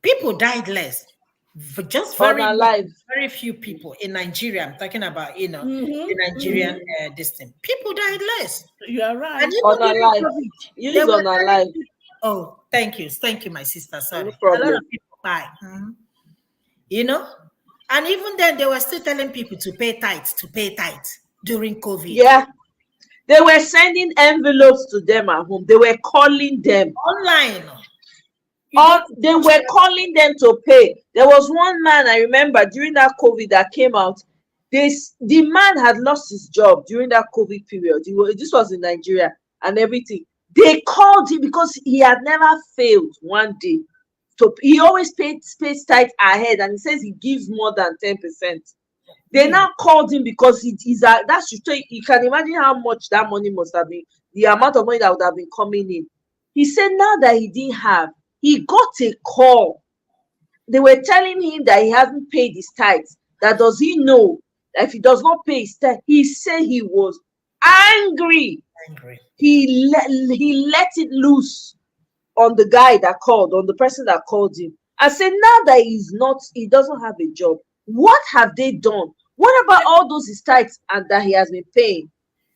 People died less. Just very few people in Nigeria. I'm talking about, the Nigerian this thing. People died less. You are right. And unalive. Oh, thank you, my sister. Sorry, no problem. A lot of people died. And even then they were still telling people to pay tithes during COVID. Yeah, they were sending envelopes to them at home. They were calling them online. They were calling them to pay. There was one man I remember during that COVID that came out. The man had lost his job during that COVID period. This was in Nigeria and everything. They called him because he had never failed one day. So he always pays tithe ahead, and he says he gives more than 10%. They now called him because that's you can imagine how much that money must have been, the amount of money that would have been coming in. He said now that he didn't have, he got a call. They were telling him that he hasn't paid his tithes. That does he know that if he does not pay his tithe? He said he was angry. He let it loose on the guy that called, on the person that called him. I said, now that he doesn't have a job, what have they done? What about all those his tithes and that he has been paying?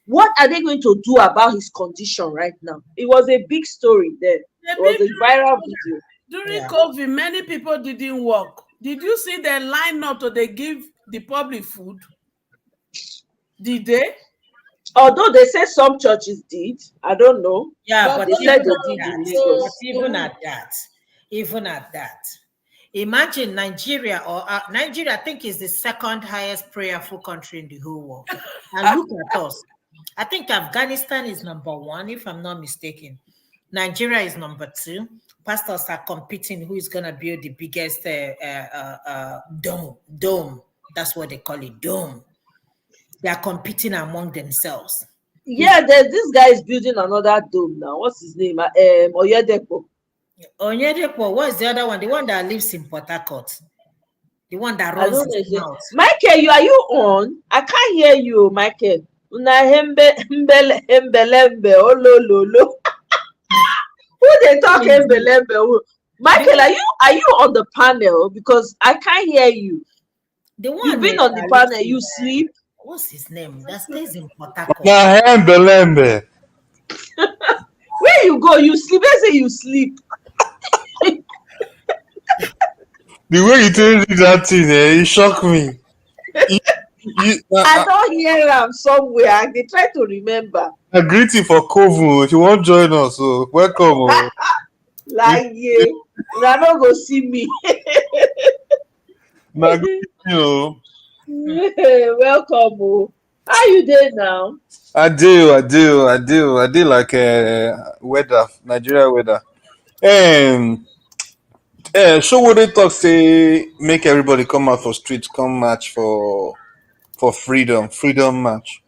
What are they going to do about his condition right now? It was a big story there. It was a viral video. During COVID, many people didn't work. Did you see the line up to they give the public food? Did they? Although they say some churches did, I don't know. Yeah, but they said they did in Lagos. Even at that, imagine Nigeria, Nigeria, I think, is the second highest prayerful country in the whole world. And look at us. I think Afghanistan is number 1, if I'm not mistaken. Nigeria is number 2. Pastors are competing who is going to build the biggest dome. That's what they call it, dome. They are competing among themselves. Yeah, this guy is building another dome now. What's his name? Oyedepo. Oyedepo, what's the other one? The one that lives in Port Harcourt. The one that runs his mouth. Michael, are you on? I can't hear you, Michael. Who they talking Belembe? Michael, are you on the panel? Because I can't hear you. The one You've been that on the lives panel, in, you sleep. what's his name? That stays in Port Harcourt. Now, Lembe. Where you go, you sleep. Let's say you sleep. The way you told me that thing, it shocked me. I don't hear them somewhere. They try to remember. A greeting for Kovu. If you want to join us, so welcome. Like, yeah, they're not going to see me. Now, you Welcome. Oh. How you there now? I do like weather, Nigeria weather. Show what they talk say make everybody come out for streets, come march for freedom march.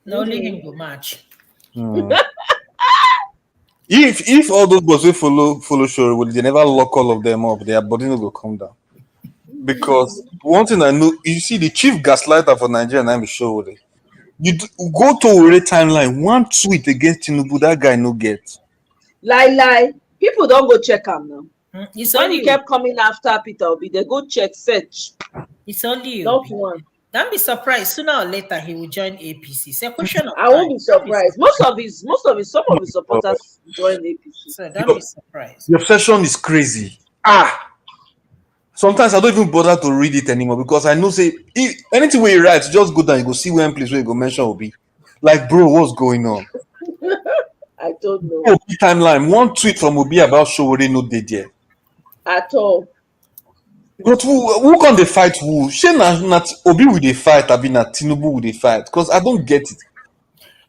No, only him go match. If all those boys will follow show, will they never lock all of them up? Their body no go come down. Because one thing I know, you see the chief gaslighter for Nigeria name is Showore. You go to a timeline, one tweet against Tinubu, that guy no get. Lie. People don't go check him now. It's When only he kept coming after Peter Obi, they go check, search. It's only you. Not one. Don't be surprised. Sooner or later, he will join APC. It's a question of I time. won't be surprised. Some of his supporters join APC. So don't be surprised. The obsession is crazy. Sometimes I don't even bother to read it anymore because I know say anything where he writes, just go down, you go see one place where you go mention Obi. Like, bro, what's going on? I don't know. Obi timeline, one tweet from Obi about Showore no dey there. At all. But who can they fight who? Shey not Obi will they fight, abi na Tinubu will they fight? Because I don't get it.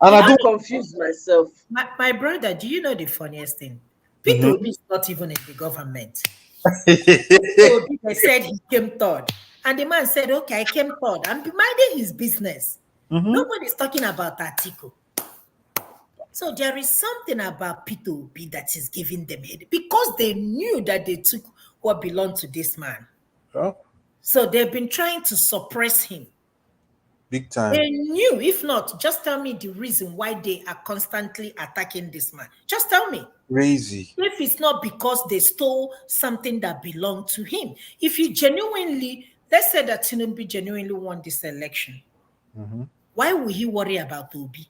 And I don't confuse myself. My brother, do you know the funniest thing? Peter Obi is not even in the government. So they said he came third. And the man said, okay, I came third. I'm minding his business. Nobody's talking about Atiku. So there is something about Peter Obi that is giving them head because they knew that they took what belonged to this man. Oh. So they've been trying to suppress him. Big time. They knew. If not, just tell me the reason why they are constantly attacking this man. Just tell me. Crazy. If it's not because they stole something that belonged to him. If you genuinely, let's say that Tinubu genuinely won this election, why would he worry about Obi?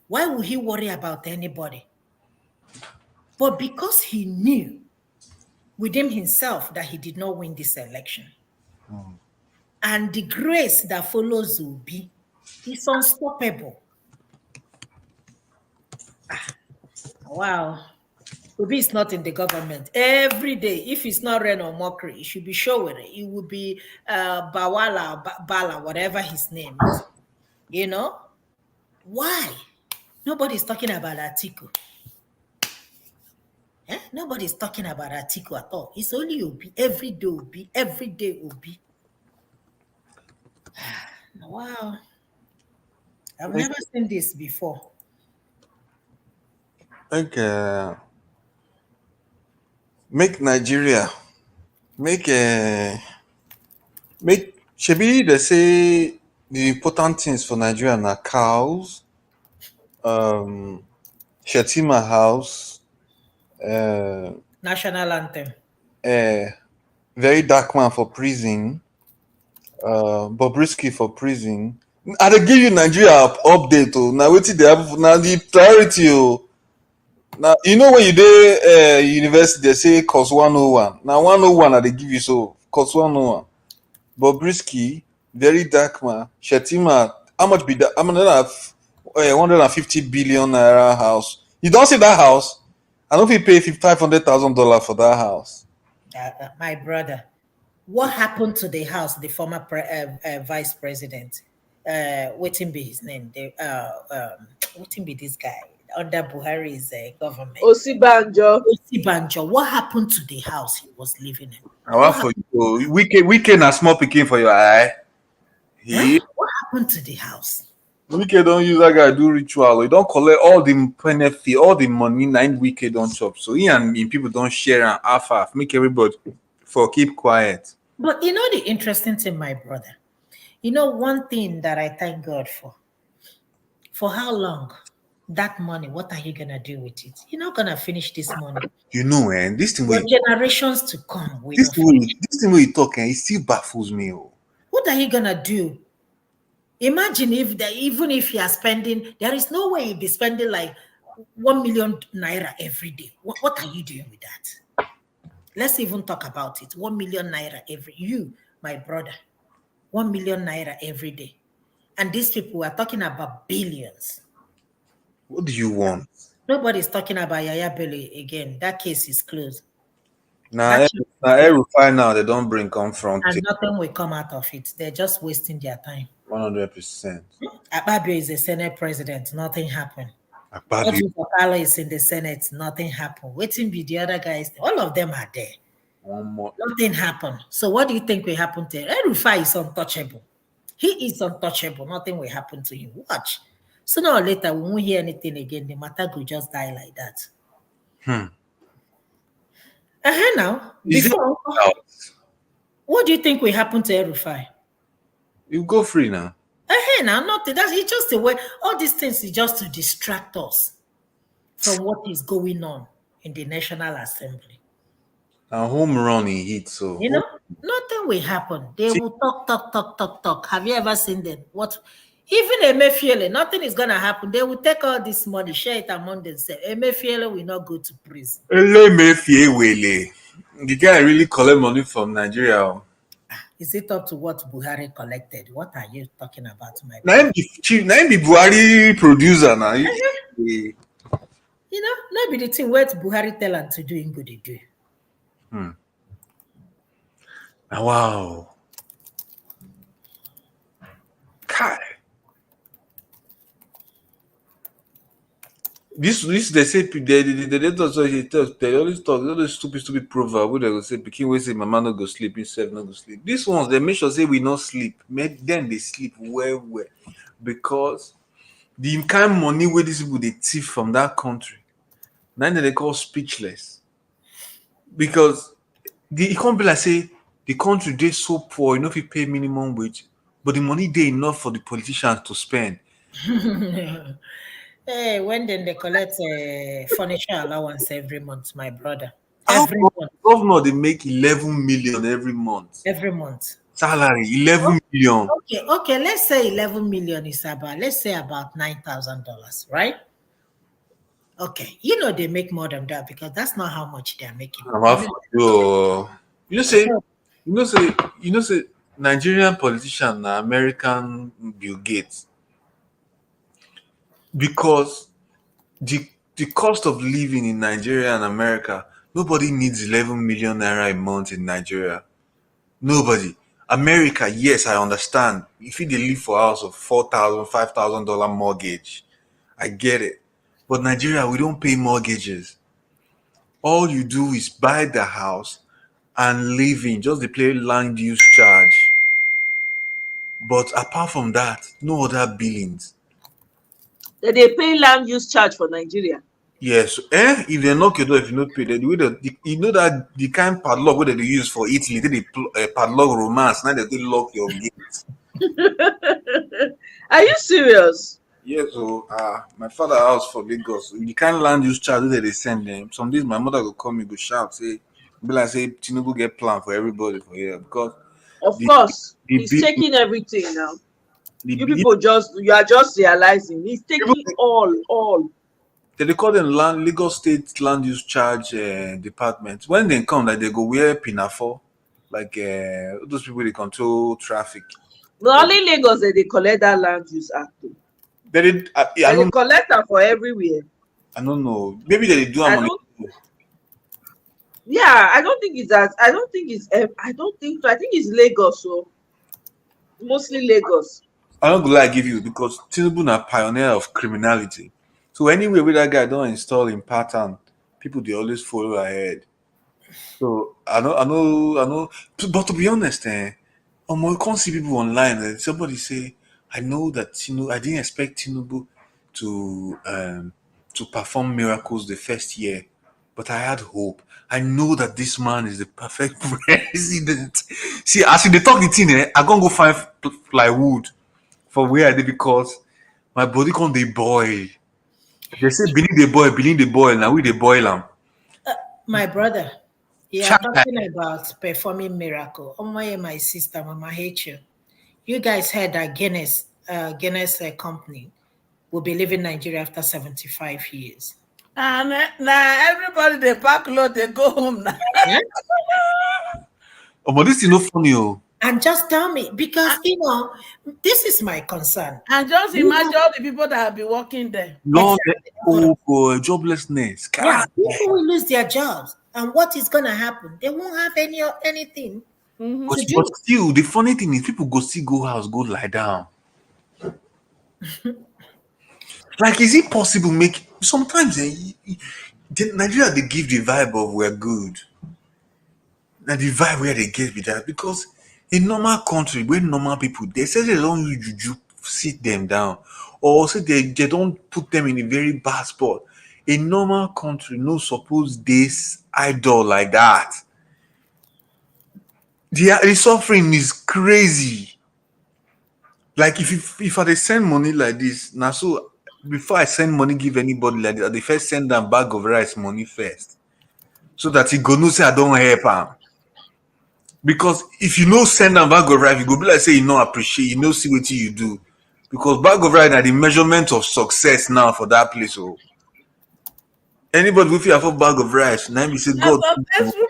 Why would he worry about anybody? But because he knew within himself that he did not win this election, and the grace that follows Obi is unstoppable. Wow. Obi is not in the government. Every day, if it's not rain or mockery, it should be Showore. It would be Bawala, Bala, whatever his name is. You know? Why? Nobody's talking about Atiku. Nobody's talking about Atiku at all. It's only Obi. Every day Obi. Every day Obi. Wow. I've never seen this before. Okay. Make Nigeria Shebi they say the important things for Nigeria are cows, Shetima House, National anthem. Very Dark Man for prison, Bobrisky for prison. I dey give you Nigeria update. Now wetin they have now the priority. Now you know when you dey university they say course 101. Now 101 I dey give you so course 101. Bobrisky, Very Dark Man, Shetima. How much be that? I'm gonna have 150 billion naira house. You don't see that house? I don't think you pay $500,000 for that house. My brother, what happened to the house? The former vice president, waiting be his name. Waiting be this guy under Buhari's government. Osibanjo. What happened to the house he was living in? I want for you. Weekend a small picking for your eye. What happened to the house? Wike don't use that guy do ritual. He don't collect all the benefit, all the money. 9 Wike don't chop. So he and me people don't share and half. Make everybody for keep quiet. But you know the interesting thing, my brother. You know one thing that I thank God for. For how long? That money, what are you gonna do with it? You're not gonna finish this money. You know, and this thing for generations to come. This thing where you talk, it still baffles me. What What are you gonna do? Imagine if even if you are spending, there is no way you'll be spending like 1 million naira every day. What are you doing with that? Let's even talk about it. 1 million naira my brother, 1 million naira every day. And these people are talking about billions. What do you want? Nobody's talking about Yaya Bello again. That case is closed. Now, That case is closed. every now they don't bring confront And nothing will come out of it. They're just wasting their time. 100%. Akpabio is the Senate president. Nothing happened. Akpabio. Otto is in the Senate. Nothing happened. Waiting be the other guys. All of them are there. One more. Nothing happened. So what do you think will happen to Rufai is untouchable. He is untouchable. Nothing will happen to him. Watch. Sooner or later, we won't hear anything again. The matter could just die like that. Now, Is it before, out? what do you think will happen to Rufai? You go free now. Now, nothing. That's it's just a way. All these things is just to distract us from what is going on in the National Assembly. A home run in heat, so you know, nothing will happen. They will talk. Have you ever seen them? What? Even Emefiele, nothing is gonna happen. They will take all this money, share it among themselves. Emefiele will not go to prison. The guy really collect money from Nigeria. Is it up to what Buhari collected? What are you talking about, my Now him be Buhari producer now. You know, not be the thing what Buhari tell him to do in good do. Wow. God. This they say they always talk all those stupid proverb where they go say pikin wey say mama no go sleep, himself no go sleep. These ones they make sure say we not sleep. Then they sleep well because the kind of money where these people they thief from that country, now they call speechless. Because it can't be like say the country they so poor, you know if you pay minimum wage, but the money they enough for the politicians to spend. Hey, when then they collect furniture allowance every month, my brother. How Every month. governor they make 11 million every month. Every month. Salary 11 million. Okay. Let's say 11 million is about, let's say about $9,000, right? Okay, they make more than that because that's not how much they're making. Say Nigerian politician na American Bill Gates because the cost of living in Nigeria and America, nobody needs 11 million naira a month in Nigeria. Nobody. America, yes, I understand. If you live for a house of $4,000, $5,000 mortgage, I get it. But Nigeria, we don't pay mortgages. All you do is buy the house and live in, just they pay land use charge. But apart from that, no other billings. They pay land use charge for Nigeria. Yes, if they knock your door, if you not pay, then you know that the kind padlock where they use for Italy, they padlock romance. Now they lock your gates. Are you serious? Yes, so my father house for Lagos. The kind of land use charge that they send them. Some days my mother will call me, go shout, say, be like say Tinubu get plan for everybody for here because Of the course, the he's big taking everything now. the You big, people you are just realizing he's taking all. they call them Lagos State Land Use Charge Department. When they come, like they go wear pinafore, like those people they control traffic. Not only Lagos they collect that land use act. They collect that for everywhere. I don't know. Maybe they do. Yeah, I don't think it's that. I don't think so. I think it's Lagos, so mostly Lagos. I don't go lie give you because Tinubu na pioneer of criminality. So anyway, where that guy don't install in pattern, people they always follow ahead. So I know. But to be honest, you can't see people online. Somebody say, I know that I didn't expect Tinubu to perform miracles the first year, but I had hope. I know that this man is the perfect president. See, as they talk the thing, I gonna go find plywood for where I did because my body can't they boil. They say beneath the boil. Now we they boil them. My brother, you are talking about performing miracle. Oh my sister, Mama hate you. You guys heard that Guinness company will be leaving Nigeria after 75 years. And now everybody they pack load, they go home now. Yeah? Oh, but this is not funny. Oh, And just tell me, because this is my concern. And just imagine all the people that have been working there. Lord, Exactly. oh, boy, joblessness. Yeah, God. people will lose their jobs. And what is gonna happen? They won't have anything Mm-hmm. to But do. still, the funny thing is, people go house, go lie down. Like, is it possible? Make sometimes Nigeria they give the vibe of we're good. Now the vibe where they get with that because in normal country where normal people they say they don't use juju sit them down or say they don't put them in a very bad spot. A normal country no suppose this idol like that. The suffering is crazy. Like if I dey send money like this, now so before I send money give anybody like that, I dey first send them bag of rice money first. So that he go know say I don't help am. Because if you no send am bag of rice, you go be like say you no appreciate, you no see wetin you do. Because bag of rice na the measurement of success now for that place. Oh, anybody wey fit afford bag of rice, na im be say That's God. successful.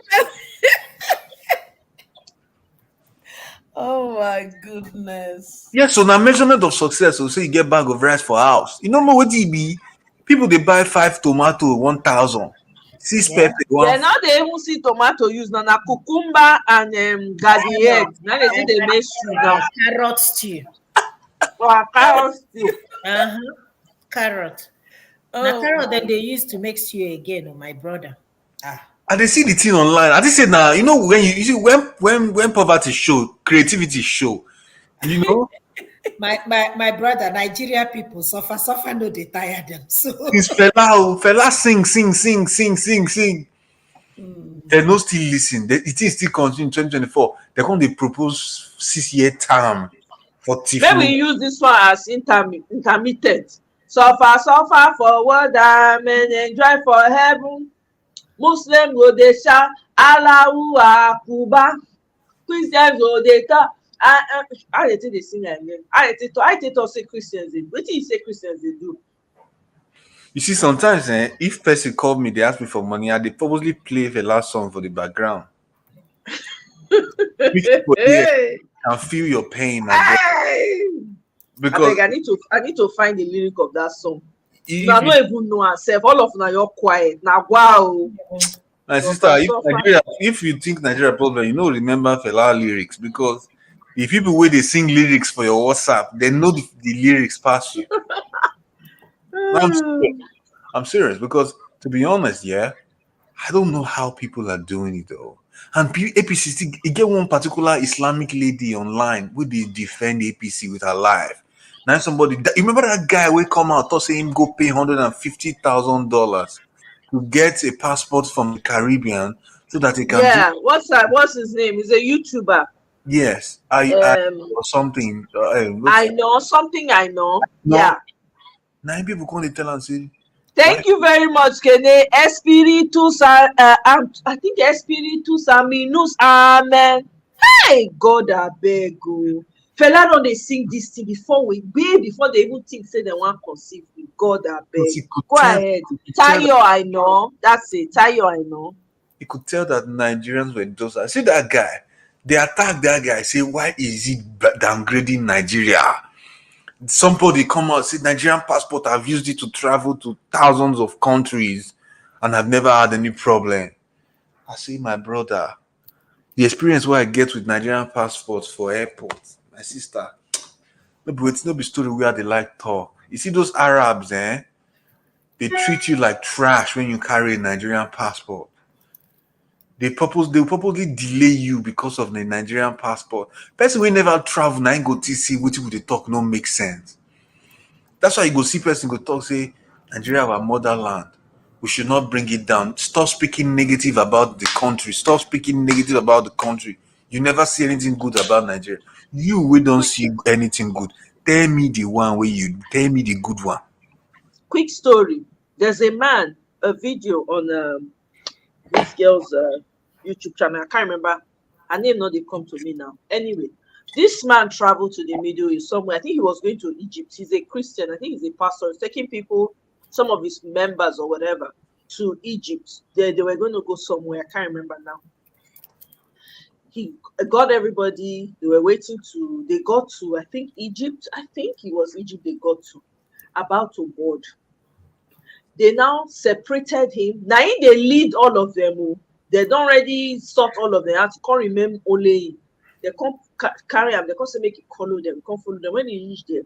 Oh my goodness. Yes, so na measurement of success. So say you get bag of rice for house. You no know wetin e be. People dey buy 5 tomato 1,000, 6 Yeah. pepper Yeah, one. now they even see tomato use now, na cucumber and garden egg. Carrot. Now they say they make stew now. Carrot stew. Or carrot stew. Uh-huh. Carrot. Now Oh carrot my. then they used to make stew again, oh my brother. Ah. I dey see the thing online. I just say now, you know when you see when poverty show, creativity show. You know, My brother, Nigeria people suffer no they tire them. So since Fela sing. They no still listen. It is still continue in 2024. They come they propose 6 year term for Maybe we Tiflo. use this one as intermittent. Suffer for what and enjoy for heaven. Muslim go dey shout Allahu Akbar. Christians go dey talk. How they take dey sing like that? How they talk say Christians dey do? Wetin you say Christians dey do? You see, sometimes if person call me, they ask me for money, and they purposely play the last song for the background. Which people here Hey, can feel your pain, my brother. hey. Because Abeg, I need to find the lyric of that song. if Una no even know herself. All of una you're quiet. Na wow. my sister, if you think Nigeria problem, you know remember Fela lyrics because the people where they sing lyrics for your WhatsApp, they know the lyrics past you. I'm serious. I'm serious because to be honest, yeah, I don't know how people are doing it though. And APC still e get one particular Islamic lady online who they defend APC with her life. Now somebody you remember that guy will come out thought say him go pay $150,000 to get a passport from the Caribbean so that he can do Yeah, what's his name? He's a YouTuber. yes, I Um, or something. I know something. I know. No, Yeah. nine people come tell and say why Thank you very much, Kene. Espiritus, I think Espiritus Aminus. Amen. Hey, God, I beg you. Fella don dey sing this thing way before they even think say they want conceive me. God, I because beg. Go ahead. Tayo, I know. That's it. Tayo, I know. he could tell that Nigerians were just I see that guy. They attack that guy. Say, why is he downgrading Nigeria? Somebody come out say Nigerian passport. I've used it to travel to thousands of countries, and I've never had any problem. I say, my brother, the experience where I get with Nigerian passports for airports, my sister. It's no be story where they like talk. You see those Arabs, they treat you like trash when you carry a Nigerian passport. They will purposely delay you because of the Nigerian passport. Person will never travel, now go to see what they talk no make sense. That's why you go see person go talk, say, Nigeria our motherland. We should not bring it down. Stop speaking negative about the country. Stop speaking negative about the country. You never see anything good about Nigeria. You we don't see anything good. Tell me the one where you tell me the good one. Quick story. There's a video on this girl's YouTube channel. I can't remember. Her name not they come to me now. Anyway, This man traveled to the Middle East somewhere. I think he was going to Egypt. He's a Christian. I think he's a pastor. He's taking people, some of his members or whatever, to Egypt. They were going to go somewhere. I can't remember now. He got everybody. They were waiting to. They got to, I think, Egypt. I think it was Egypt they got to. About to board. They now separated him. Now they lead all of them. They don't already sort all of them out. Can't remember only him. They can't carry him. They can't say make it follow them. Can't follow them. When he reach there,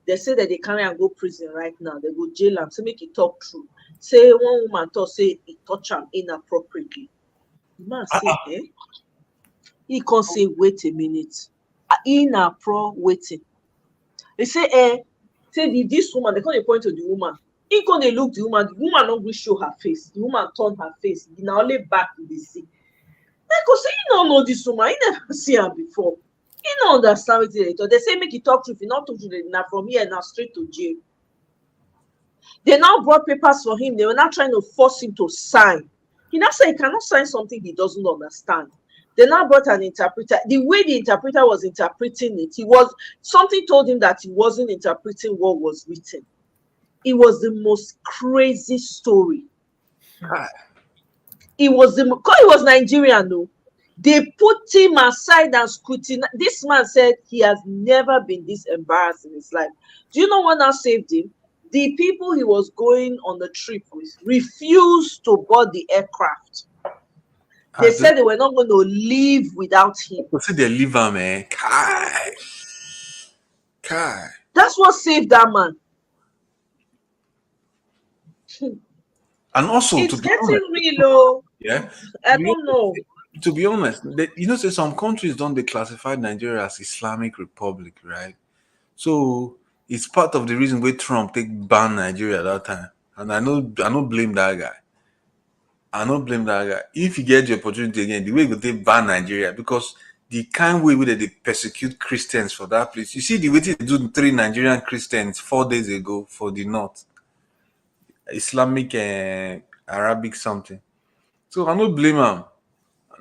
they say that they carry and go prison right now. They go jail him. Say make it talk true. Say one woman talk say he touch him inappropriately. The man say, eh? He can't say wait a minute. Waiting. They say, say this woman. They can't point to the woman. He come dey look the woman no gree show her face. The woman turn her face. Na only back you dey see. I go say he no know this woman. He never see her before. He no understand wetin dey talk. They say make he talk truth. If he not talk truth, na from here na straight to jail. They now brought papers for him. They were now trying to force him to sign. He now said he cannot sign something he doesn't understand. They now brought an interpreter. The way the interpreter was interpreting it, something told him that he wasn't interpreting what was written. It was the most crazy story. It was because he was Nigerian, though. They put him aside and scrutinized. This man said he has never been this embarrassed in his life. Do you know what now saved him? The people he was going on the trip with refused to board the aircraft. They said they were not going to leave without him. See, they leave him, man. Kai. That's what saved that man. And also, it's to be getting honest, real, though. yeah. I don't know. To be honest, say some countries don't declassify Nigeria as Islamic Republic, right? So it's part of the reason why Trump ban Nigeria at that time. And I don't blame that guy. If you get the opportunity again, the way they ban Nigeria, because the kind way they persecute Christians for that place. You see the way they do 3 Nigerian Christians 4 days ago for the north. Islamic Arabic something. So I don't blame him.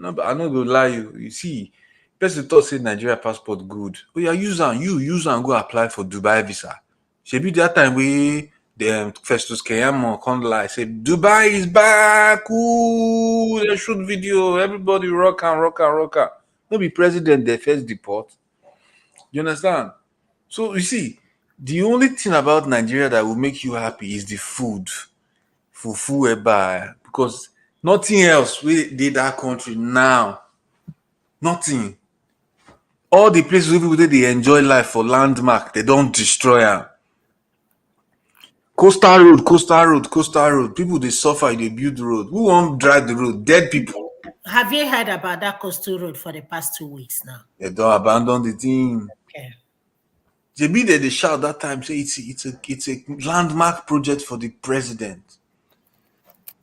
I no go lie you. You see, person thought say Nigeria passport good. Oh yeah, use and go apply for Dubai visa. Shebi that time we the Festus Keyamo can't lie. Say Dubai is back. Ooh, they shoot video. Everybody rock and. No be president they first deport. You understand? So you see, the only thing about Nigeria that will make you happy is the food. Fufu eba, because nothing else we did that country now. Nothing. All the places where people they enjoy life for landmark, they don't destroy them. Coastal road. People they suffer, they build road. Who won't drive the road? Dead people. Have you heard about that coastal road for the past 2 weeks now? They don't abandon the thing. Okay. JB they shout that time, say it's a landmark project for the president.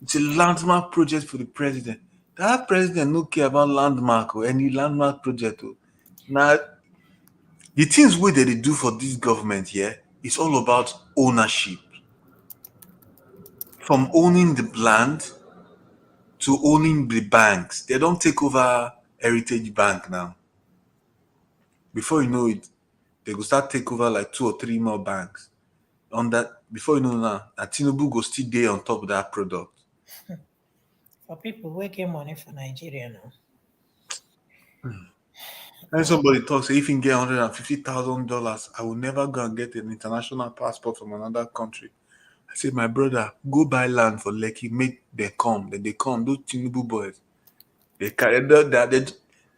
It's a landmark project for the president. That president no care about landmark or any landmark project. Now, the things where they do for this government here, it's all about ownership. From owning the land to owning the banks. They don't take over Heritage Bank now. Before you know it, they go start take over like 2 or 3 more banks. On that, before you know now, Tinubu go still day on top of that product. For people who get money for Nigeria now. And somebody talks, say if you can get $150,000, I will never go and get an international passport from another country. I said, my brother, go buy land for Lekki, make them come. Then they come, those Tinubu boys. They carry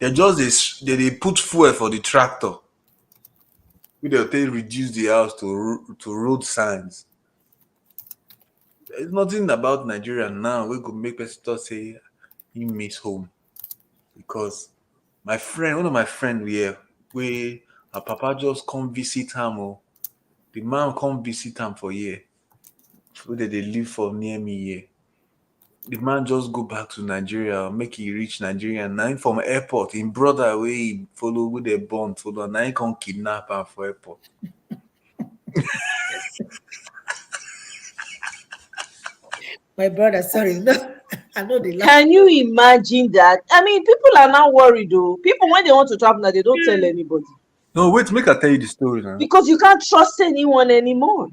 they put fuel for the tractor. They reduce the house to road signs. There's nothing about Nigeria now we could make people say he miss home. Because one of my friends here, where our papa just come visit him. The man come visit him for year. Where they live for near me here. The man just go back to Nigeria, make he reach Nigeria. Now from airport, in brother way he follow with the bond, follow. Now he can kidnap him for airport. My brother, sorry, no. I know they laugh. Can you imagine that? I mean, people are now worried though. People, when they want to travel now, they don't tell anybody No, wait, make I tell you the story now. because you can't trust anyone anymore.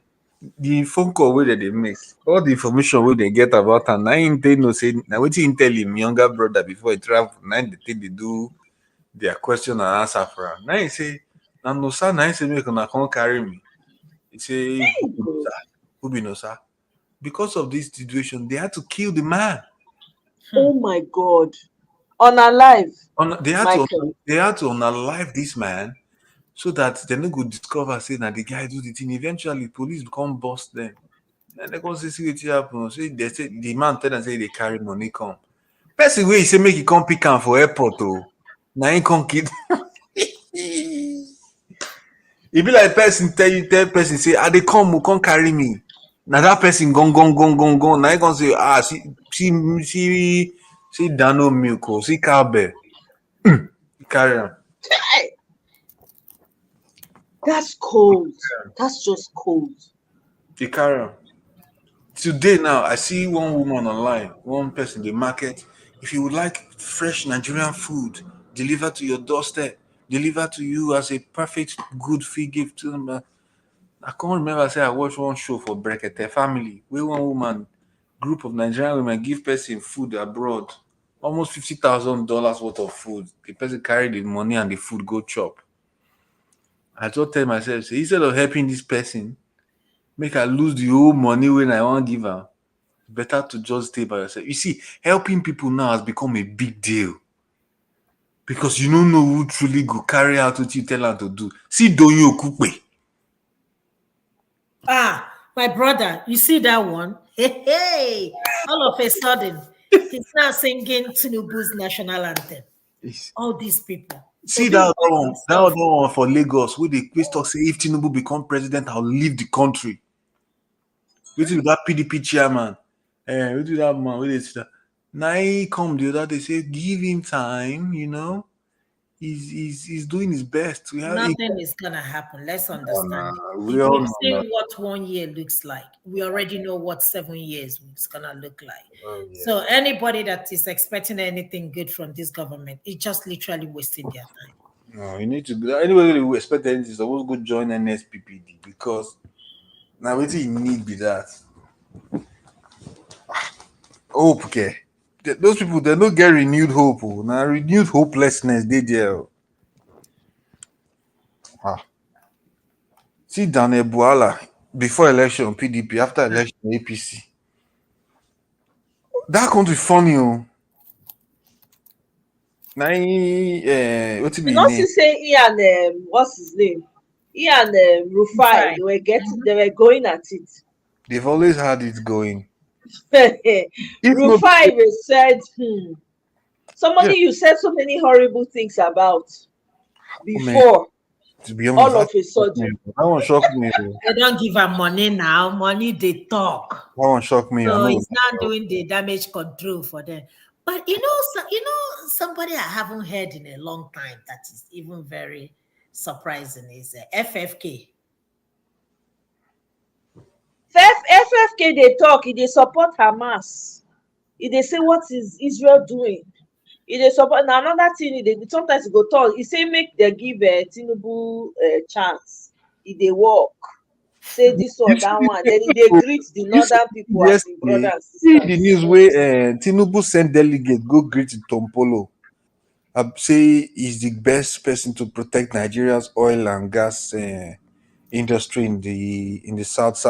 The phone call where they make, all the information where they get about am, na him they know say now what him tell him younger brother before he travel. Now they take they do their question and answer for am. Now he say, "Na no sir, now he say make una come carry me." He say, "Who be no God. sir? Who be no sir?" Because of this situation, they had to kill the man. Oh my God. Unalive, They had to Michael. unalive this man so that they no go discover say that the guy do the thing. Eventually, police come bust them. And they go see wetin happen. Say they say the man tell them say they carry money come. Person wey he say make he come pick am for airport oh. Na him come kill. E be like person tell person say I dey come oh, come carry me. Na that person gone. Na him come say see Dano milk oh, see cowbell. Carry am. Hey, that's cold. That's just cold. He carry am. Today now, I see one woman online, one person dey market. If you would like fresh Nigerian food delivered to your doorstep, delivered to you as a perfect good free gift to them. I can't remember say I watched one show for Brekete family where one woman, group of Nigerian women give person food abroad, almost $50,000 worth of food. The person carry the money and the food go chop. I just tell myself, say instead of helping this person, make I lose the whole money when I want give her. Better to just stay by yourself. You see, helping people now has become a big deal because you don't know who truly go carry out what you tell her to do. See, Donyo Okupe. Ah, my brother, you see that one? Hey, all of a sudden, he's now singing Tinubu's national anthem. All these people. See Obi that other wants one, himself. for Lagos, where they talk say if Tinubu become president, I'll leave the country. With that PDP chairman, with that man, where they say that. Now he come the other day say give him time, he's doing his best. Nothing is gonna happen. Let's understand it. We all We've know seen now. what 1 year looks like. We already know what 7 years is gonna look like. Oh, yeah. So anybody that is expecting anything good from this government is just literally wasting their time. No, you need to go. Anybody who expect anything is supposed to go join NSPPD because now what you need be that hope. Okay, those people they don't get renewed hope. Now renewed hopelessness they there. Ah. See Daniel Buala before election PDP, after election APC. That country funny oh. Now what be You his know, name? see, say he and what's his name? He and Rufai, Fine. they were getting, they were going at it. They've always had it going. If not, Rufai said, yeah, somebody you said so many horrible things about oh man, before, to be honest, all of a sudden. that one shocked me. Oh. They don't give her money now. Money they talk. That one shocked me. I So know. it's not doing the damage control for them. But somebody I haven't heard in a long time that is even very surprising is FFK. FFK they talk, they support Hamas. They say what is Israel doing? They support now another thing. They sometimes go talk. He say make they give Tinubu chance. They work. Say this or You see that the one. news Then they wey- greet the you see northern people as the brother yesterday. and See the sisters. news where Tinubu sent delegate go greet Tompolo. Say he's the best person to protect Nigeria's oil and gas industry in the south.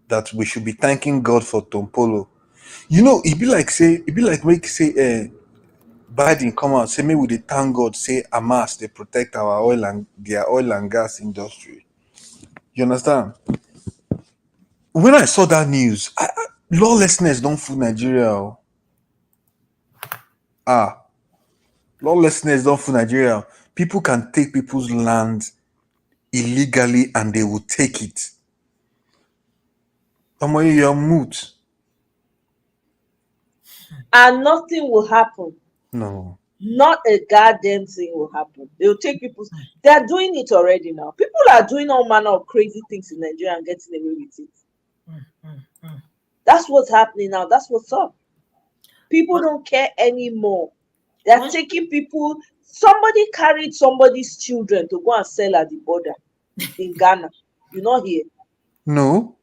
That we should be thanking God for Tompolo. It be like make say Biden come out say maybe they thank God say Hamas they protect our their oil and gas industry. You understand? When I saw that news, lawlessness don't fool Nigeria. Oh. Ah, lawlessness don't fool Nigeria. People can take people's land illegally and they will take it. You're mute. And nothing will happen. No. Not a goddamn thing will happen. They'll take people's. They are doing it already now. People are doing all manner of crazy things in Nigeria and getting away with it. That's what's happening now. That's what's up. People don't care anymore. They're taking people. Somebody carried somebody's children to go and sell at the border in Ghana. You not hear? No.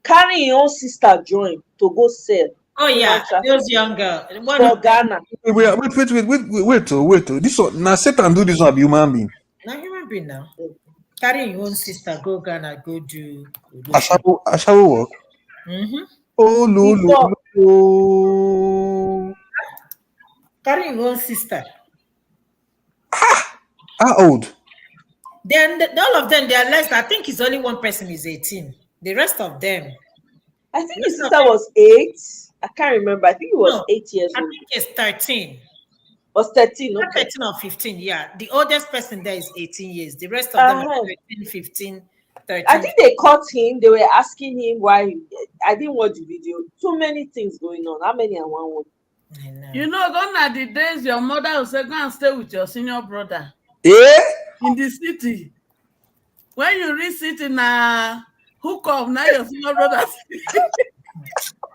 Carrying your own sister join to go sell. Oh Human yeah, those trafficking younger one for of Ghana. Wait. This one now Satan do this one be human being. now human being now. Carry your own sister, go Ghana, go do Ashawo work. Mm-hmm. Oh Before no. Carry your own sister. How old? Then all of them, they are less. I think it's only one person is 18. The rest of them. I think his sister was 8. I can't remember. I think he was No, 8 years I old. think it's 13. Was 13, Not okay. 13 or 15, yeah. The oldest person there is 18 years. The rest of them are 13, 15, 13. I think they caught him. They were asking him why. I didn't watch the video. Too many things going on. How many are one? I know. You know, gone are the days your mother will say, go and stay with your senior brother Eh? in the city. When you reach city, now hook up, now your senior brother.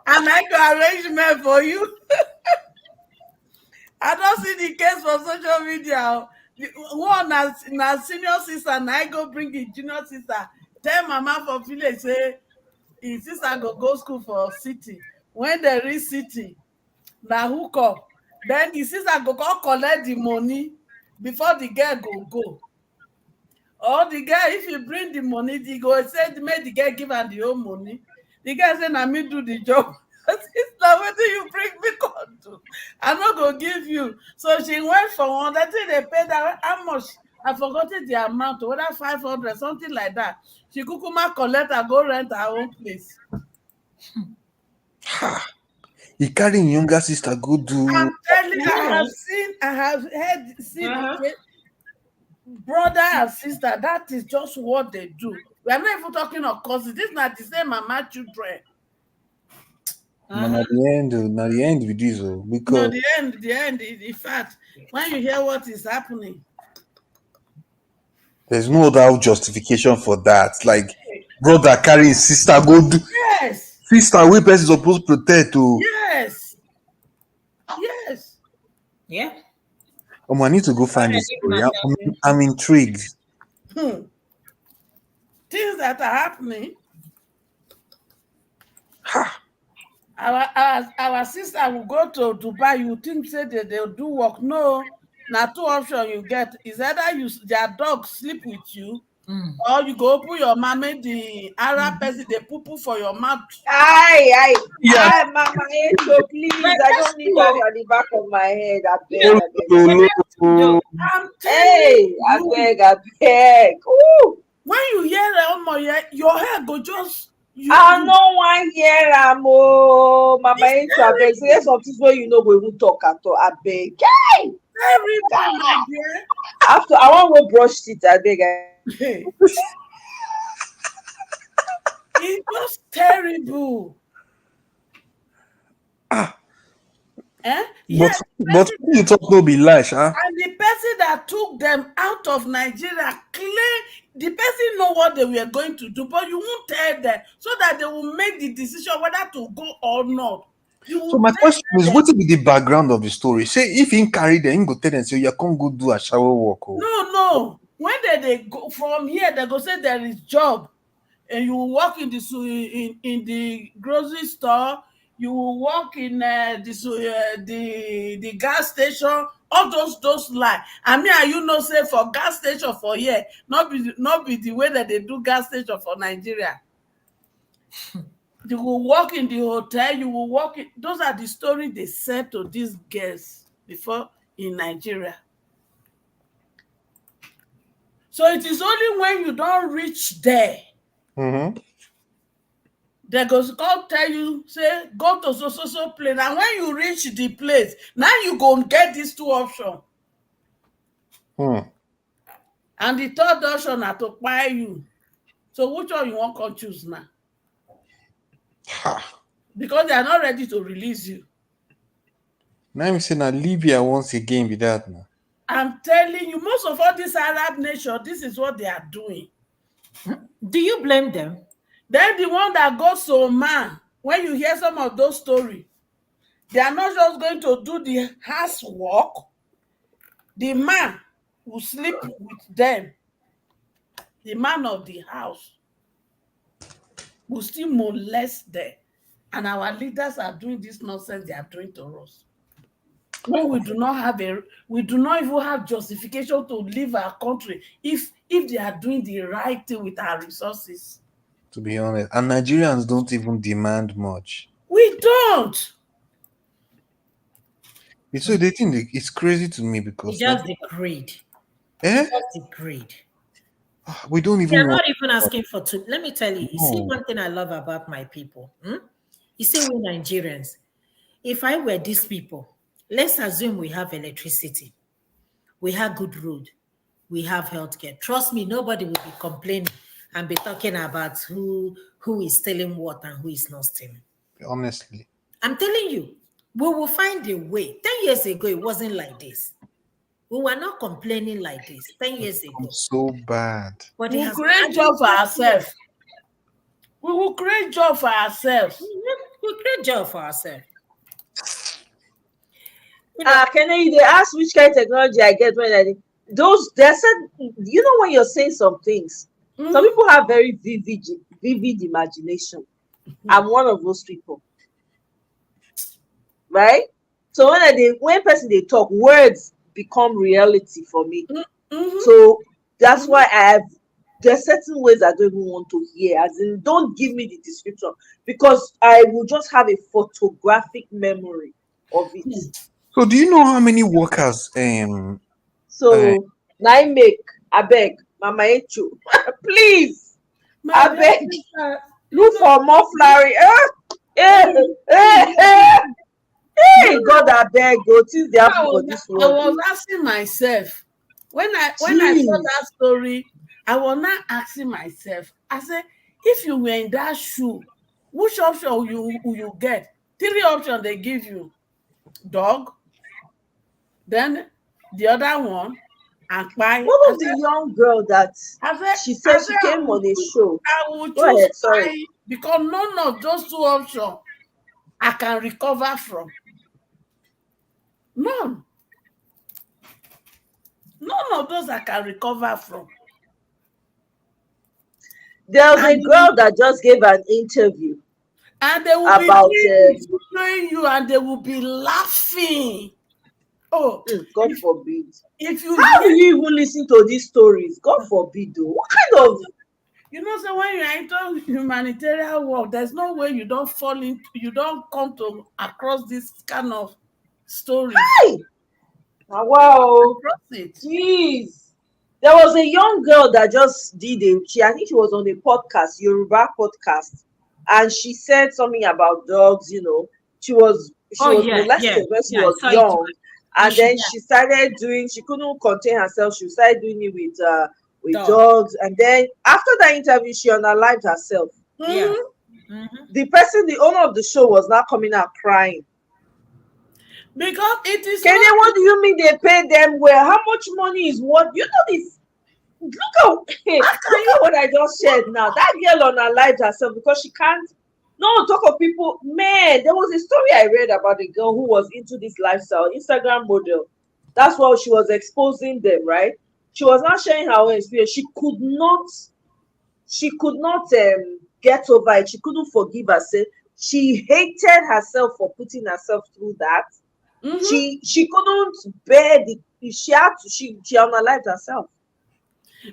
And I go arrangement for you. I don't see the case for social media. One na senior sister, and I go bring the junior sister. Tell mama for village say his sister go school for city. When they reach city, na hook up. Then the sister go collect the money before the girl go. Or the girl, if you bring the money, the go say make the girl give her the whole money. The girl say na me do the job. Sister, what do you bring me come to? I'm not gonna give you. So she went for one. That thing they paid her how much? I forgot the amount, whether 500, something like that. She kukuma collect and go rent her own place. He carry him younger sister go do. I'm telling you, I have seen brother and sister. That is just what they do. We are not even talking of cousins. This is not the same mama children. Now the end with this because No, the end. In fact, when you hear what is happening, there's no other justification for that. Like brother carrying sister go do. yes, Sister wey person suppose protect to. yes. Yeah. I need to go find this story. I'm intrigued. Things that are happening. Our sister will go to Dubai. You think say that they'll do work? No. Now 2 options you get is either their dog sleep with you, or you go open your mouth, make the Arab person they poo for your mouth. Aye, Yeah. Mama Angel, please. I don't need that at the back of my head. I beg. No. I'm telling Hey, you. I beg. Ooh. When you hear your hair go just. I no one hear am oh, Mama Angel, I beg. Say something where you know go even talk at all. I beg. Hey! Terrible, my dear. After I want to go brush teeth, I beg. It was terrible. But you talk no be lie, huh? And the person that took them out of Nigeria claim the person know what they were going to do, but you won't tell them so that they will make the decision whether to go or not. So my question is, what will be the background of the story? Say if he carry them, he go tell them say you can't go do a shower walk. No. When they go from here, they go say there is job, and you will work in the grocery store. You will work in the gas station. All those lie. I mean, you know, say for gas station for here, not be the way that they do gas station for Nigeria. You will work in the hotel. You will work. Those are the stories they said to these girls before in Nigeria. So it is only when you don't reach there. They go tell you, say, go to so place. And when you reach the place, now you go get these 2 options. And the 3rd option are to buy you. So which one you want to choose now? Because they are not ready to release you. Now I'm saying that Libya once again with that now. I'm telling you, most of all these Arab nations, this is what they are doing. Do you blame them? Then the one that goes to Oman, when you hear some of those stories, They are not just going to do the housework. The man will sleep with them. The man of the house will still molest them. And our leaders are doing this nonsense they are doing to us. When we do not even have justification to leave our country if they are doing the right thing with our resources. To be honest, and Nigerians don't even demand much. We don't. So they think it's crazy to me because It's just the greed. eh, It's just the greed. we don't They even are want. not even asking for two. Let me tell you, you see No, one thing I love about my people. You see, we Nigerians, if I were these people, let's assume we have electricity, we have good road, we have healthcare. Trust me, nobody will be complaining and be talking about who is stealing what and who is not stealing. honestly. I'm telling you, we will find a way. 10 years ago, it wasn't like this. We were not complaining like this 10 years I'm ago. so bad. But it We'll has create job for ourselves. We will create job for ourselves. we create job for ourselves. Kennedy, they ask which kind of technology I get when I they said, you know, when you're saying some things, some people have very vivid imagination. I'm one of those people, right? So when person they talk, words become reality for me. So that's why there's certain ways I don't even want to hear. As in, don't give me the description because I will just have a photographic memory of it. So do you know how many workers So now I make abeg Mama Echu, please abeg look for more flowering. Hey, God abeg go things dey happen for this I world. was asking myself when I saw that story, I was not asking myself. I said, if you were in that shoe, which option will you get? 3 options they give you: dog, then the other one, and pie. What of the young girl that she said she came on a show? I will Go choose ahead, sorry. pie because none of those 2 options I can recover from. None of those I can recover from. There was a girl that just gave an interview, and they will be doing you, and they will be laughing. Oh, God forbid! If you how do you even listen to these stories? God forbid! Though, what kind of? You know, so when you enter humanitarian work, there's no way you don't fall into, you don't come to across this kind of stories. Hey! Wow! Jeez! There was a young girl that just did I think she was on a podcast, Yoruba podcast, and she said something about dogs. You know, she was molested when she was young, and then she started doing. She couldn't contain herself. She started doing it with dogs, and then after that interview, she unalived herself. The person, the owner of the show, was now coming out crying. Because it is. Kenny, what do you mean they pay them well? How much money is what? You know this. Look at what I just shared now. That girl unalived herself because she can't. No, talk of people. Man, there was a story I read about a girl who was into this lifestyle, Instagram model. That's why she was exposing them, right? She was not sharing her own experience. She could not get over it. She couldn't forgive herself. She hated herself for putting herself through that. She couldn't bear she unalived herself.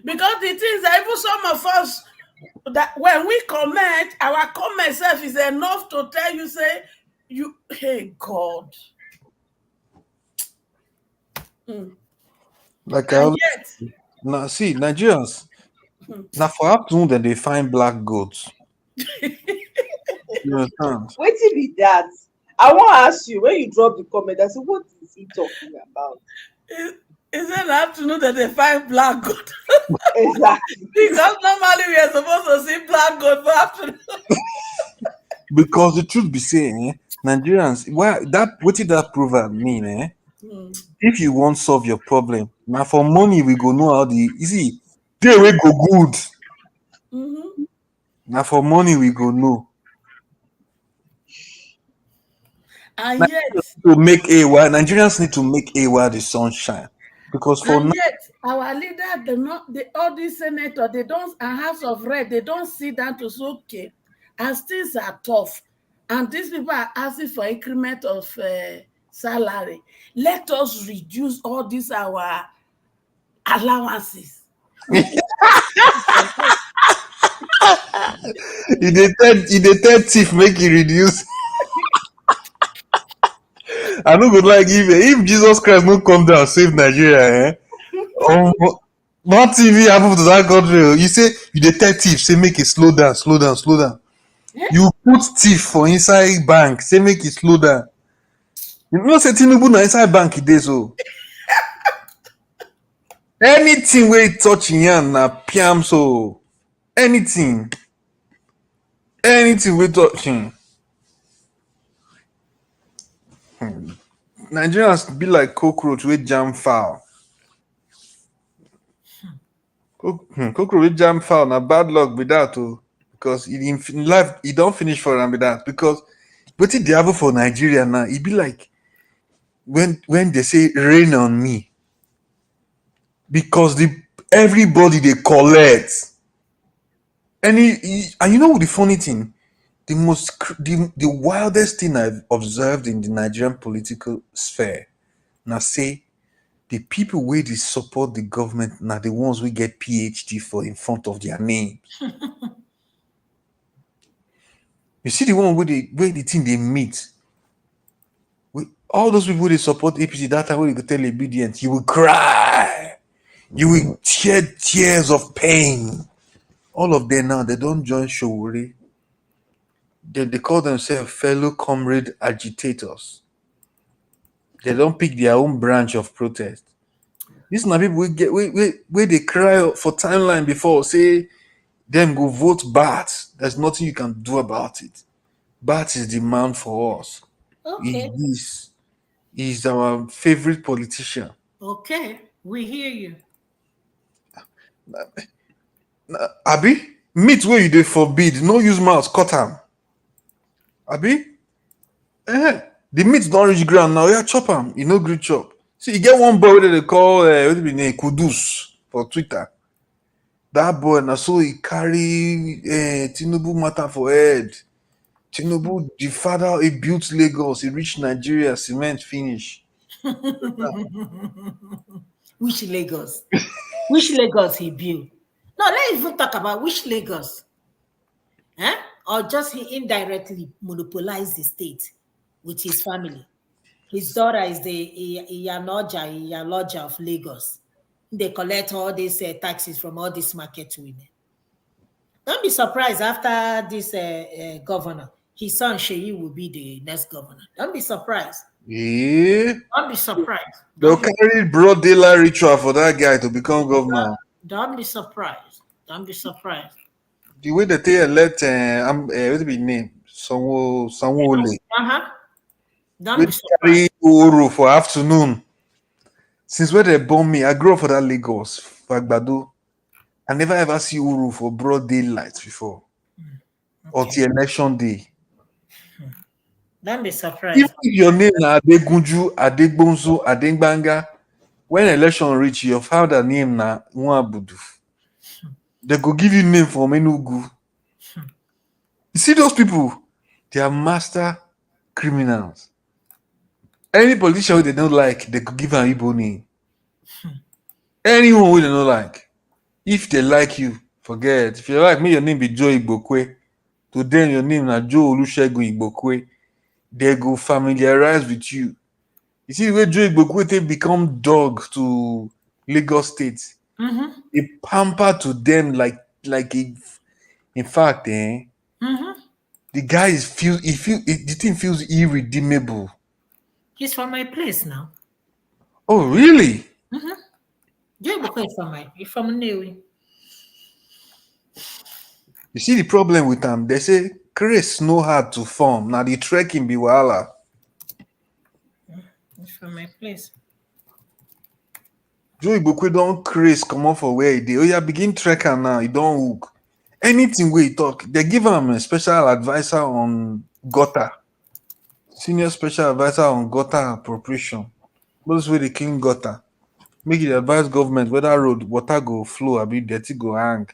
Because the things that even some of us, that when we comment, our comment self is enough to tell you, say, hey God. Like now see Nigerians. Now for afternoon then they find black goats. You understand? Wait till be that. I want to ask you when you drop the comment. I said, what is he talking about? Is it afternoon that they find black goat? Exactly. Because normally we are supposed to see black goat for afternoon. Because the truth be saying, Nigerians, what did that proverb mean? If you won't solve your problem, now for money we go know how the day we go good. Now for money we go know. And yet, To make Nigerians need to make AY the sunshine. Because for and now, yet, our leader, all these senators, they don't, and House of Rep, they don't sit down to say, okay, as things are tough, and these people are asking for increment of salary, let us reduce all these our allowances. We he dey tell thief make he reduce. I no go like if Jesus Christ no come down save Nigeria, um, nothing fit happen to that country. You say you dey tell thief say make e slow down, slow down, slow down. You put thief for inside bank say make e slow down. You know say Tinubu na inside bank e dey so. Anything wey e touch im hand na piam so. Anything wey touch him. Nigerians be like cockroach wey jam fowl. Cockroach wey jam fowl na bad luck be that o, because in life e don finish for am be that. Because wetin dey happen for Nigeria now, e be like when they say rain on me, because everybody dey collect. And you know the funny thing, the wildest thing I've observed in the Nigerian political sphere na say the people wey dey support the government na the ones wey get PhD for in front of their names. You see the one wey the thing dey meet. All those people dey support APC that time wey you go tell obedient, you will cry. You will shed tears of pain. All of them now, they don't join Showore. They call themselves fellow comrade agitators. They don't pick their own branch of protest. These na people where they cry for timeline before, say them go vote BAT. There's nothing you can do about it. BAT is the man for us. Okay. He's our favorite politician. Okay. We hear you. Abi, meat where you dey forbid, no use mouth cut am. Abi, the meat don reach ground now, yeah, chop am. You no gree chop. See, you get one boy wey they call what be name Kudus for Twitter. That boy na so he carry Tinubu matter for head. Tinubu, the father, he built Lagos, he reached Nigeria, cement finish. Which Lagos? Which Lagos he built? No, let's even talk about which Lagos. Or just he indirectly monopolized the state with his family. His daughter is the Iyaloja of Lagos. They collect all these taxes from all these market women. Don't be surprised after this governor, his son Sheyi will be the next governor. Don't be surprised. Yeah. Don't be surprised. They'll carry broad daylight ritual for that guy to become governor. Don't be surprised. Don't be surprised. The way that they elect, what be name? Sanwo-Ole. Don't be surprised. Carry Uru for afternoon. Since when they born me, I grew up for that Lagos, for Agbado. I never ever see Uru for broad daylight before. Until election day. Don't be surprised. If your name na Adegunju, Adegbonzo, Adegbanga, when election reach, your father name na Nwabudu. They go give you name from Enugu. You see those people, they are master criminals. Any politician they don't like, they could give an Igbo name. Anyone who they don't like. If they like you, forget. If you like me, your name be Joe Igbokwe. To them, your name na Joe Olusegun Igbokwe. They go familiarize with you. You see the way Joe Igbokwe they become dog to Lagos State. They pamper to them like in fact, the guy the thing feels irredeemable. He's from my place now. Oh, really? Joe Igbokwe is from Nnewi. You see the problem with them? They say Chris know hard to form. Now the trekking be wahala. He's from my place. Joe Igbokwe don Chris come off for where he did. Oh yeah, begin trekking now. He don't hook. Anything where he talk, they give him a special advisor on gutter. Senior special advisor on gutter appropriation. Those way they clean gutter. Make it advise government whether road water go flow, abi dirty go hang.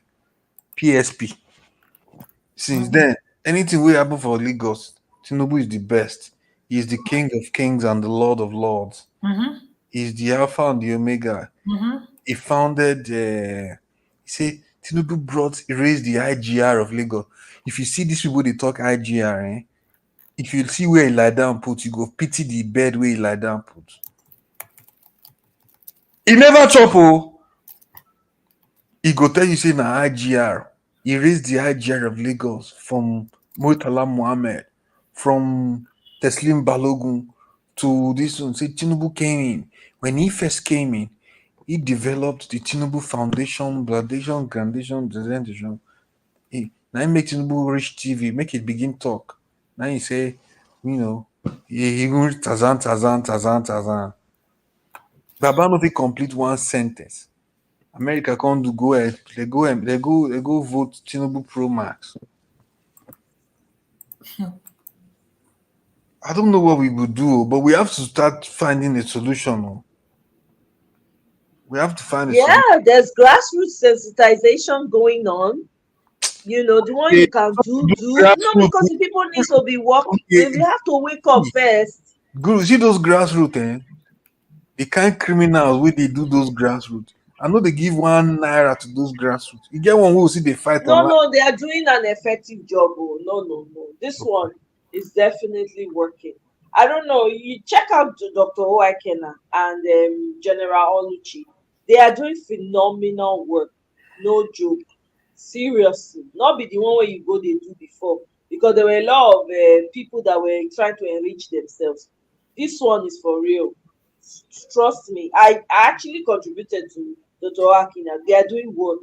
PSP. Since then, anything will happen for Lagos, Tinubu is the best. He is the King of Kings and the Lord of Lords. He is the Alpha and the Omega. He founded. He say Tinubu he raised the IGR of Lagos. If you see these people, they talk IGR. If you see where he lie down put, you go pity the bed where he lie down put. He never chop oh. He go tell you say na IGR. He raised the IGR of Lagos from Murtala Mohammed, from Teslim Balogun to this one. Say Tinubu came in. When he first came in, he developed the Tinubu Foundation, Foundation, Grandation, Presentation. Now he make Tinubu reach TV, make it begin talk. Now he say, he reach Tazan. Baba no fit complete one sentence. America can't do go ahead. They go vote Tinubu Pro Max. I don't know what we would do, but we have to start finding a solution. We have to find a solution. Yeah, there's grassroots sensitization going on. The one you can do. No, because the people need to be working. They have to wake up first. Good. See those grassroots, the kind criminals where they do those grassroots. I know they give ₦1 to those grassroots. You get one who will see they fight online. No, they are doing an effective job. Oh, no. This one is definitely working. I don't know. You check out Dr. Owaikena and General Oluchi. They are doing phenomenal work. No joke. Seriously. Not be the one where you go they do before. Because there were a lot of people that were trying to enrich themselves. This one is for real. Trust me. I actually contributed to Dr. Owaikena. They are doing work.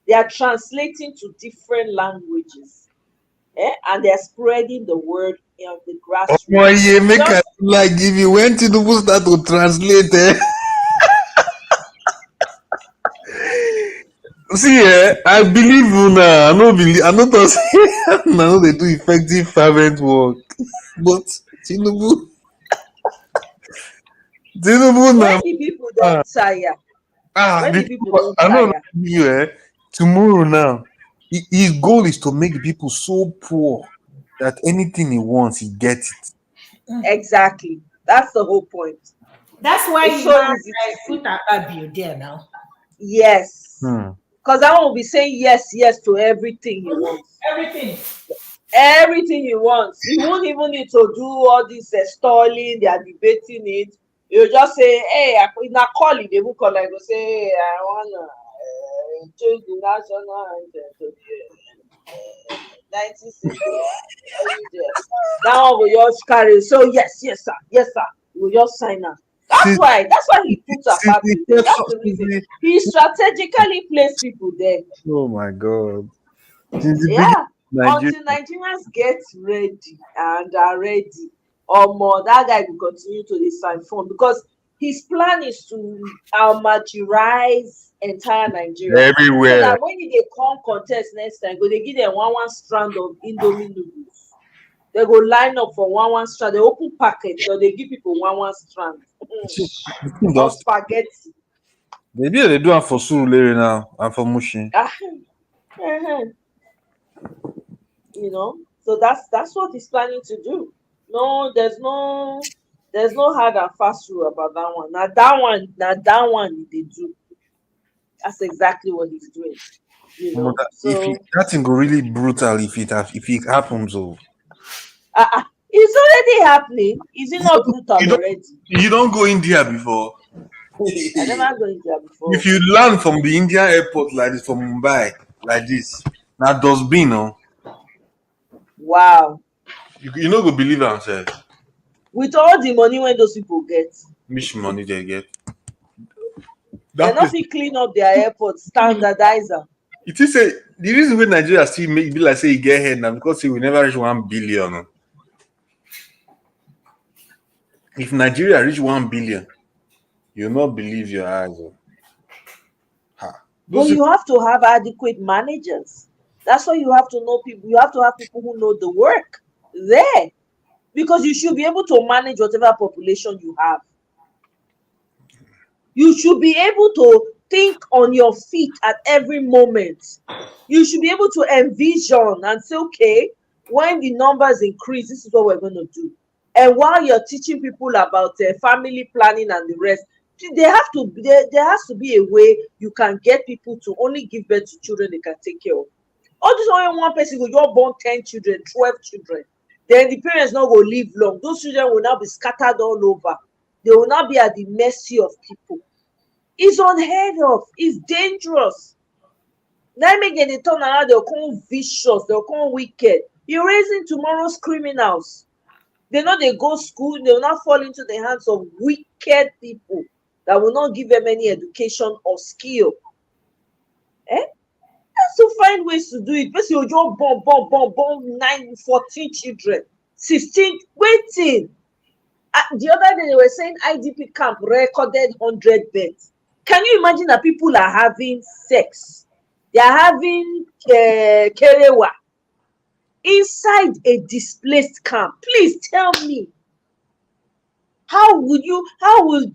They are translating to different languages, and they are spreading the word of the grassroots. Make I like give you when Tinubu start to translate. See, I believe you now. I don't believe. I don't say now they do effective fervent work, but Tinubu When now. the people don't tire, when the people don't I know tire, you. Tomorrow now, his goal is to make the people so poor that anything he wants, he gets it. exactly. That's the whole point. That's why It's he so has easy to see. put Abio there now. Yes, because I will be saying yes to everything he wants. Everything he wants. He won't even need to do all this stalling. They are debating it. You just say, hey, in a call, they will call. I go say, hey, I wanna change the national anthem to the 1960s. That one will just carry. So yes, sir. We will just sign up. That's why he puts a party there. That's the reason. He strategically placed people there. Oh my God. Yeah. Until Nigerians get ready and are ready, or more, that guy will continue to sign form because his plan is to amateurize entire Nigeria. Everywhere. So that when they come contest next time, go they give them one strand of Indomie noodles. They go line up for one strand. They open packet, so they give people one strand of spaghetti. Maybe they do it for Surulere now and for Mushin. So that's what he's planning to do. No, there's no hard and fast rule about that one. Now that one they do. That's exactly what he's doing. That thing go really brutal if it happens. It's already happening. Is it not brutal already? You don't go India before. I never go India before. If you land from the Indian airport like this, from Mumbai like this, now dustbin, no. Wow. You know, go believe ourselves. With all the money when those people get. Which money they get? They're not clean up their airport, standardizer. It is the reason why Nigeria still make be like say you get ahead now because we never reach 1 billion. If Nigeria reach 1 billion, you'll not believe your eyes. But you have to have adequate managers. That's why you have to know people. You have to have people who know the work there. because you should be able to manage whatever population you have. You should be able to think on your feet at every moment. You should be able to envision and say, okay, when the numbers increase, this is what we're going to do. And while you're teaching people about family planning and the rest, there has to be a way you can get people to only give birth to children they can take care of. All this only one person will just born 10 children, 12 children. Then the parents not go live long. Those children will now be scattered all over. They will not be at the mercy of people. It's unheard of. It's dangerous. Now make them turn around, they'll come vicious, they'll come wicked. You're raising tomorrow's criminals. They know they go school, they will not fall into the hands of wicked people that will not give them any education or skill. Has to find ways to do it. Basically, you just bomb 14 children, 16 waiting. The other day they were saying IDP camp recorded 100 beds. Can you imagine that people are having sex? They are having kerewa inside a displaced camp. Please tell me, how will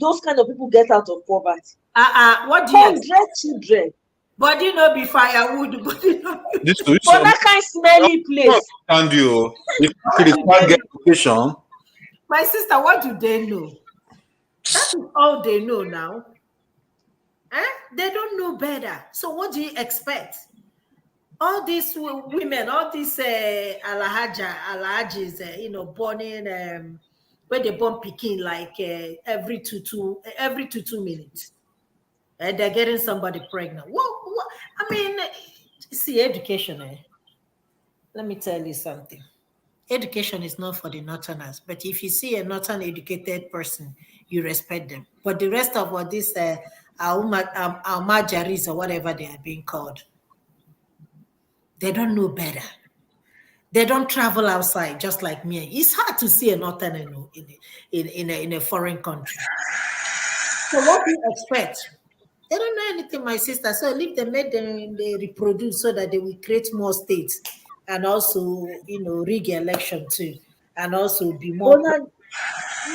those kind of people get out of poverty? What do you 100 children. Body no be firewood. Body no be. This For that kind of smelly place. And you, if you can't get location. My sister, what do they know? That is all they know now. They don't know better. So what do you expect? All these women, all these alhajis, born in where they born Peking like every two minutes, and they're getting somebody pregnant. What? I mean, see, education. Let me tell you something. Education is not for the northerners, but if you see a northern educated person, you respect them. But the rest of what this Almajaris or whatever they are being called, they don't know better. They don't travel outside just like me. It's hard to see a northern in a foreign country. So what do you expect? They don't know anything, my sister. So leave them, let them they reproduce so that they will create more states and also, rig election too, and also be more.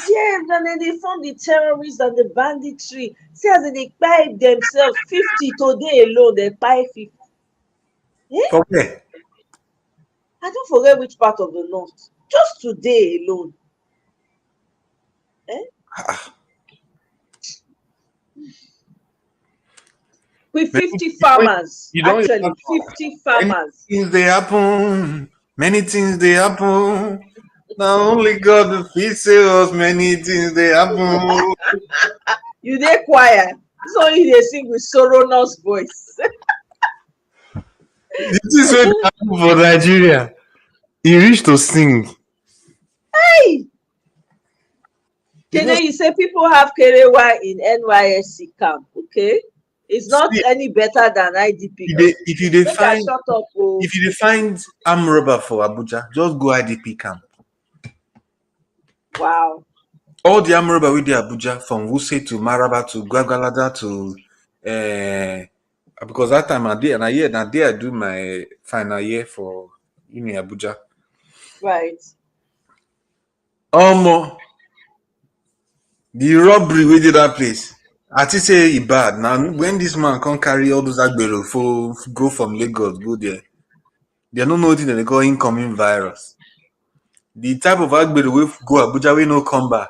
Yes, and then they form the terrorists and the banditry. See as they buy themselves 50 today alone, they buy 50. Okay. I don't forget which part of the north. Just today alone. With 50 farmers. Actually, 50 farmers. Many things they happen. Many things they happen. Now only God will fit save us. Many things they happen. You dey choir. It's only they sing with sonorous voice. This is what happen for Nigeria. He reached to sing. Hey! You say people have kerewa in NYSC camp, okay? It's not any better than IDP. If you find arm robber for Abuja, just go IDP camp. Wow. All the arm robber with the Abuja, from Wuse to Maraba to Gwagalada to because that time I do my final year for Uni Abuja. Right. The robbery we did that place. I think say it bad. Now when this man can't carry all those agbero for go from Lagos, go there. They don't know anything that they call incoming virus. The type of agbero we go Abuja, we no come back.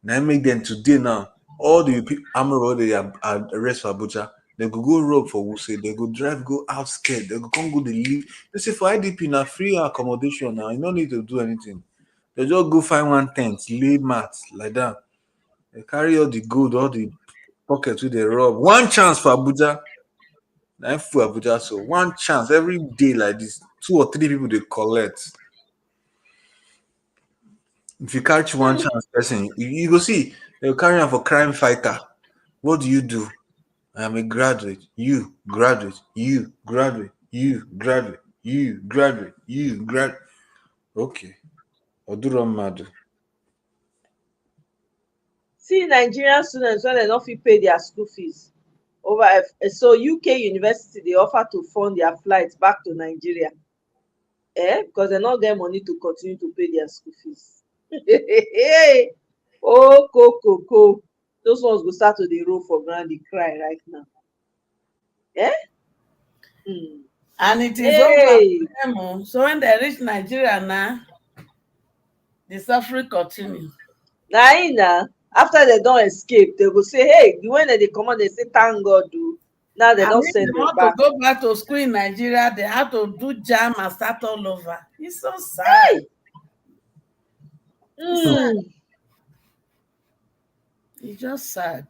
Now make them today now. All the people they are arrest for Abuja. They go rob for Wuse. They go drive, go out scared. They go come go the leave. They say for IDP now free accommodation now. You don't need to do anything. They just go find one tent, lay mats like that. They carry all the gold, all the pockets with the rob. One chance for Abuja. Now for Abuja, so one chance every day like this. 2 or 3 people they collect. If you catch one chance person, you go see they'll carry on for crime fighter. What do? I am a graduate. You graduate. You graduate. You graduate. You graduate. You graduate. Okay. Oduro madu. See Nigerian students when they don't fit pay their school fees. So UK university they offer to fund their flights back to Nigeria. because they not get money to continue to pay their school fees. Oh, co. Those ones go start to dey roll for ground, dey cry right now. Eh? Hmm. And it is over for Hey, them. Oh. So when they reach Nigeria now, the suffering continue. na im na after dem don escape dem go say, hey, the way dem dey comot dey say thank God o, now dem And don if send they dem want to back. go back to school in Nigeria, they have to do jam and start all over. It's so sad. It's sad. Hmm. It's just sad.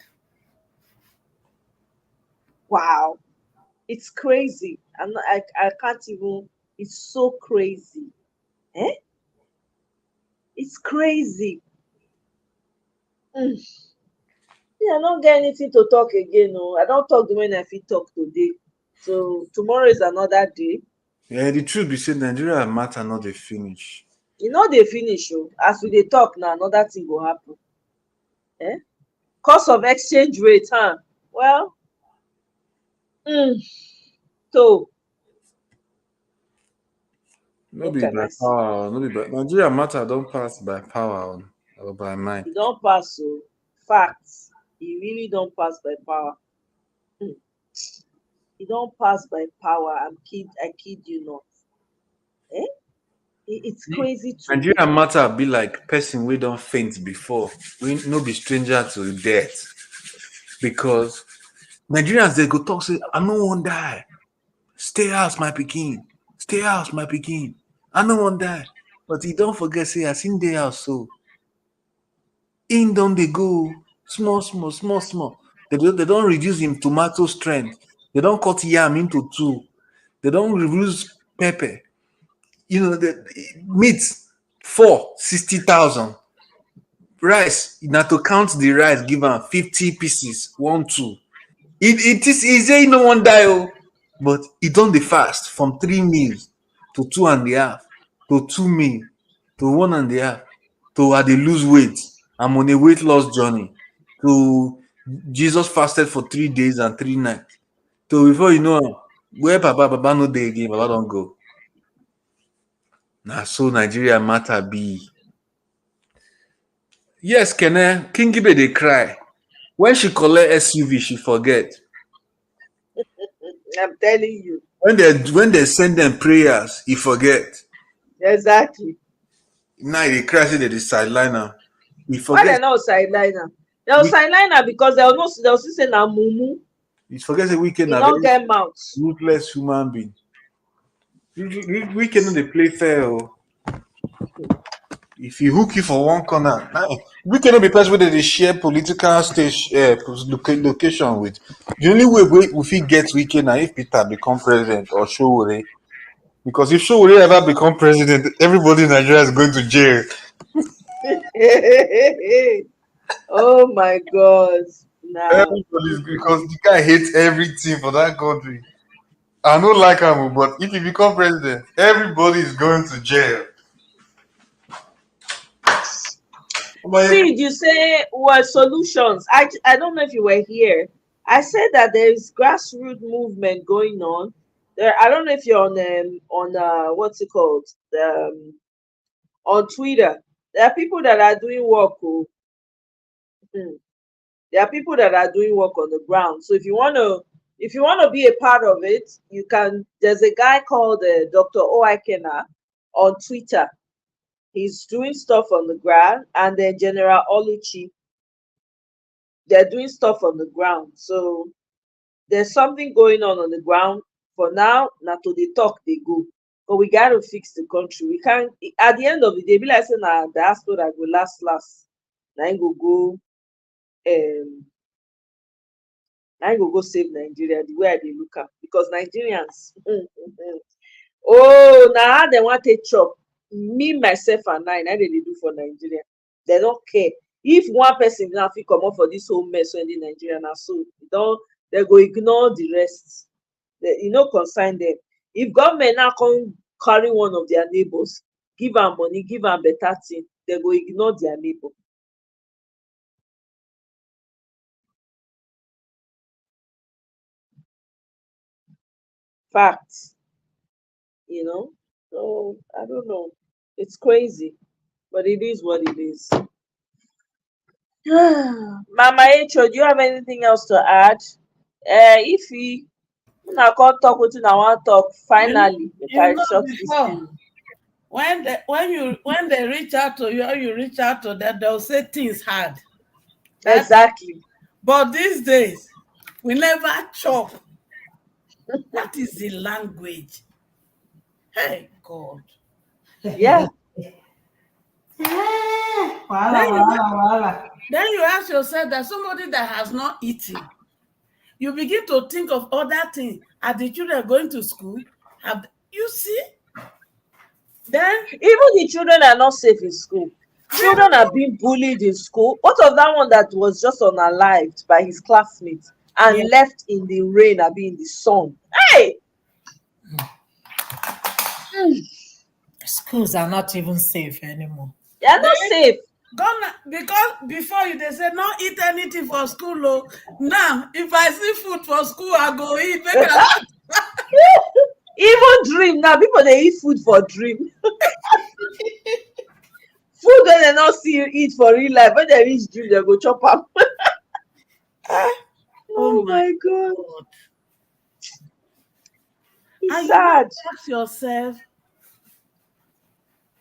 Wow, it's crazy. I can't even. It's so crazy. Eh? It's crazy. Hmm. Me, I don't get anything to talk again. No, I don't talk the way I fit talk today. So tomorrow is another day. Yeah, the truth be said, Nigeria matter not dey finish. E no dey finish o. As we dey talk now, another thing go happen. Eh? Cost of exchange rate, huh? Well, mm, so No what be can by I say? power, no be by Nigeria matter don't pass by power or by might. E don pass o. Facts. E really don pass by power. Hmm. E don pass by power. I kid you not. Eh? It's crazy to me. Nigeria matter be like person we don't faint before. We no be stranger to death. Because Nigerians they go talk say, I no one die. Stay house, my pikin. Stay house, my pikin. I no one die. But he don't forget, say, I seen day house so. In don't they go small. They don't reduce him tomato strength. They don't cut yam into two. They don't reduce pepper. You know, the meat 60,000. Rice, now to count the rice, give am 50 pieces, 1, 2. It is easy, no one die, oh, but it don't dey fast from 3 meals to 2.5 to 2 meal to 1.5 to I dey lose weight. I'm on a weight loss journey to Jesus fasted for 3 days and 3 nights. So before you know am, where Baba no dey again, Baba don go. Na so Nigeria matter be. Yes, Kene, Kingibe dey cry. When she collect SUV, she forget. I'm telling you. When they send them prayers, he forget. Exactly. Now he dey cry say they dey sideline am. He Why forget they no sideline am? They will we sideline am because they will still say na mumu. he forget say Wike E na no very get mouth. ruthless human being. Wike no dey play fair oh. If he hook you for one corner, Wike no be person wey dey share political stage location with. The only way we fit get Wike na if Peter become president or Sowore. Because if Sowore ever become president, everybody in Nigeria is going to jail. Oh my God. Now, Everybody's because the guy hates everything for that country. I don't like him, but if he become president, everybody is going to jail. But see, you say what solutions? I don't know if you were here. I said that there is grassroots movement going on. There, I don't know if you're on what's it called? On Twitter. There are people that are doing work. Oh, hmm. There are people that are doing work on the ground. So if you wanna be a part of it, you can. There's a guy called Dr. Oikena on Twitter. He's doing stuff on the ground, and then General Oluchi. They're doing stuff on the ground. So there's something going on the ground. For now, na to the talk they go. But we gotta fix the country. We can't. At the end of the day, be like saying na diaspora go last. Na im um go save Nigeria the way I dey look am, because Nigerians oh, na how dem wan take chop. Me, myself and I, na dem dey do for Nigeria. Dem no care. If one person now fit comot for dis whole mess wey dey Nigeria, na so dem go ignore the rest. E no concern dem. If government now come carry one of their neighbours, give am money, give am better thing, dem go ignore their neighbour. Fact. So I don't know. It's crazy, but it is what it is. Mama Echo, do you have anything else to add? If you una come talk wetin una wan talk, finally make I shut this before thing. when they reach out to you or you reach out to them, they'll say things hard. Exactly. But these days, we never chop. That is the language. Hey God. Yeah. Then you ask yourself that somebody that has not eaten, you begin to think of other things. Are the children going to school? You see? Then Even the children are not safe in school. Children are being bullied in school. What of that one that was just unalived by his classmates and Yeah. left in the rain or be in the sun? Hey! Schools are not even safe anymore. They are not safe. gone, because before they said not eat anything for school. Oh. Now, if I see food for school, I go eat. Make I Even dream now, people they eat food for dream. Food wey dem no see eat for real life, when dem reach dream dem go chop am. Oh my God. It's and sad. you ask yourself,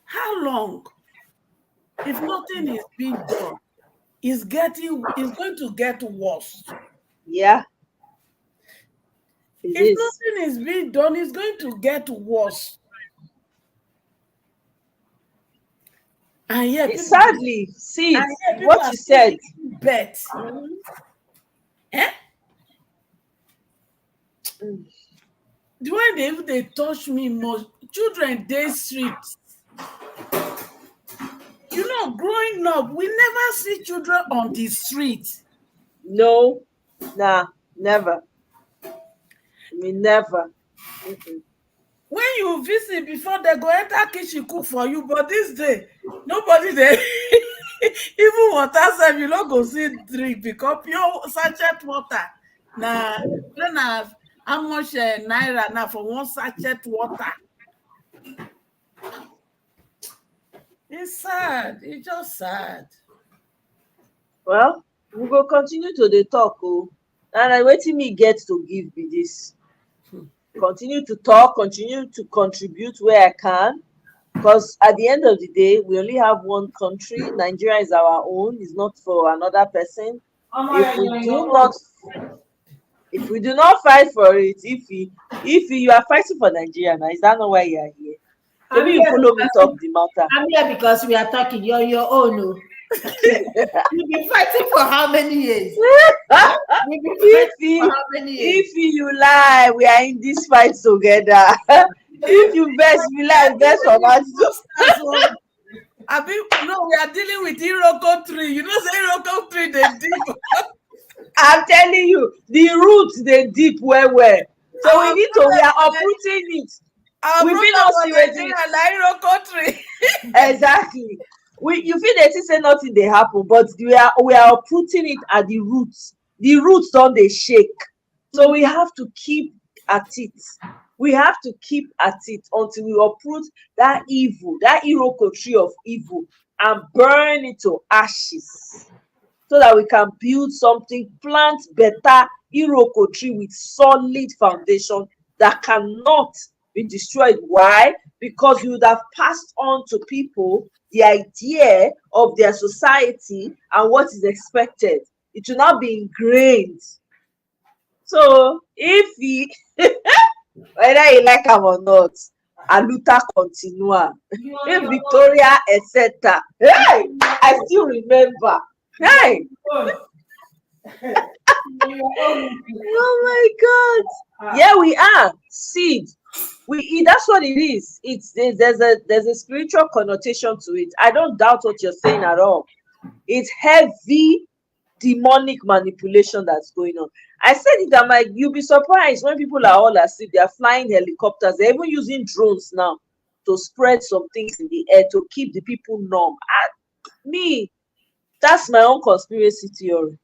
how long? If nothing is being done, it's going to get worse. Yeah, it If is. nothing is being done, it's going to get worse. And yet It's people sadly, see and it, yet people what are you still said. eating bet. Eh? Mm. The way they touch me most, children dey street. You know, growing up, we never see children on the street. No, nah, never. We never. Mm-mm. When you visit before, they go enter kitchen cook for you. But this day, nobody there. Even water sef, you no go see drink because pure sachet water. Na how much naira now for one sachet water? It's sad. It's just sad. Well, we go continue to dey talk oh. And wetin me get to give be this. Continue to talk, continue to contribute where I can. Because at the end of the day, we only have one country. Nigeria is our own, it's not for another person. If we do not if we do not fight for it, if you are fighting for Nigeria now, is that not why you are here? I'm Maybe you here follow me talk the matter. I'm here because we are talking. You're your own. Oh. You've been fighting for how many years? We've been fighting for how many years? If you lie, we are in this fight together. If you vex, we lie, vex from us. No, we are dealing with Iroko tree. You know, say Iroko tree, they deep. I'm telling you, the roots they deep well. So we are uprooting it. We fit not see wetin Iroko tree. exactly. You feel they say nothing they happen, but we are uprooting it at the roots. The roots don't they shake. So we have to keep at it. We have to keep at it until we uproot that evil, that Iroko tree of evil, and burn it to ashes. So that we can build something, plant better Iroko tree with solid foundation that cannot be destroyed. Why? Because you would have passed on to people the idea of their society and what is expected. It will not be ingrained. So if we whether you like am or not, aluta continua. Victoria etc. Hey, I still remember. Hey. Oh my God. Yeah, we are. Seed. We eat. That's what it is. There's a spiritual connotation to it. I don't doubt what you're saying at all. It's heavy demonic manipulation that's going on. I said it, I'm like, you'll be surprised when people are all asleep. They're flying helicopters. They're even using drones now to spread some things in the air to keep the people numb. Me, that's my own conspiracy theory.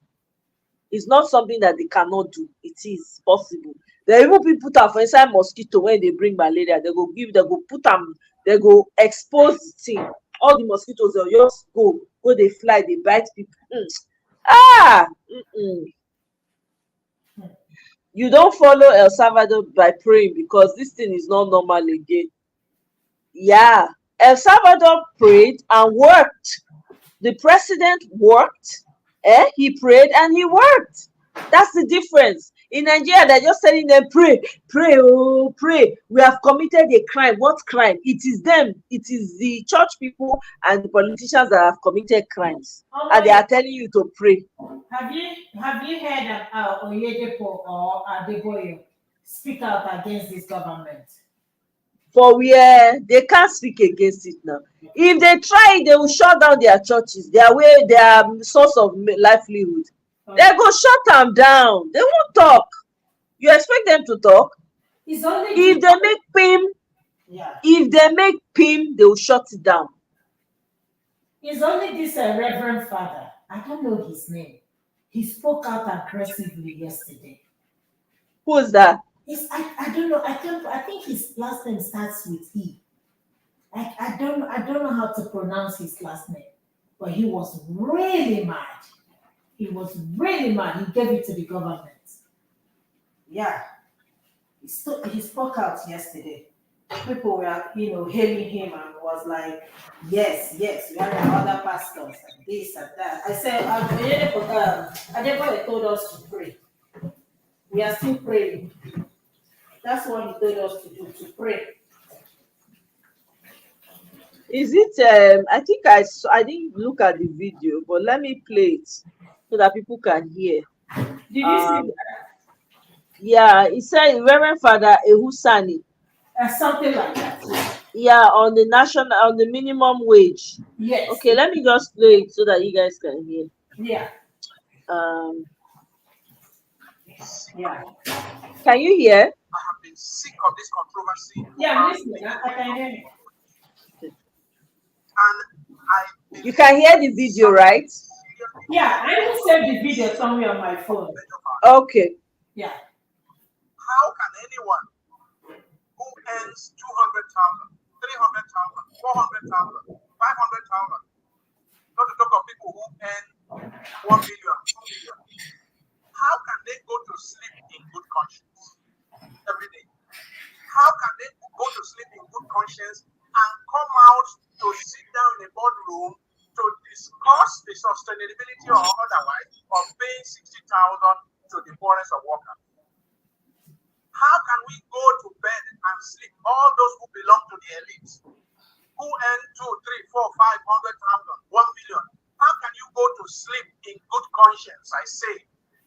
It's not something that they cannot do. It is possible. They even put am for inside mosquito when they bring malaria. They go put am, they go expose the thing. All the mosquitoes will just go, they fly, they bite people. Ah, you don't follow El Salvador by praying because this thing is not normal again. Yeah, El Salvador prayed and worked. The president worked, he prayed and he worked. That's the difference. In Nigeria, they're just telling them, pray, pray, oh, pray. We have committed a crime. What crime? It is them. It is the church people and the politicians that have committed crimes. And they are telling you to pray. Have you heard of Oyedepo or Adeboye speak out against this government? For where they can't speak against it now. If they try, they will shut down their churches, their source of livelihood. They go shut them down. They won't talk. You expect them to talk? If they make PIM, they will shut it down. It's only this Reverend Father. I don't know his name. He spoke out aggressively yesterday. Who is that? I don't know. I think his last name starts with E. I don't know how to pronounce his last name. But he was really mad. He was really mad. He gave it to the government. Yeah. He spoke out yesterday. People were, hailing him and was like, yes, we are other pastors and this and that. I said, Adeboye told us to pray. We are still praying. That's what he told us to do, to pray. Is it? I think I didn't look at the video, but let me play it so that people can hear. Did you see that? Yeah, it said Reverend Father Ehusani. Something like that. Yeah, on the minimum wage. Yes. Okay, let me just play it so that you guys can hear. Yeah. Yeah. Can you hear? I have been sick of this controversy. Yeah, I'm listening. I can hear you. And you can hear the video, right? Yeah, I will save the video somewhere on my phone. Okay. Yeah. How can anyone who earns 200,000, 300,000, 400,000, 500,000, not to talk of people who earn 1 million, 2 million, how can they go to sleep in good conscience every day? How can they go to sleep in good conscience and come out to sit down in a boardroom to discuss the sustainability or otherwise of paying 60,000 to the poorest of workers? How can we go to bed and sleep, all those who belong to the elites, who earn 2, 3, 4, 500,000, 1 million? How can you go to sleep in good conscience, I say,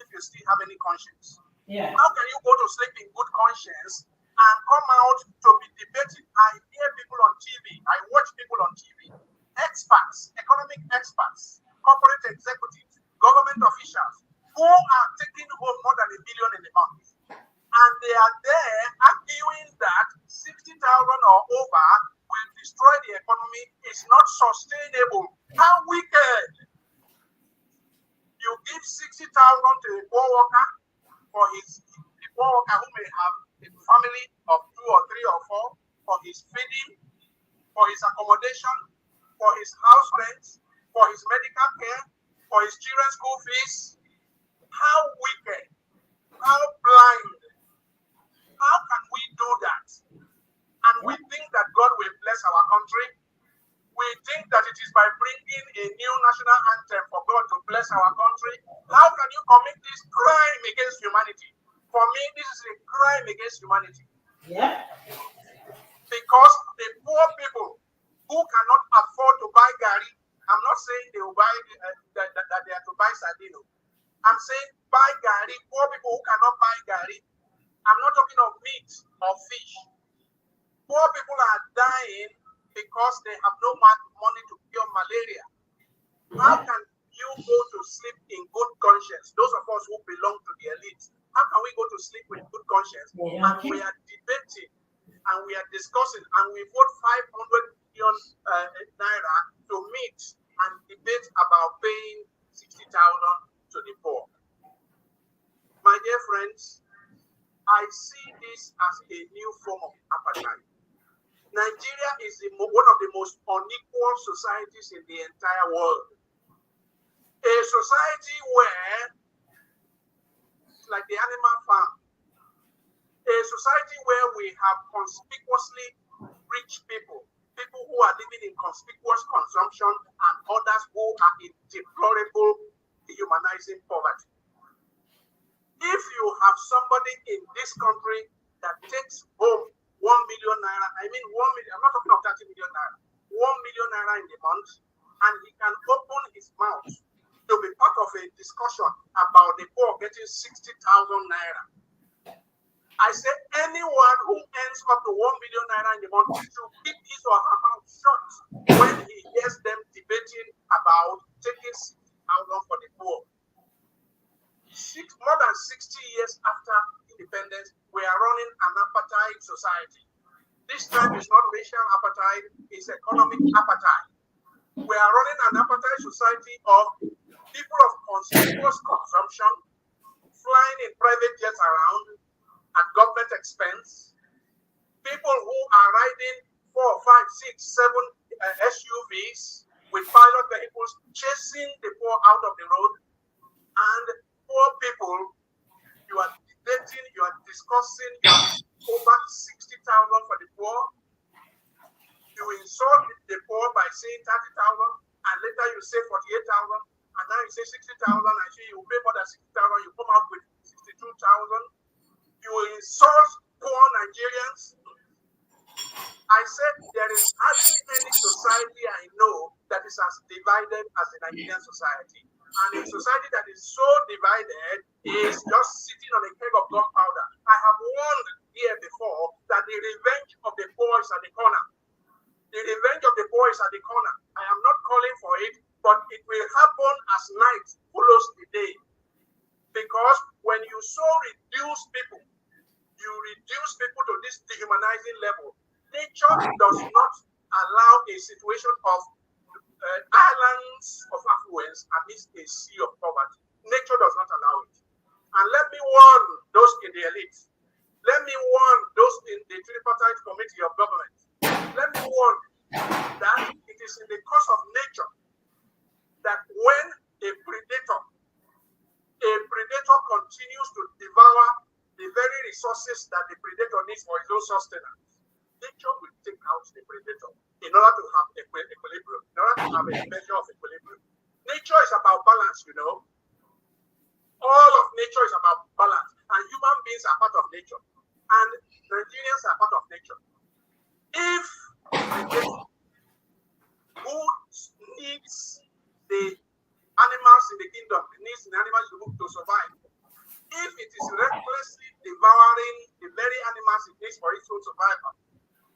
if you still have any conscience? Yeah. How can you go to sleep in good conscience and come out to be debating? I hear people on TV, I watch people on TV, experts, economic experts, corporate executives, government officials, who are taking home more than $1 billion in a month. And they are there arguing that 60,000 or over will destroy the economy, is not sustainable. How wicked! You give 60,000 to a poor worker the poor worker who may have a family of 2 or 3 or 4, for his feeding, for his accommodation, for his house rent, for his medical care, for his children's school fees. How wicked! How blind! How can we do that? And we think that God will bless our country. We think that it is by bringing a new national anthem for God to bless our country. How can you commit this crime against humanity? For me, this is a crime against humanity. Yeah. Because the poor people who cannot afford to buy gari, I'm not saying they will buy that they are to buy sardino. I'm saying buy gari. Poor people who cannot buy gari. I'm not talking of meat or fish. Poor people are dying because they have no money to cure malaria. How can you go to sleep in good conscience? Those of us who belong to the elite, how can we go to sleep with good conscience? Yeah. And we are debating and we are discussing and we vote 500 million naira to meet and debate about paying 60,000 to the poor. My dear friends, I see this as a new form of apartheid. Nigeria is one of the most unequal societies in the entire world. A society where, like the animal farm, a society where we have conspicuously rich people, people who are living in conspicuous consumption, and others who are in deplorable, dehumanizing poverty. If you have somebody in this country that takes home 1 million naira, I mean 1 million, I'm not talking of 30 million naira, 1 million naira in the month, and he can open his mouth to be part of a discussion about the poor getting 60,000 naira. I say anyone who earns up to 1 million naira in the month should keep his or her mouth shut when he hears them debating about taking 60,000 for the poor. More than 60 years after independence, we are running an apartheid society. This time is not racial apartheid, it's economic apartheid. We are running an apartheid society of people of conspicuous consumption, flying in private jets around at government expense, people who are riding 4, 5, 6, 7 SUVs with pilot vehicles chasing the poor out of the road, and poor people, you are debating, you are discussing, you are over 60,000 for the poor. You insult the poor by saying 30,000, and later you say 48,000, and now you say 60,000, and say you pay more than 60,000, you come out with 62,000. You insult poor Nigerians. I said there is hardly any society I know that is as divided as the Nigerian society. And a society that is so divided is just sitting on a keg of gunpowder. I have warned here before that the revenge of the poor is at the corner. The revenge of the poor is at the corner. I am not calling for it, but it will happen as night follows the day. Because when you so reduce people, you reduce people to this dehumanizing level. Nature does not allow a situation of islands of affluence amidst a sea of poverty. Nature does not allow it. And let me warn those in the elite. Let me warn those in the tripartite committee of government. Let me warn that it is in the course of nature that when a predator continues to devour the very resources that the predator needs for his own sustenance, nature will take out the predator in order to have equilibrium, in order to have a measure of equilibrium. Nature is about balance, you know. All of nature is about balance, and human beings are part of nature, and Nigerians are part of nature. If the predator who needs the animals in the kingdom, needs the animals to survive, if it is recklessly devouring the very animals it needs for its own survival,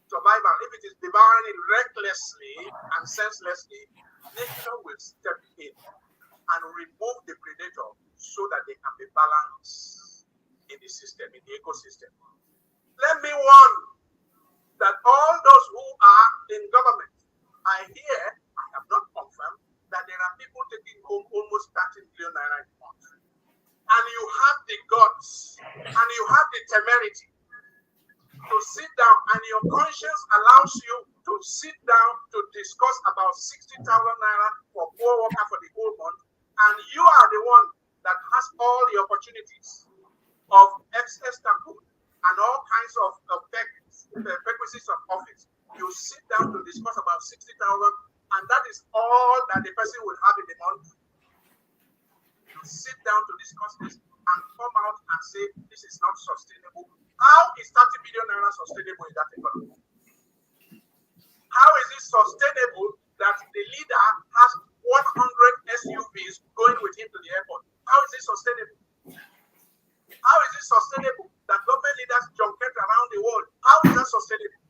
if it is devouring it recklessly and senselessly, nature will step in and remove the predator so that they can be balanced in the system, in the ecosystem. Let me warn that all those who are in government, I have not confirmed that there are people taking home almost 30 million naira a month. And you have the guts and you have the temerity to sit down, and your conscience allows you to sit down to discuss about 60,000 naira for poor worker for the whole month, and you are the one that has all the opportunities of excess tackle and all kinds of perquisites of office. You sit down to discuss about 60,000, and that is all that the person will have in the month. You sit down to discuss this and come out and say this is not sustainable. How is 30 million naira sustainable in that economy? How is it sustainable that the leader has 100 SUVs going with him to the airport? How is it sustainable? How is it sustainable that government leaders junket around the world? How is that sustainable?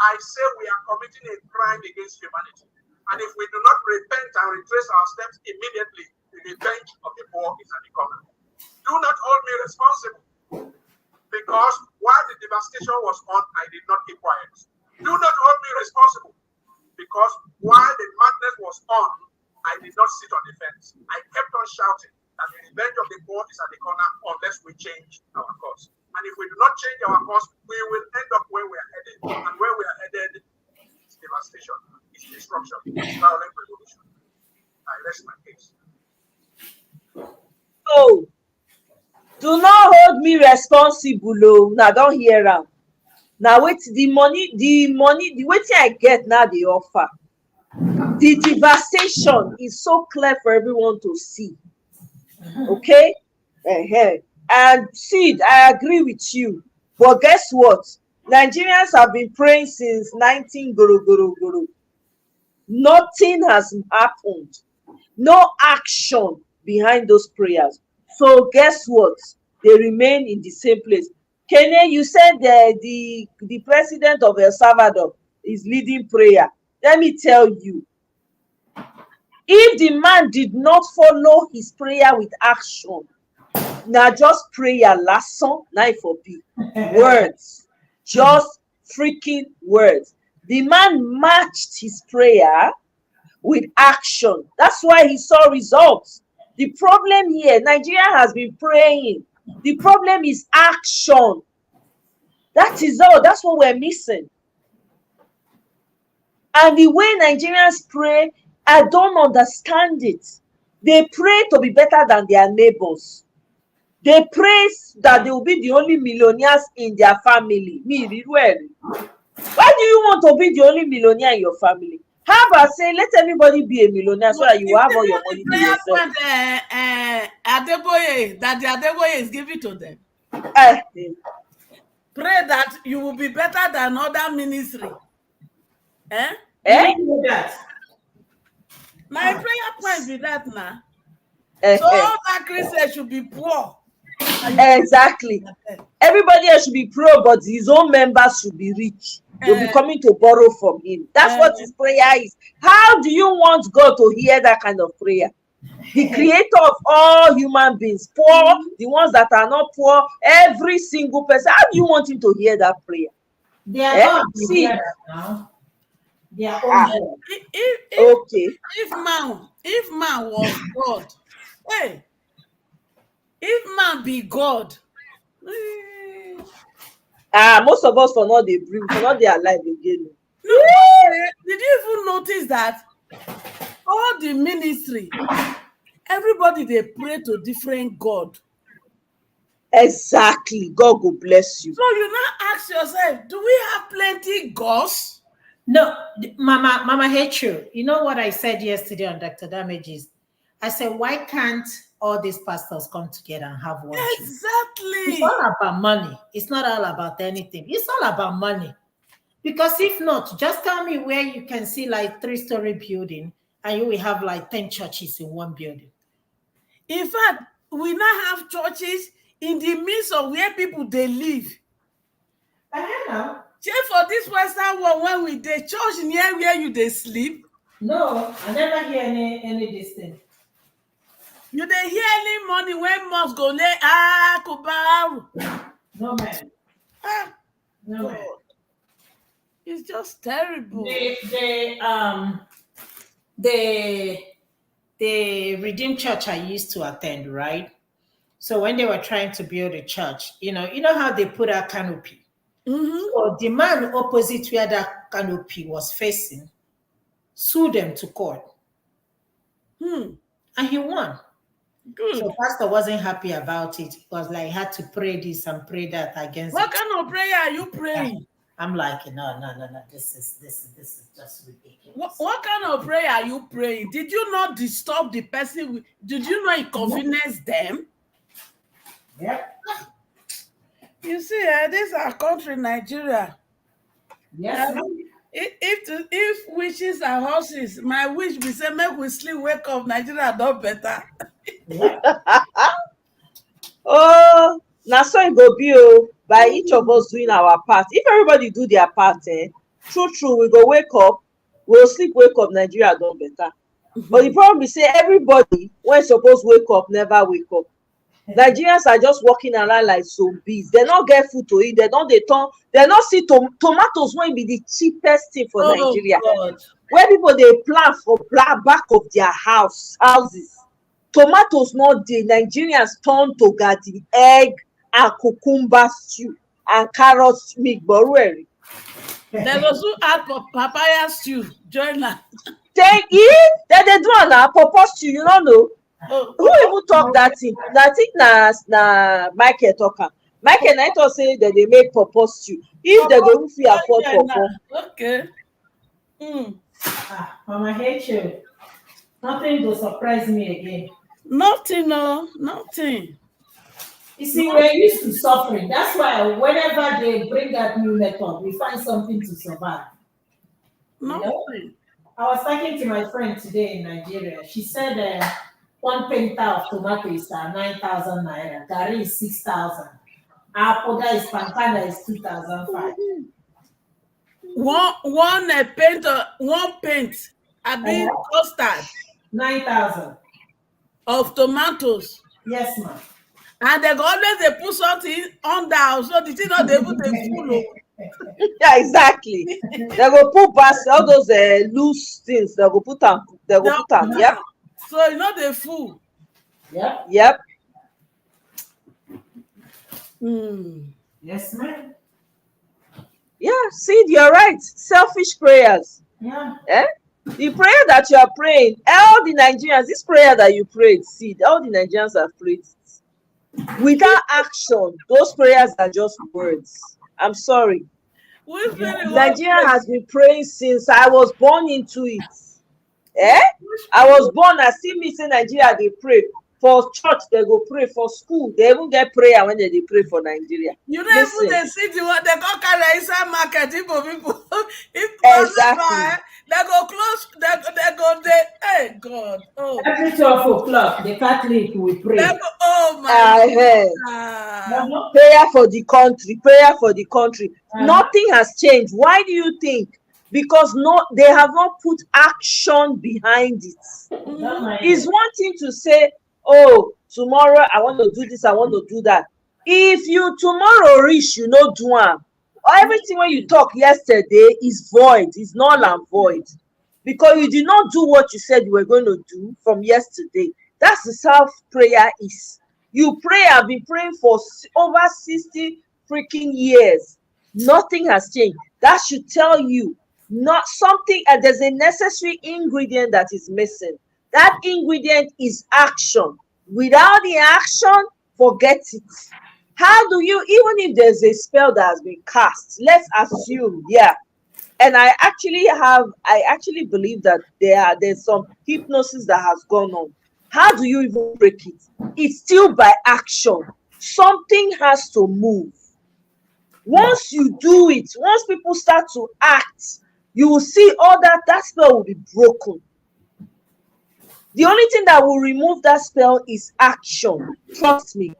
I say we are committing a crime against humanity. And if we do not repent and retrace our steps immediately, the revenge of the poor is at the corner. Do not hold me responsible, because while the devastation was on, I did not keep quiet. Do not hold me responsible, because while the madness was on, I did not sit on the fence. I kept on shouting And the revenge of the poor is at the corner unless we change our course. And if we do not change our course, we will end up where we are headed. And where we are headed is devastation, is destruction, is violent revolution. I rest my case. So, do not hold me responsible. Oh, now don't hear am. Now wait, the money, the wetin I get now they offer. The devastation is so clear for everyone to see. Okay? And see, I agree with you. But guess what? Nigerians have been praying since 19 goro goro goro. Nothing has happened. No action behind those prayers. So guess what? They remain in the same place. Kene, you said the president of El Salvador is leading prayer. Let me tell you, if the man did not follow his prayer with action, na just prayer lasan, na for be words, just freaking words. The man matched his prayer with action. That's why he saw results. The problem here, Nigeria has been praying. The problem is action. That is all. That's what we're missing. And the way Nigerians pray, I don't understand it. They pray to be better than their neighbors. They pray that they will be the only millionaires in their family. Me, why do you want to be the only millionaire in your family? How about say let everybody be a millionaire so that you have all your money to yourself? Adeboye, that the Adeboye is giving to them. Pray that you will be better than other ministry. My prayer point be that now. So all that Christians should be poor. Exactly. Everybody else should be poor, but his own members should be rich. They'll be coming to borrow from him. That's what his prayer is. How do you want God to hear that kind of prayer? The creator of all human beings, poor, the ones that are not poor, every single person. How do you want him to hear that prayer? They are not see now. They are own. If man was God, hey, if man be God, most of us for not they bring, for not they alive again. No, did you even notice that all the ministry, everybody they pray to different God? Exactly. God will bless you. So you now ask yourself, do we have plenty gods? No, Mama hate you. You know what I said yesterday on Dr. Damages? I said, why can't all these pastors come together and have one? Exactly. It's all about money. It's not all about anything. It's all about money. Because if not, just tell me where you can see like 3-story building and you will have like 10 churches in one building. In fact, we now have churches in the midst of where people they live. I know. Just for this Western world, when we the church near where you they sleep. No, I never hear any this thing. You they hear any money when must go lay kubaru. No man. No man. It's just terrible. The Redeemed Church I used to attend, right? So when they were trying to build a church, you know how they put a canopy. So the man opposite where that canopy was facing sued them to court. And he won. Good. So pastor wasn't happy about it. It was like, had to pray this and pray that against What kind of prayer are you praying? I'm like, no. This is just ridiculous. What kind of prayer are you praying? Did you not disturb the person? Did you not inconvenience them? Yep. You see, this is our country, Nigeria. Yes. If wishes are horses, my wish we say make we sleep, wake up, Nigeria not better. Oh, now so it go be by each of us doing our part. If everybody do their part, true, we go wake up, we'll sleep, wake up, Nigeria not better. But the problem is say everybody when supposed wake up never wake up. Nigerians are just walking around like zombies. They don't get food to eat. They don't see tomatoes when be the cheapest thing for Nigeria. God. Where people they plant for back of their houses. tomatoes not dey, Nigerians turn to garden egg and cucumber stew and carrot mix borueri. They also add papaya stew join am. Then dem dey do am na pawpaw stew, you no know. Who even talk that thing? I think na Michael talk am. Michael na talk say dem dey make pawpaw stew. If dem go even fit afford pawpaw. Okay. Mama hate you. Nothing will surprise me again. Nothing, no, nothing. You see, we're used to suffering. That's why whenever they bring that new method, we find something to survive. Nothing. You know? I was talking to my friend today in Nigeria. She said one penta of tomato is 9,000 naira. Gari is 6,000. Apple is pancana is 2,500. One paint. I mean custard. 9,000 of tomatoes. Yes, ma'am. And they go always they put something under, so the thing not they put the full. Yeah, exactly. They go put basket, all those loose things. They go put them. They go put them. Yep. So you know the full. Yep. Yep. Yes, ma'am. Yeah, see, you're right. Selfish prayers. Yeah. The prayer that you are praying, all the Nigerians, this prayer that you prayed, see, all the Nigerians have prayed without action. Those prayers are just words. I'm sorry. Nigeria has been praying since I was born into it. I was born, I see me say Nigeria, they pray. For church, they go pray. For school, they even get prayer when they pray for Nigeria. You know, if they see the one they go carry inside market, people. If exactly. They go close. They go there. Hey God! Oh. Every 12 o'clock, the Catholic will pray. Go, oh my God! Prayer for the country. Prayer for the country. Nothing has changed. Why do you think? Because they have not put action behind it. It's one thing to say, oh, tomorrow I want to do this, I want to do that. If you tomorrow reach, you know, do am. Everything when you talk yesterday is void, is null and void. Because you did not do what you said you were going to do from yesterday. That's how prayer is. You pray, I've been praying for over 60 freaking years. Nothing has changed. That should tell you not something, there's a necessary ingredient that is missing. That ingredient is action. Without the action, forget it. How do you, even if there's a spell that has been cast, let's assume, yeah. And I actually believe that there's some hypnosis that has gone on. How do you even break it? It's still by action. Something has to move. Once you do it, once people start to act, you will see all that spell will be broken. The only thing that will remove that spell is action. Trust me.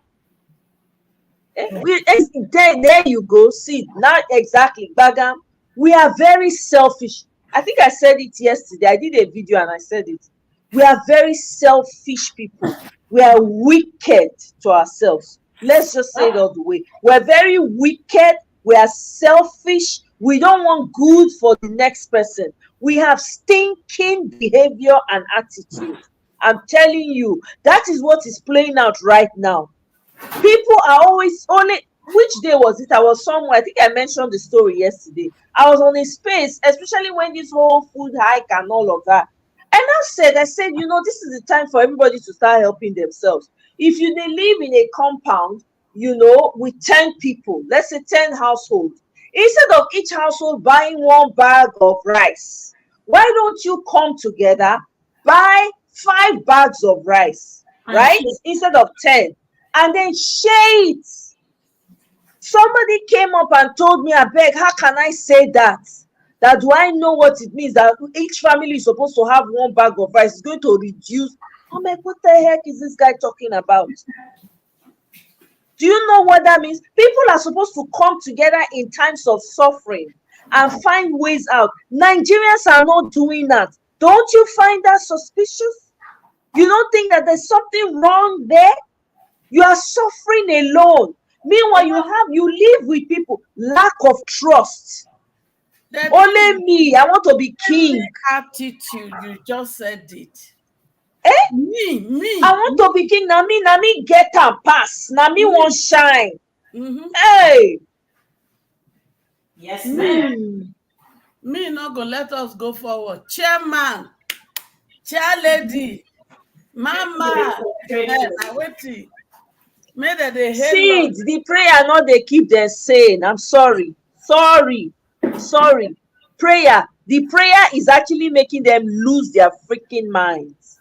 There you go. See, now exactly. Bagam, we are very selfish. I think I said it yesterday. I did a video and I said it. We are very selfish people. We are wicked to ourselves. Let's just say it all the way. We're very wicked. We are selfish. We don't want good for the next person. We have stinking behavior and attitude. I'm telling you, that is what is playing out right now. People are always which day was it? I was somewhere. I think I mentioned the story yesterday. I was on a space, especially when this whole food hike and all of that. And I said, you know, this is the time for everybody to start helping themselves. If you live in a compound, you know, with 10 people, let's say 10 households, instead of each household buying one bag of rice, why don't you come together, buy 5 bags of rice, right? Instead of 10, and then share it. Somebody came up and told me, I beg, how can I say that? That do I know what it means that each family is supposed to have one bag of rice? It's going to reduce. I'm like, what the heck is this guy talking about? Do you know what that means? People are supposed to come together in times of suffering and find ways out. Nigerians are not doing that. Don't you find that suspicious? You don't think that there's something wrong there? You are suffering alone. Meanwhile, you live with people. Lack of trust. Only me. I want to be king. Attitude. You just said it. Me. I want to be king. Na me get am pass. Na me wan shine. Hey. Yes, ma'am. Me not go let us go forward. Chairman, chair lady, mama, na wetin. Make dem dey hail us. See, the prayer no dey keep them sane. I'm sorry. Prayer. The prayer is actually making them lose their freaking minds.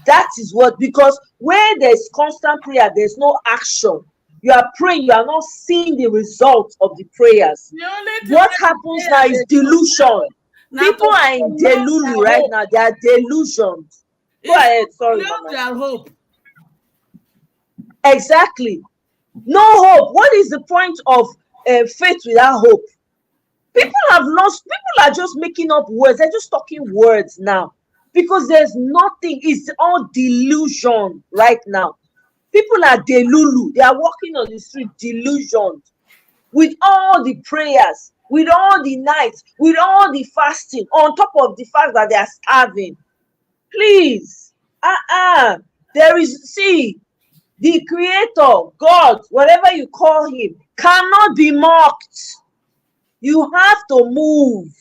That is what, because where there's constant prayer, there's no action. You are praying, you are not seeing the results of the prayers. The only thing What wey happens the now prayer is dey do delusion. na People to are in close delulu their right hope. now. They are delusions. Go It's ahead. Sorry, close Mama. their hope. Exactly. No hope. What is the point of faith without hope? People have lost. People are just making up words. They're just talking words now because there's nothing. It's all delusion right now. People are delulu. They are walking on the street delusioned with all the prayers, with all the nights, with all the fasting, on top of the fact that they are starving. Please, there is, see, the creator, God, whatever you call him, cannot be mocked. You have to move.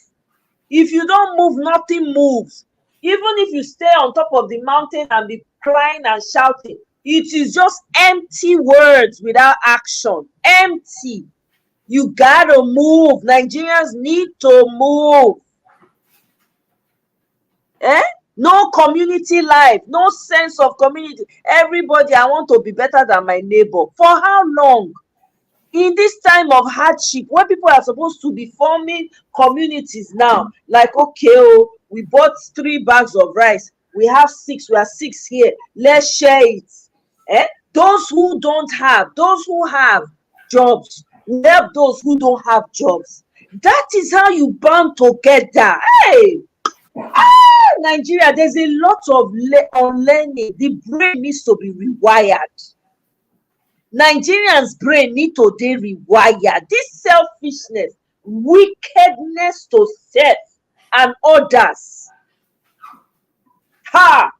If you don't move, nothing moves. Even if you stay on top of the mountain and be crying and shouting, it is just empty words without action. Empty. You gotta move. Nigerians need to move. No community life, no sense of community. Everybody, I want to be better than my neighbor. For how long? In this time of hardship, where people are supposed to be forming communities now, like, okay, we bought 3 bags of rice, we have 6, we are 6 here, let's share it. Those who don't have, those who have jobs will help those who don't have jobs. That is how you band together. Hey, Nigeria, there's a lot of unlearning. The brain needs to be rewired. Nigerians' brain need to dey rewired. This selfishness, wickedness to self and others. God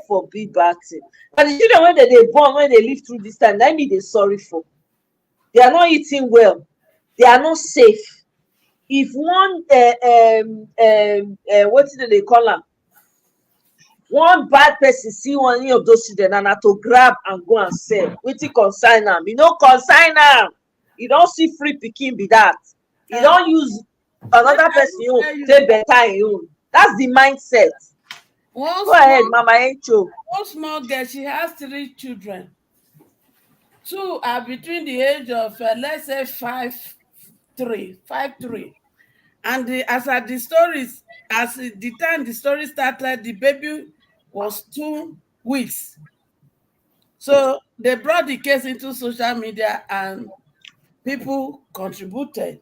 forbid bad thing. And the children when they born, when they live through this time, na me dey sorry for. They are not eating well. They are not safe. If one what do they call am? One bad person see one any of those children and na to grab and go and sell. Wetin concern am? E no concern am. E don see free pikin be that. E don use another person own take better im own. That's the mindset. Go ahead, Mama Encho. One small girl, she has 3 children. 2 are between the age of let's say 5'3", and as the stories, as the time the story started, the baby was 2 weeks. So they brought the case into social media and people contributed.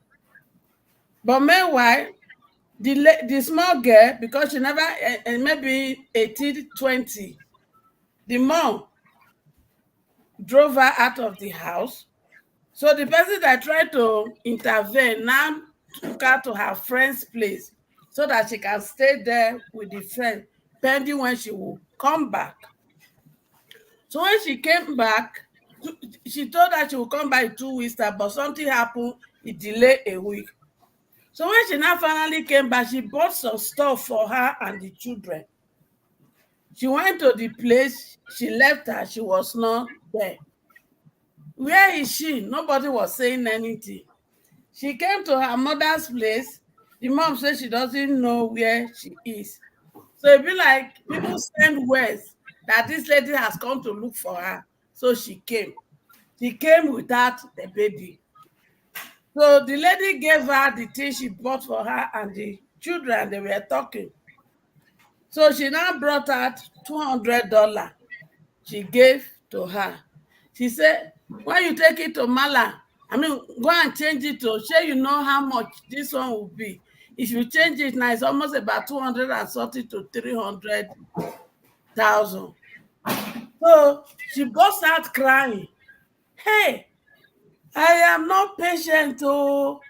But meanwhile, the small girl, because she never maybe 18, 20, the mom drove her out of the house. So the person that tried to intervene now took her to her friend's place so that she can stay there with the friend pending when she will come back. So when she came back, she told her she will come back in 2 weeks time, but something happened, it delayed a week. So when she now finally came back, she bought some stuff for her and the children. She went to the place, she left her, she was not there. Where is she? Nobody was saying anything. She came to her mother's place. The mom said she doesn't know where she is. So it be like people send words that this lady has come to look for her. So she came. She came without the baby. So the lady gave her the thing she bought for her and the children. They were talking. So she now brought out $200. She gave to her. She said, when you take it to Mala, go and change it to, sure you know how much this one will be. If you change it now, it's almost about 230 to 300,000. So she burst out crying. Hey, I am not patient. Oh,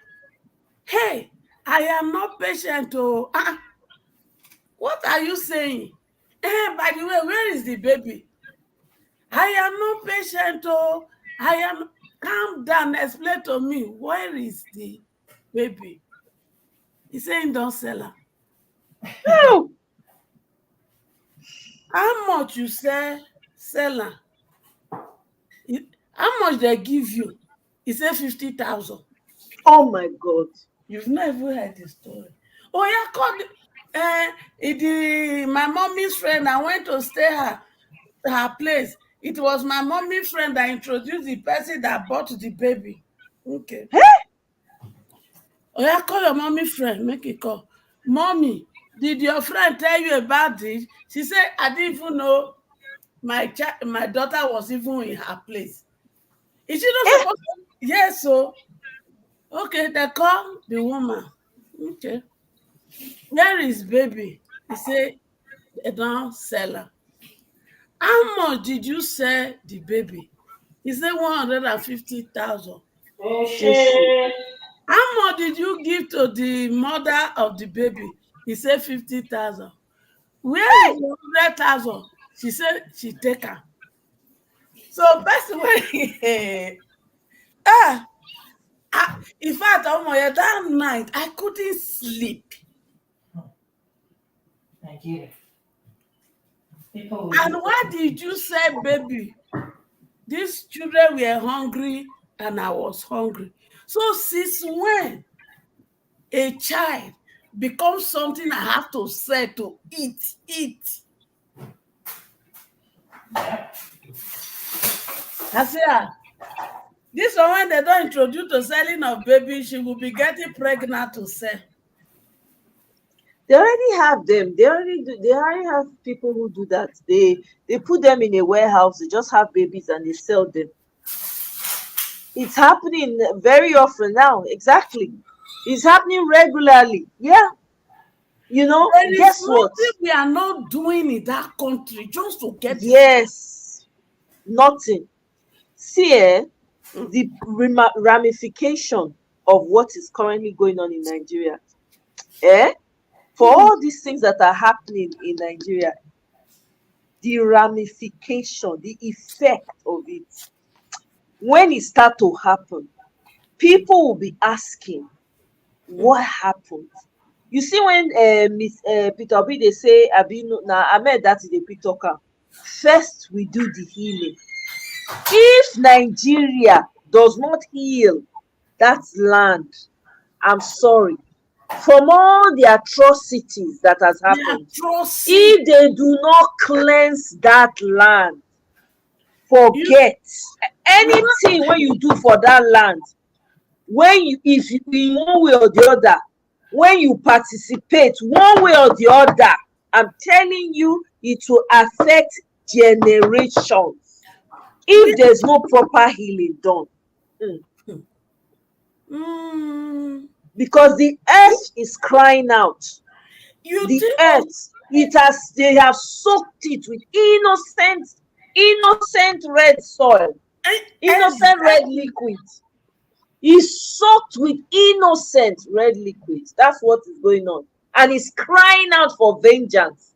hey, I am not patient. Oh, what are you saying? By the way, where is the baby? I am not patient. Oh, I am. Calm down. Explain to me, where is the baby? He saying don't sell her. Oh, How much you sell her? How much they give you? He said 50,000. oh my God. You've never heard the story. Oh yeah, called my mommy's friend. I went to stay her place. It was my mommy friend that introduced the person that bought the baby. Okay. Oh yeah, call your mommy friend. Make a call. Mommy, did your friend tell you about this? She said, I didn't even know my daughter was even in her place. Is she not supposed to? Yes, so okay, they call the woman. Okay. Where is baby? He said they don't sell her. How much did you sell the baby? He said 150,000. Oh Okay. shit. How much did you give to the mother of the baby? He said 50,000. Where is the 100,000? She said she take her. So person when ah, in fact, oh my, that night I couldn't sleep. Nigeria. People will And do why did you say, baby? These children were hungry and I was hungry. So since when a child becomes something I have to say to eat? I say, this one when they don't introduce the selling of baby, she will be getting pregnant to sell. They already have them. They already have people who do that. They put them in a warehouse, they just have babies and they sell them. It's happening very often now. Exactly. It's happening regularly. Yeah. There is Guess what? nothing we are not doing in that country just to get this. Yes. Nothing. See, the ramification of what is currently going on in Nigeria. For all these things that are happening in Nigeria, the ramification, the effect of it, when it start to happen, people will be asking, what happened? You see, when Miss Peter Obi they say, now Ahmed that is a quick talker. First, we do the healing. If Nigeria does not heal that land, I'm sorry. From all the atrocities that has happened, if they do not cleanse that land, forget anything when you do for that land. If you in one way or the other, when you participate one way or the other, I'm telling you, it will affect generations if there's no proper healing done. Because the earth is crying out. The earth, they have soaked it with innocent red soil, innocent red liquid. It's soaked with innocent red liquids. That's what is going on. And it's crying out for vengeance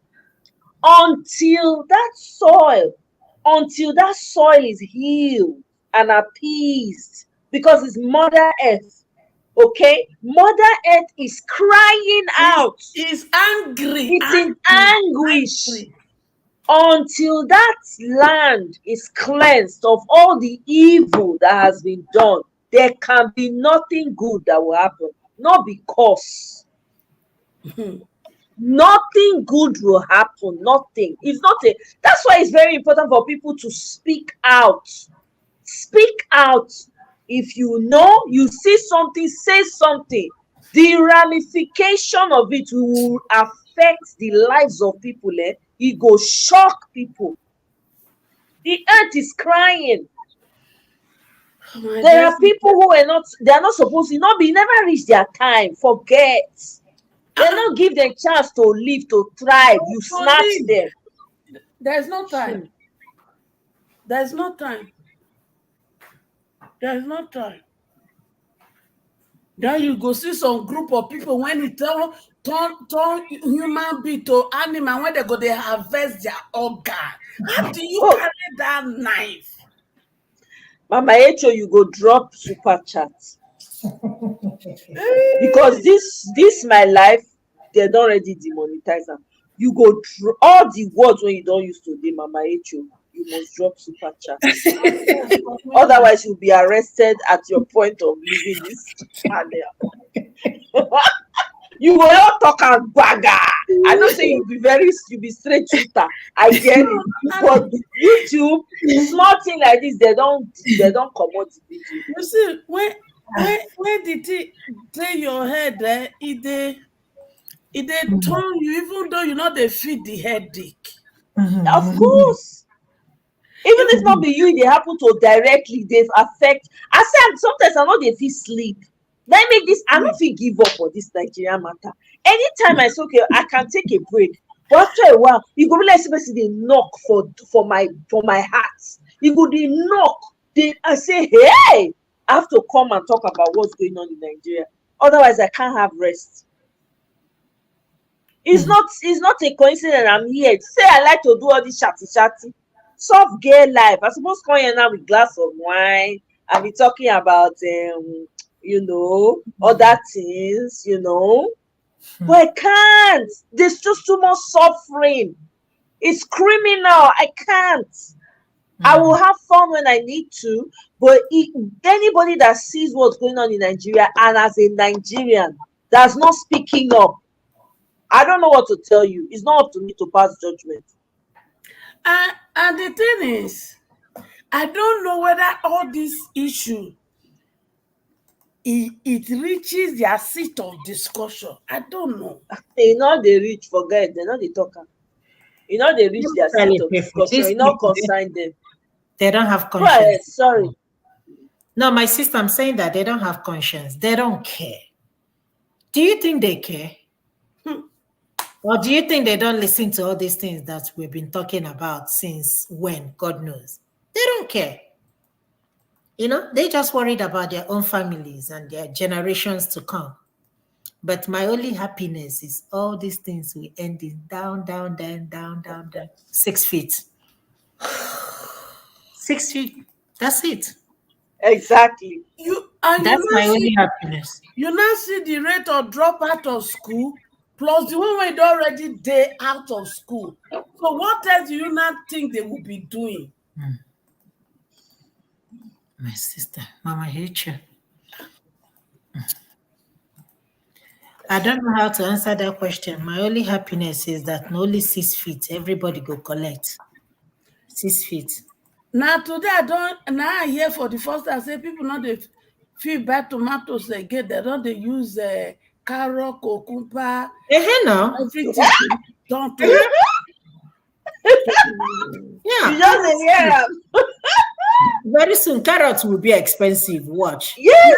until that soil is healed and appeased, because it's Mother Earth. Okay? Mother Earth is crying out. It's angry. It's in anguish. Until that land is cleansed of all the evil that has been done, there can be nothing good that will happen. Not because nothing good will happen. Nothing. It's not a. That's why it's very important for people to speak out. Speak out. If you see something, say something. The ramification of it will affect the lives of people. It go shock people. The earth is crying. There are people who they are not supposed to never reach their time. Forget. They not give them chance to live, to thrive. You snatch them. There's no time. There's no time. There's no time. Then you go see some group of people when it turn human being to animal, when they harvest their organ. How do you Oh, carry that knife? Mama Echo, you go drop super chat. Because this my life, they don't already demonetize them. You go all the words when you don't use today, Mama Echo, you must drop super chat. Otherwise, you'll be arrested at your point of leaving this channel. You will not talk and bagger. I know say you be straight shooter. I get it. But YouTube, small thing like this, they don't come out the video. You see, when the thing dey your head, it dey turn you, even though you know they feed the headache. Of course. Even if not be you, they happen to directly, they've affect. I said sometimes I know they feel sleep. Let me this, I don't feel give up on this Nigerian matter. Anytime I say okay, I can take a break. But after a while, you go be like somebody they knock for my heart. You go they knock. I say, hey, I have to come and talk about what's going on in Nigeria. Otherwise, I can't have rest. It's not a coincidence I'm here. Say I like to do all this chatty. Soft gay life. I suppose come here now with glass of wine and be talking about other things, But I can't. There's just too much suffering. It's criminal. I can't. I will have fun when I need to, but anybody that sees what's going on in Nigeria and as a Nigerian that's not speaking up, I don't know what to tell you. It's not up to me to pass judgment. And the thing is, I don't know whether all this issue it reaches their seat of discussion. I don't know. They reach, forget, they're not the talker. They reach their seat of discussion. It not concern them. They don't have conscience. Right, sorry. No, my sister, I'm saying that they don't have conscience. They don't care. Do you think they care? Or do you think they don't listen to all these things that we've been talking about since when? God knows. They don't care. They just worried about their own families and their generations to come. But my only happiness is all these things will end in down, 6 feet. 6 feet. That's it. Exactly. That's my only happiness. You now see the rate of drop out of school plus the one when they already day out of school. So what else do you not think they will be doing? My sister, Mama, I hate you. I don't know how to answer that question. My only happiness is that only 6 feet, everybody go collect. 6 feet. Now today I hear for the first time say people not they feed bad tomatoes again. They don't use carrot, cucumber, everything. Don't do it. Yeah. You just hear them. Very soon, carrots will be expensive. Watch. Yes.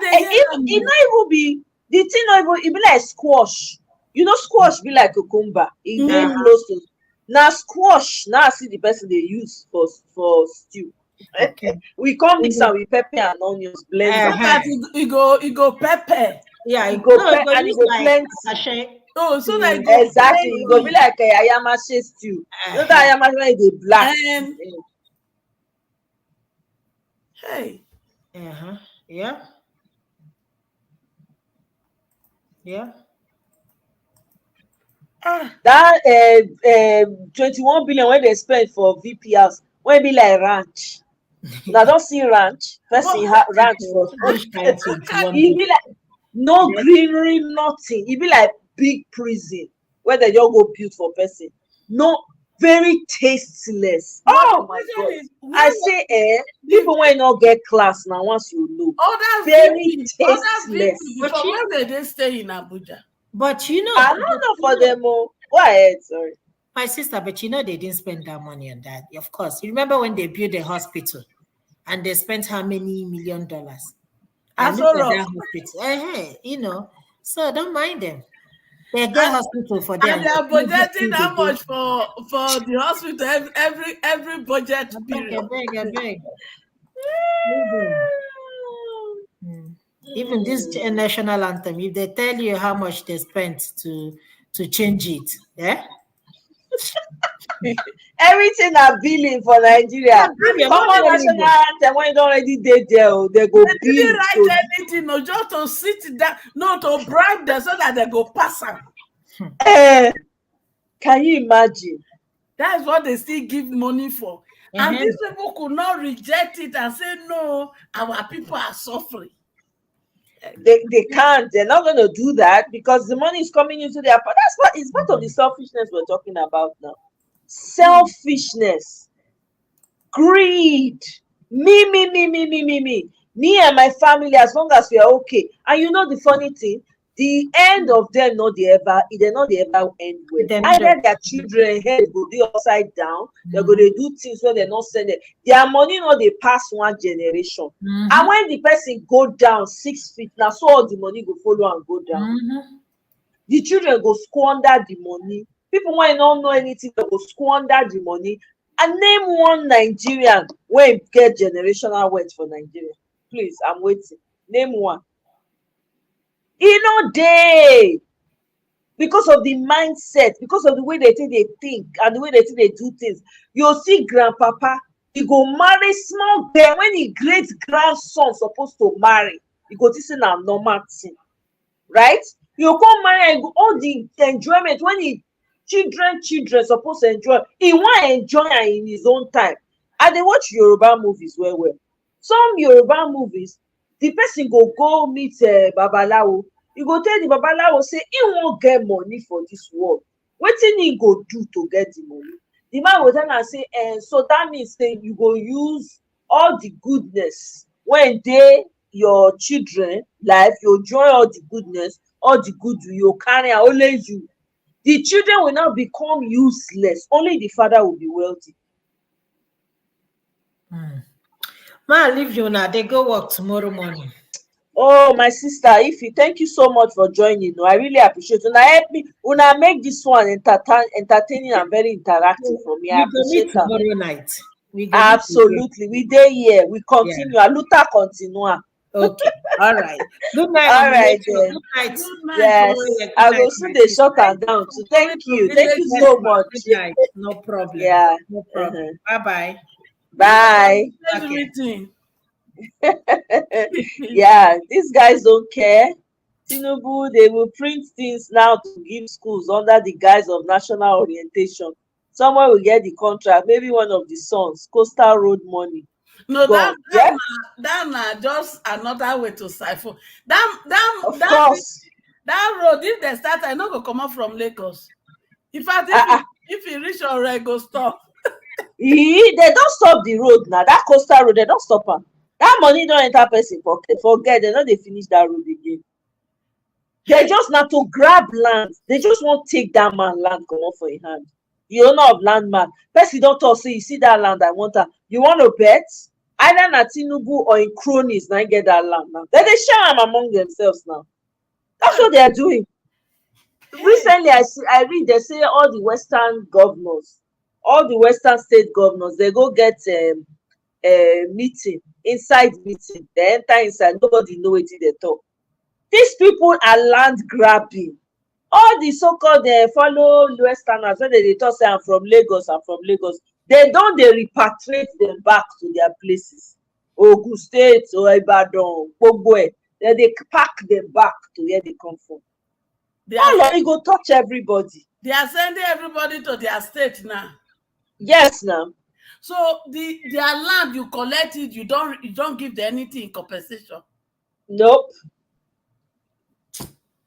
It not even be the thing. Not even it be like squash. Squash be like cucumber. It very close to. Now squash. Now I see the person they use for stew. Okay. We come mix am with pepper and onions, blend. Sometimes it go pepper. Yeah, it go pepper and it go plenty. Oh, so that exactly, it go be like a ayamashe stew. That ayamashe when they black. Hey. Yeah. Yeah. That 21 billion when they spend for VPRs, when be like ranch. Now don't see ranch. Person ranch for it be like no greenery, nothing. It be like big prison where they just go build for person. No, very tasteless. Oh my God! I say, people when not get class now. Once you know, very tasteless. But where they stay in Abuja? But I don't know for them all. Go ahead, sorry. My sister, but they didn't spend that money on that. Of course, you remember when they built the hospital, and they spent how many $1 million? That's all right. So don't mind them. They get hospital for them. And they are budgeting how much for the hospital every budget period. I beg. Even this national anthem, if they tell you how much they spent to change it, yeah. Everything are billing for Nigeria. And you're not Common the only national one. anthem when it already dey there, they go They bill. didn't write anything, no, just to sit down, no, to bribe them so that they go pass am. Can you imagine? That's what they still give money for. And these people could not reject it and say, no, our people are suffering. They can't. They're not going to do that because the money is coming into their. That's what it's part of the selfishness we're talking about now. Selfishness, greed, me and my family. As long as we are okay, and you know the funny thing, the end of them not the ever end well. Either their children head go be upside down, they're going to do things where they're not sending their money, not they pass one generation. And when the person go down 6 feet, now so all the money go follow and go down. The children go squander the money. People when don't know anything, they go squander the money. And name one Nigerian when get generational wealth for Nigeria. Please, I'm waiting. Name one. Day because of the mindset, because of the way they think and the way they do things. You'll see grandpapa, he go marry small girl when he great grandson supposed to marry. He go this in a normal thing, right? You come marry and all the enjoyment when he children supposed to enjoy. He want to enjoy in his own time. And they watch Yoruba movies well. Some Yoruba movies, the person go meet Babalawo. You go tell the Babalawo say he won't get money for this world. Wetin he go do to get the money? The man will tell am say, so that means say you go use all the goodness when they your children life, you enjoy all the goodness, all the good you carry, only you. The children will now become useless. Only the father will be wealthy. Ma, leave you now. They go work tomorrow morning. Oh, my sister, Ify, thank you so much for joining. I really appreciate it. Una help me. Una make this one entertaining and very interactive for me. I appreciate it. Tomorrow night. Absolutely. We dey here. We continue. Yeah. Luta continua. Okay. All right. Good night. All right. Good night. Yes. I will soon they shut her down. So thank you. Thank you so much. Good night. No problem. Yeah. No problem. Bye-bye. Bye. Okay. Yeah, these guys don't care. Tinubu, they will print things now to give schools under the guise of national orientation. Someone will get the contract, maybe one of the sons, coastal road money. No, that just another way to siphon. That road, if they start, I know go come up from Lagos. In fact, if he reach already, go stop. They don't stop the road now. That coastal road, they don't stop them. That money don't enter person pocket. Forget, they know they finish that road again. They just not to grab land. They just won't take that man land come off for your hand. The owner of land man. Person don't talk, say you see that land, I want that. You want to bet? Either na Tinubu or in cronies now get that land now. Then they share them among themselves now. That's what they are doing. Recently, I read they say all the Western governors, all the Western state governors, they go get a meeting, inside meeting. They enter inside, nobody know it they talk. These people are land grabbing. All the so-called follow Westerners when they talk say I'm from Lagos, they don't repatriate them back to their places. Ogun State or Ibadan, Gbogbo, then they pack them back to where they come from. All go touch everybody. They are sending everybody to their state now. Yes, now. So their land, you collect it, you don't give them anything in compensation. Nope.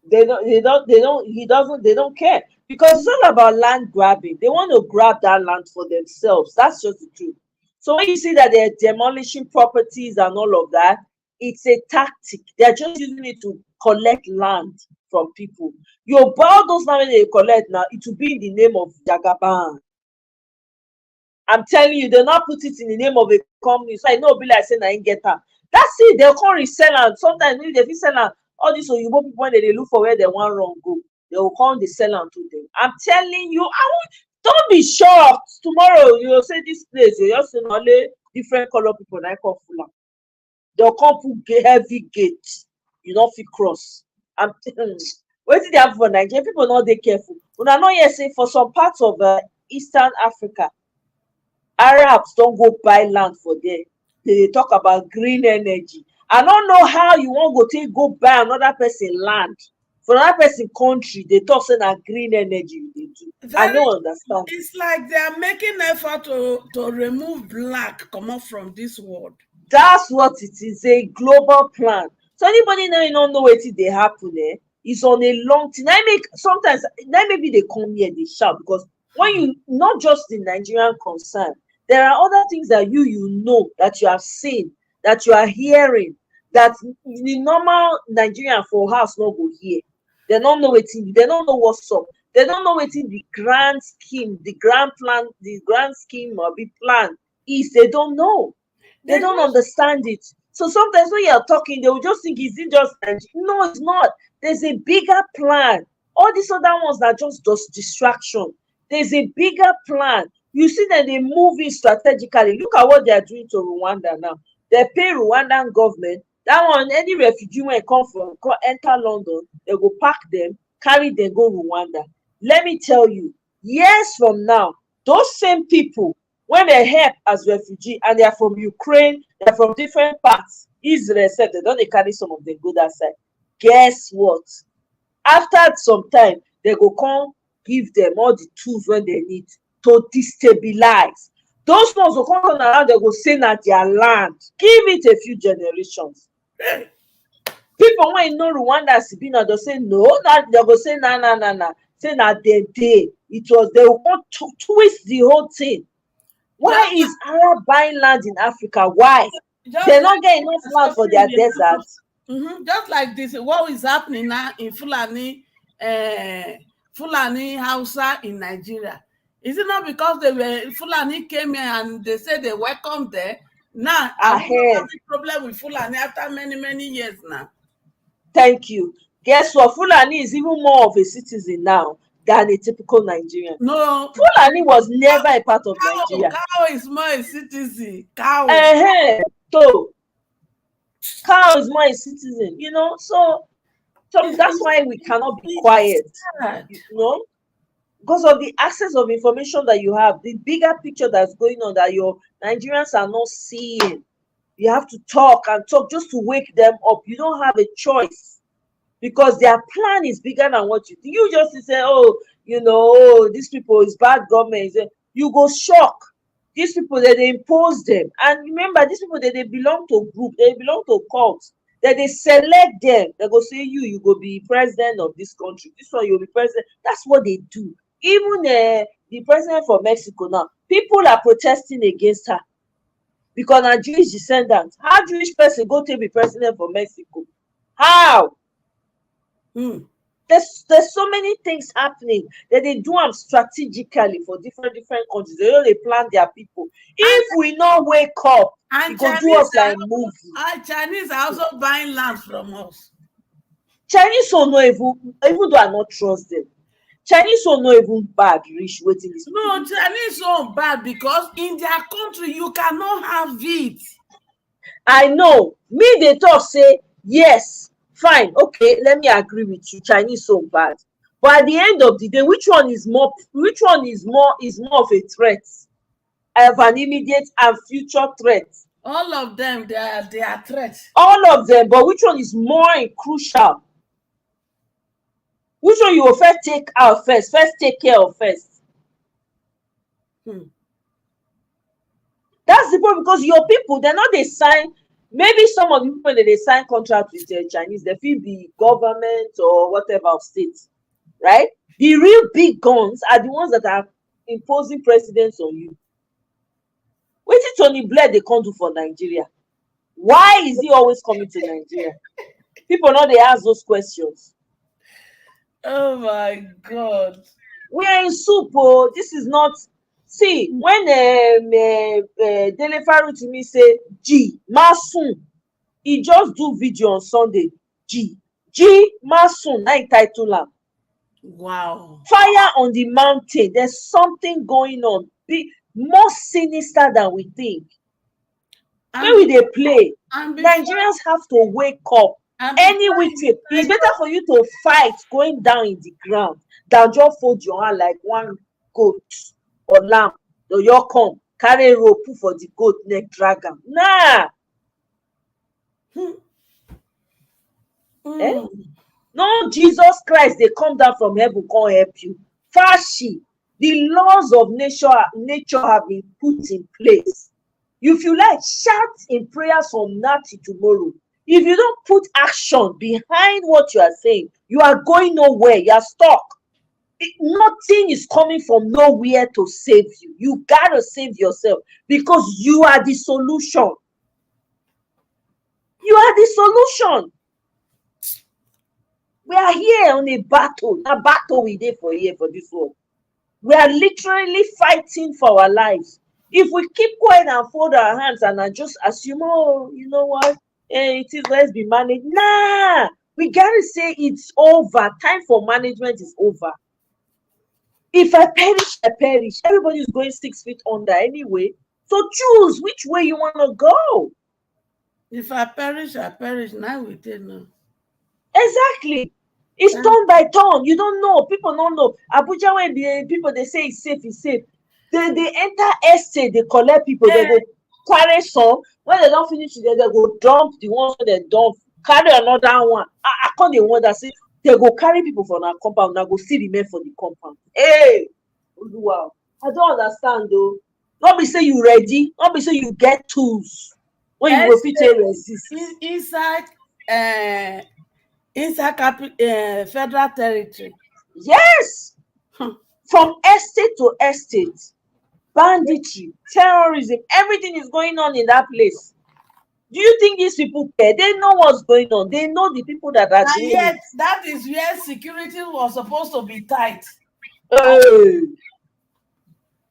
They don't care because it's all about land grabbing. They want to grab that land for themselves. That's just the truth. So when you see that they're demolishing properties and all of that, it's a tactic. They're just using it to collect land from people. You buy all those land they collect now, it will be in the name of Jagaban. I'm telling you, they'll not put it in the name of a company. So I know be like saying I ain't get her. That's it. They'll come resell and sometimes maybe they sell and all these Oyibo people when they look for where they want wrong go, they will come the sell and to them. I'm telling you, don't be shocked. Tomorrow you'll say this place, you just see only different color people like full. They'll come put heavy gates. you not fit cross. I'm wetin dey happen for Nigeria, people not dey careful. Una know here say for some parts of Eastern Africa, Arabs don't go buy land for there. They talk about green energy. I don't know how you wan go take go buy another person land for another person country. They talk say na green energy you dey do. I Very, no understand. it's like they are making effort to remove black come up from this world. That's what it is, a global plan. So anybody now you don't know wetin dey happen it's on a long thing. I make sometimes now maybe they come here they shout because when you not just the Nigerian concern, there are other things that you know that you have seen, that you are hearing, that the normal Nigerian for house not go hear. They don't know wetin, they don't know what's up. They don't know wetin the grand scheme, the grand plan, the grand scheme or big plan is. They don't know. They don't understand it. So sometimes when you're talking, they will just think, is it just Nigeria? No, it's not. There's a bigger plan. All these other ones are just distraction. There's a bigger plan. You see that they move in strategically. Look at what they are doing to Rwanda now. They pay Rwandan government. That one, any refugee when come enter London, they go pack them, carry them, go Rwanda. Let me tell you, years from now, those same people, when they help as refugee and they are from Ukraine, they're from different parts, Israel said they don't carry some of them go that side. Guess what? After some time, they go come give them all the tools when they need to destabilize. Those ones will come around, they go say na their land. Give it a few generations. People when you know Rwanda Sibina, they'll say no, they go say na. Say na they it was they want to twist the whole thing. Why is Arab buying land in Africa? Why? They don't get enough land for their desert. Just like this, what is happening now in Fulani Hausa in Nigeria? Is it not because Fulani came here and they said they welcome there? Now I'm having problem with Fulani after many years now. Thank you. Guess what? Fulani is even more of a citizen now than a typical Nigerian. No, Fulani was never a part of Nigeria. Cow is more a citizen. Cow. So cow is more a citizen, so that's why we cannot be quiet, because of the access of information that you have, the bigger picture that's going on that your Nigerians are not seeing. You have to talk and talk just to wake them up. You don't have a choice because their plan is bigger than what you do. You just say, these people is bad government. You go shock. These people that they impose them, and remember, these people that they belong to group, they belong to cults. That they select them, they go say you go be president of this country. This one you'll be president. That's what they do. Even the president for Mexico now, people are protesting against her because a Jewish descendant. How Jewish person go to be president for Mexico? How? There's so many things happening that they do them strategically for different countries. They don't plan their people. If we not wake up, and go do us like movie. Chinese are also buying land from us. Chinese don't know even though I not trust them. Chinese don't know even bad reach waiting this. No, Chinese so bad because in their country you cannot have it. I know. Me they talk say yes. Fine, okay, let me agree with you. Chinese so bad, but at the end of the day, which one is more of a threat, of an immediate and future threat? All of them, they are threats. All of them, but which one is more crucial? Which one you will first take out first take care of first? That's the problem, because your people, they're not they sign. Maybe some of the people that they sign contract with the Chinese, they feel the government or whatever of states, right? The real big guns are the ones that are imposing precedence on you. What is Tony Blair they can't do for Nigeria? Why is he always coming to Nigeria? People know they ask those questions. Oh my God. We are in soup. Oh, this is not. See, when Dele Faru to me say, G, Masun, he just do video on Sunday. G, Masun, I title am. Wow. Fire on the mountain. There's something going on. Be more sinister than we think. When we they play, Nigerians have to wake up. Any which way, it's better for you to fight going down in the ground than just fold your hand like one goat or lamb. So you come carry rope put for the goat neck, drag am. Nah. Eh? No, Jesus Christ, they come down from heaven, come help you. Fashi, the laws of nature have been put in place. If you like, shout in prayers from now till tomorrow. If you don't put action behind what you are saying, you are going nowhere. You are stuck. Nothing is coming from nowhere to save you. You gotta save yourself because you are the solution. You are the solution. We are here on a battle we did for here for this world. We are literally fighting for our lives. If we keep quiet and fold our hands and just assume, oh, you know what, it is, let's be managed. Nah, we gotta say it's over. Time for management is over. If I perish, I perish. Everybody is going 6 feet under anyway. So choose which way you want to go. If I perish, I perish. Now we didn't know. Exactly. It's turn by turn. You don't know. People don't know. Abuja, when the people they say it's safe, it's safe. They enter estate, they collect people, they go carry some. When they don't finish it, they go dump the ones they dump, carry another one. I call the one that say they go carry people from our compound, now go still remain for the compound. Hey, wow. I don't understand though. Not be say you ready, not be say you get tools when you go fit resist. Inside federal territory. Yes. From estate to estate, banditry, terrorism, everything is going on in that place. Do you think these people care? They know what's going on. They know the people that are doing yet, it. that is where security was supposed to be tight.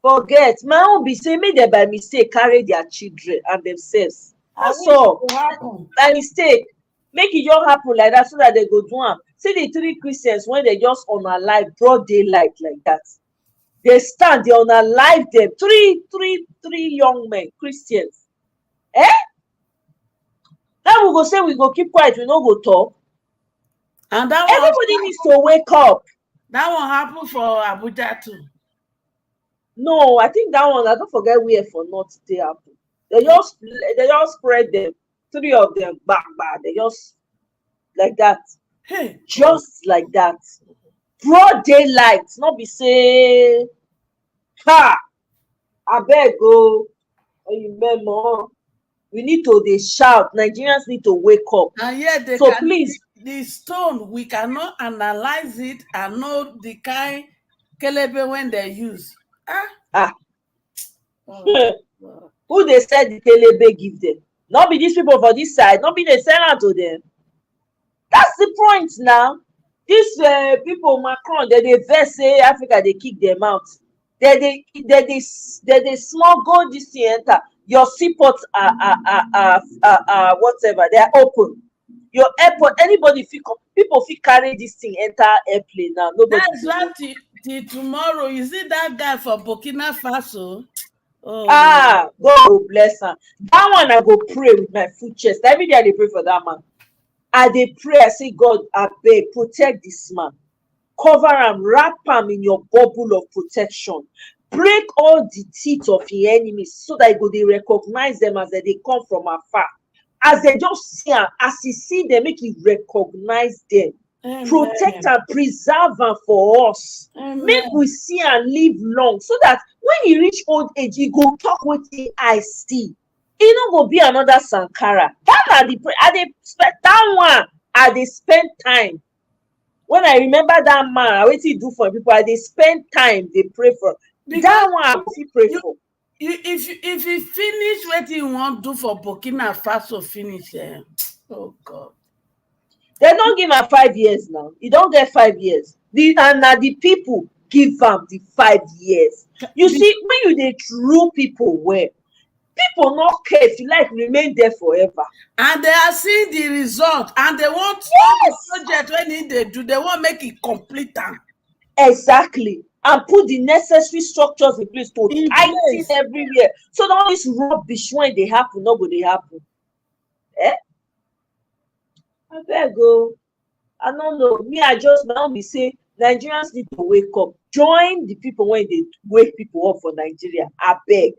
Forget. My own be say make them by mistake carry their children and themselves. That's all. By mistake. Make it just happen like that so that they go do am. See the 3 Christians when they just unalive broad daylight like that. They stand, they unalive them. Three young men, Christians. Eh? Now we go say we go keep quiet, we no go talk. And that everybody needs to wake up. That one happened for Abuja too. No, I think that one, I don't forget where for North they happen. They just spread them. 3 of them back. They just like that. Hey. Just like that. Broad daylight. Not be say, ha, I beg go. You remember? We need to they shout. Nigerians need to wake up. And yet they so please. The stone, we cannot analyze it and know the kind kelebe when they use. Who they said the kelebe give them? Not be these people for this side, not be they sell out to them. That's the point now. These people, Macron, they vex say Africa, they kick them out. They smuggle this thing enter. Your seaports are whatever, they are open. Your airport, anybody people feel carry this thing enter airplane now. Nobody. That's why till tomorrow. You see that guy from Burkina Faso? God will bless her. That one I go pray with my full chest. Every day I pray for that man. I dey pray, I say, God, I beg, protect this man. Cover him, wrap him in your bubble of protection. Break all the teeth of the enemies so that they recognize them as they come from afar. As they just see them, as he see them, make he recognize them. Amen. Protect and preserve them for us. Amen. Make we see and live long so that when he reach old age, he go talk with the I see. It no go be another Sankara. That are the that one. I dey spend time. When I remember that man, what he do for people, I dey spend time. They pray for because that one. I pray for. If he finish what he want do for Burkina Faso, finish. Oh God. They don't give him 5 years now. He don't get 5 years. The people give him the 5 years. You see, when you dey true people well. People not care if you like remain there forever. And they are seeing the result and they want project when they do, they want make it complete time. Exactly. And put the necessary structures in place to tighten everywhere. So that all this rubbish when they happen, not going to happen. Abeg o, I no know. Me, I just my own be say Nigerians need to wake up. Join the people when they wake people up for Nigeria. Abeg.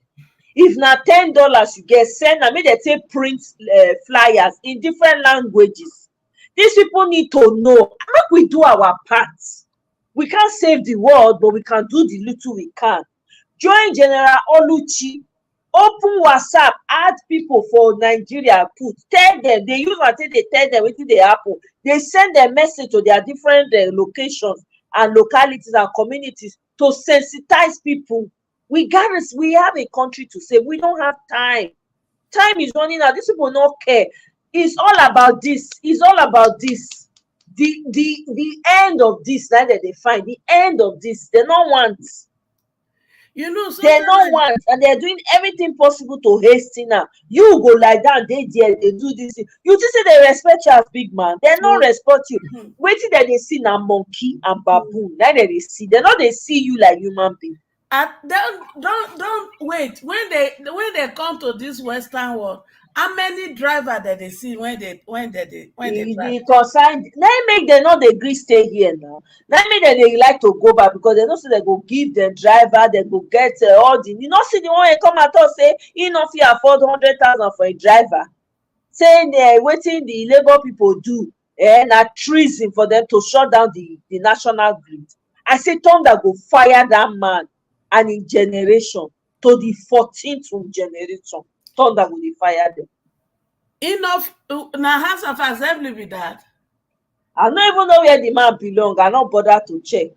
If na $10 you get, send am make dem take print flyers in different languages. These people need to know. Make we do our part. We can't save the world, but we can do the little we can. Join General Oluchi, open WhatsApp, add people for Nigeria, put, tell them, they use am take dey tell them wetin dey happen. They send dem message to their different locations and localities and communities to sensitize people. We have a country to save. We don't have time. Time is running out. These people no care. It's all about this. It's all about this. The end of this, that they find the end of this. They don't want. You know, They don't want, and they're doing everything possible to hasten now. You go lie down, they there, they do this thing. You just say they respect you as big man. They don't respect you. Waiting that they see now monkey and baboon. Now they see. They know they see you like human being. Don't wait. When they come to this Western world, how many driver that they see when they drive? Concern let make them not dey gree stay here now. Let make them they like to go back because they know say they go give them driver, they go get all the. You know, see the one come at us say he no fit afford 100,000 for a driver. Saying waiting the Labour people do na treason for them to shut down the national grid. I say thunder go fire that man and in generation to the 14th generation. Thunder go dey fire them. Enough na House of Assembly be that. I no even know where the man belong. I no bother to check.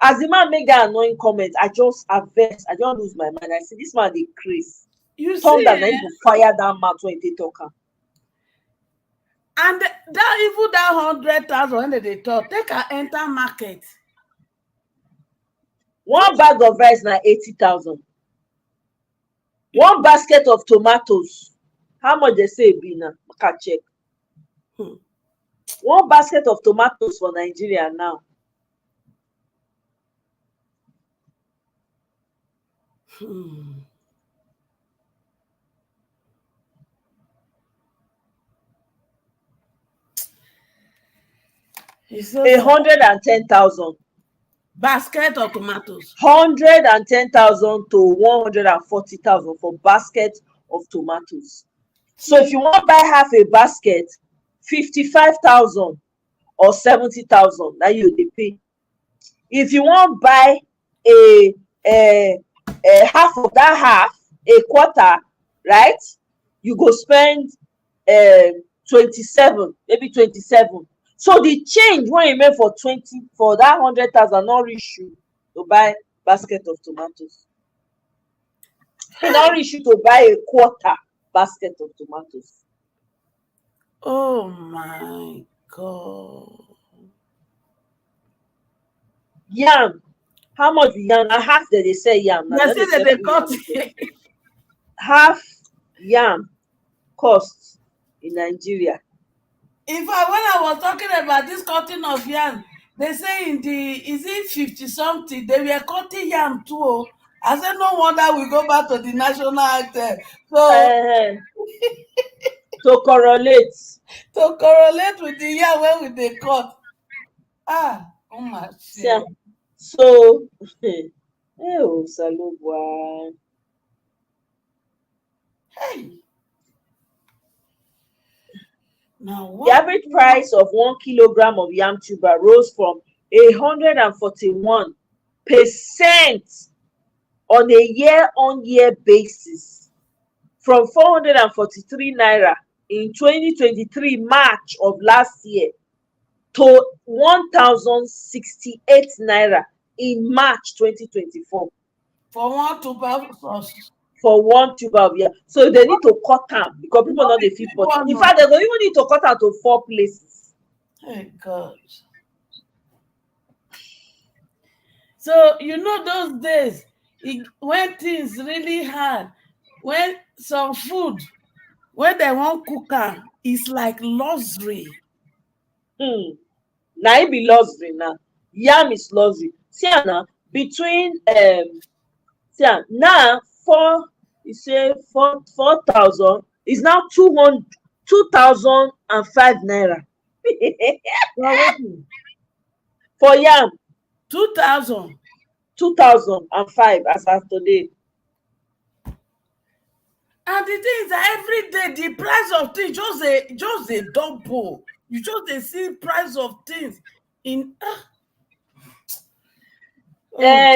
As the man make that annoying comment, I just vex. I just lose my mind. I say this man dey craze. You Thunder see, na him go fire that mouth when they talk am. and that even that 100,000 when they talk, take a enter market. One bag of rice na 80,000. One basket of tomatoes, how much they say e be now? Make I check. One basket of tomatoes for Nigeria now. So 110,000. basket of tomatoes. 110,000 to 140,000 for basket of tomatoes. So if you want buy half a basket, 55,000 or 70,000 that you dey pay. If you want buy a half of that half, a quarter, right? You go spend 27, maybe 27. So the change when you make for 20 for that 100,000 not reach you to buy basket of tomatoes. It not reach you to buy a quarter basket of tomatoes. Oh my God. Yam, how much be yam? Na half that they say yam. They say that they cut half yam cost in Nigeria. In fact, when I was talking about this cutting of yam, they say in is it 50 something, they were cutting yam too. I said, no wonder we go back to the national anthem. So to correlate with the yam when they cut. Oh my shit. So Salubwa. Hey. Now, the average price of 1 kilogram of yam tuber rose from 141% on a year-on-year basis from 443 naira in 2023 March of last year to 1,068 naira in March 2024. For one tuber sauce. For one tuber of yam. So they need to cut am because people no dey fit put. In fact, they go even need to cut am to 4 places. Hey God. So you know those days when things really hard, when some food when they won't cook am, it's like luxury. Now it be luxury now. Yam is luxury. See now between now 4,000 is now 2,005 naira. For wetin? for yam 2000. 2005 as of today. And the thing is that every day the price of things just a double. You just dey see price of things in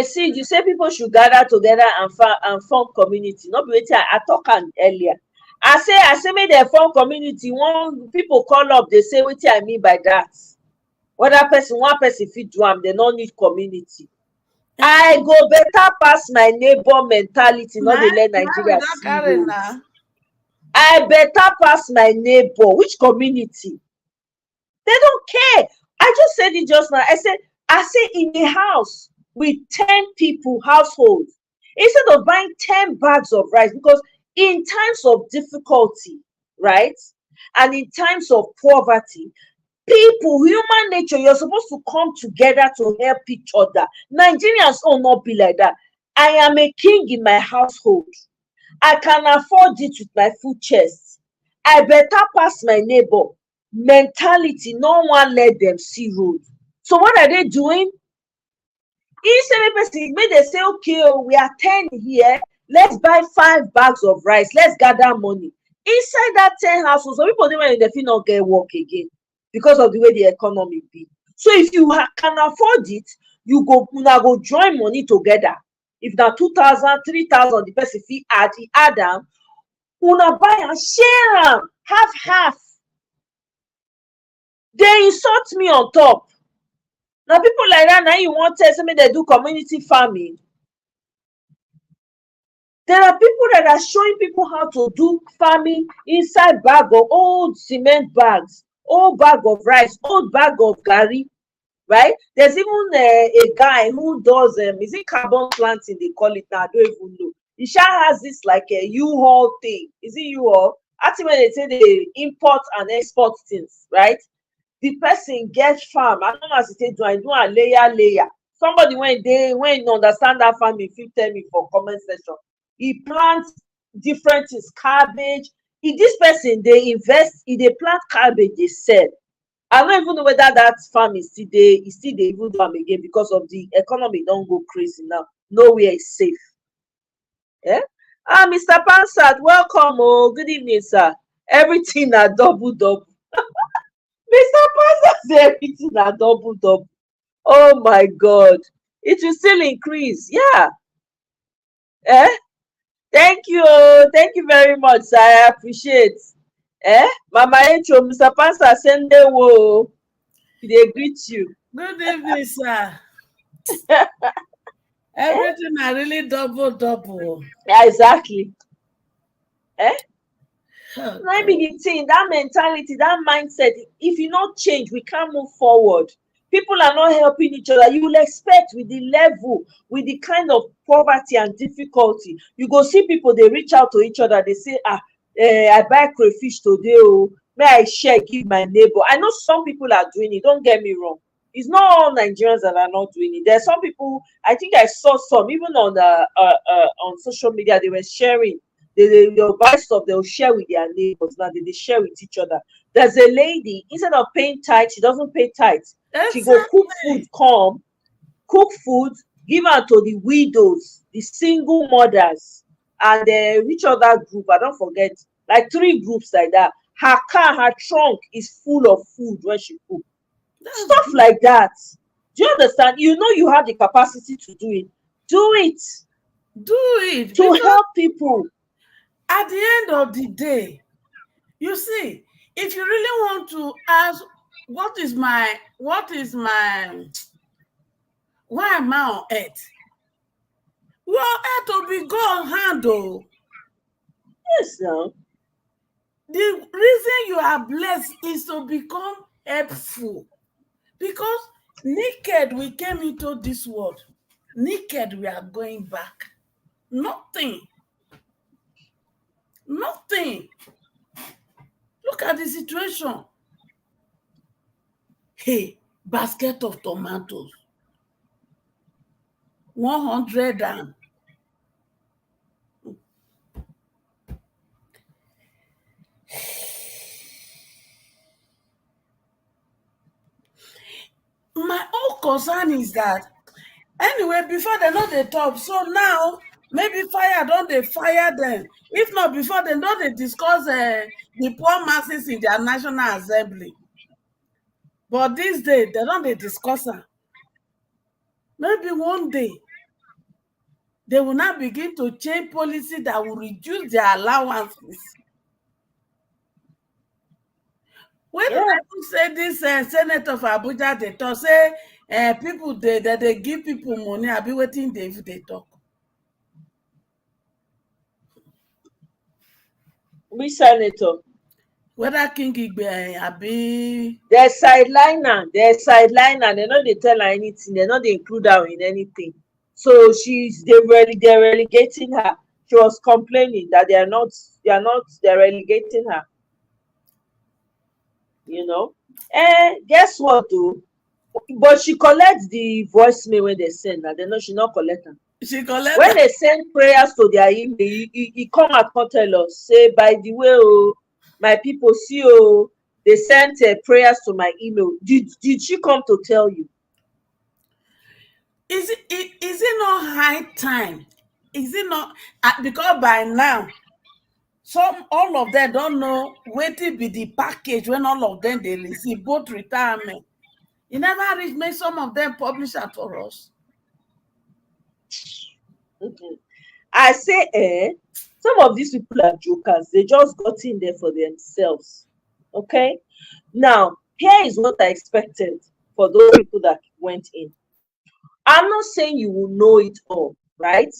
See, you say people should gather together and form community. No be wetin I talk am earlier. I say make dem form community. One people call up, dey say wetin I mean by that. Whether one person fit do am, dem no need community. I go better pass my neighbor mentality, no dey let Nigeria see roads. I better pass my neighbor. Which community? They don't care. I just said it just now. I say in a house with 10 people household, instead of buying 10 bags of rice, because in times of difficulty, right, and in times of poverty, people, human nature, you're supposed to come together to help each other. Nigerians will not be like that. I am a king in my household. I can afford it with my full chest. I better pass my neighbor mentality. No one let them see road. So what are they doing? Instead make they say, okay, we are 10 here, let's buy 5 bags of rice, let's gather money. Inside that 10 households, some people dey they fit not get work again because of the way the economy be. So if you can afford it, you go join money together. If na 2,000, 3,000, the person fit add am, una buy and share am half. They insult me on top. Now people like that, now you want to tell me they do community farming. There are people that are showing people how to do farming inside bag of old cement bags, old bag of rice, old bag of garri, right? There's even a guy who does is it carbon planting they call it now? I don't even know. He has this like a U-Haul thing. Is it U-Haul? Actually, when they say they import and export things, right? The person get farm. I don't know as it do a layer. Somebody when understand that farming, if you tell me for comment section. He plants different things, cabbage. If this person they invest, if they plant cabbage, they sell. I don't even know whether that farm is still there, even do am again because of the economy don't go crazy now. Nowhere is safe. Yeah. Mr. Pansat, welcome. Oh, good evening, sir. Everything are double. Mr. Pansat say everything are double. Oh my God. It will still increase. Yeah. Thank you. Thank you very much, sir. I appreciate. Mama Echo, Mr. Pansat, send the wo. They greet you. Good evening, sir. Everything are really double. Yeah, exactly. Might be the thing, that mentality, that mindset. If you not change, we can't move forward. People are not helping each other. You will expect with the level, with the kind of poverty and difficulty, you go see people, they reach out to each other, they say, I buy crayfish today, oh, may I share, give my neighbor. I know some people are doing it, don't get me wrong. It's not all Nigerians that are not doing it. There are some people, I think I saw some, even on social media, they were sharing. They'll buy stuff, they'll share with their neighbors. Now they share with each other. There's a lady, instead of paying tithe, she doesn't pay tithe. She go cook food, give her to the widows, the single mothers, and which other group? I don't forget. Like 3 groups like that. Her car, her trunk is full of food when she cook. Stuff like that. Do you understand? You know you have the capacity to do it. Do it. Do it. To help people. At the end of the day, you see, if you really want to ask, why am I on earth? Your earth will be God handle. Yes, now. The reason you are blessed is to become helpful. Because naked we came into this world. Naked we are going back. Nothing. Look at the situation. Hey, basket of tomatoes. 100 and My own concern is that anyway, before they know they talk, so now maybe fire don't they fire them. If not before, they don't they discuss the poor masses in their National Assembly. But these days, they don't they discuss am. Maybe one day they will now begin to change policy that will reduce their allowances. When Yeah. I say this senator of Abuja, they talk say people they give people money. I be waiting they talk. Which senator? Whether King Igbe abi They sideline am. They sideline am. They no dey tell her anything. They no dey include her in anything. So they're relegating her. She was complaining that they're relegating her. You know. Guess what though? But she collects the voicemail when they send her. They know she not collect am. she collect When they send prayers to their email, he come out come tell us say, by the way, oh, my people, see, oh, they sent prayers to my email. Did she come to tell you? is it not high time? Is it not because by now all of them don't know wetin be the package when all of them they receive both retirement. E never reach make some of them publish am for us. I say, some of these people are jokers. They just got in there for themselves. Okay? Now, here is what I expected for those people that went in. I'm not saying you will know it all, right?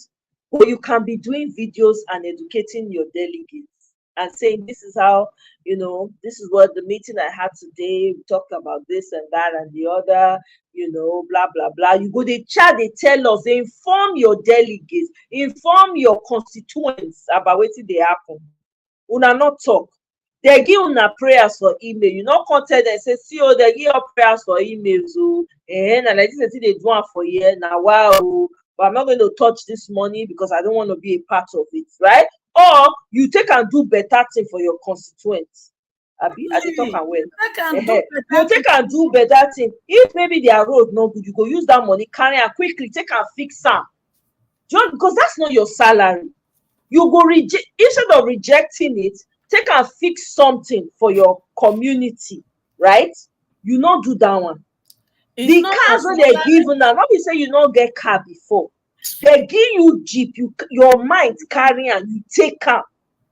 But you can be doing videos and educating your delegates and saying, this is how, this is what the meeting I had today. We talked about this and that and the other, blah, blah, blah. You go, they chat, they tell us, they inform your delegates, inform your constituents about what they happen. Una not talk. They give una prayers for email. You not contact them say, see, oh, they give your prayers for emails. Oh, and like this, they do it for you. Now, wow, but I'm not going to touch this money because I don't want to be a part of it, right? Or you take and do better thing for your constituents. Abi, I dey talk am well. You take and do better thing. If maybe their road no good, you go use that money, carry am quickly, take and fix am. Just because that's not your salary. You go reject instead of rejecting it, take and fix something for your community, right? You not do that one. The cars wey they give una, not be say you not get car before. They give you jeep, your mind carry am, you take am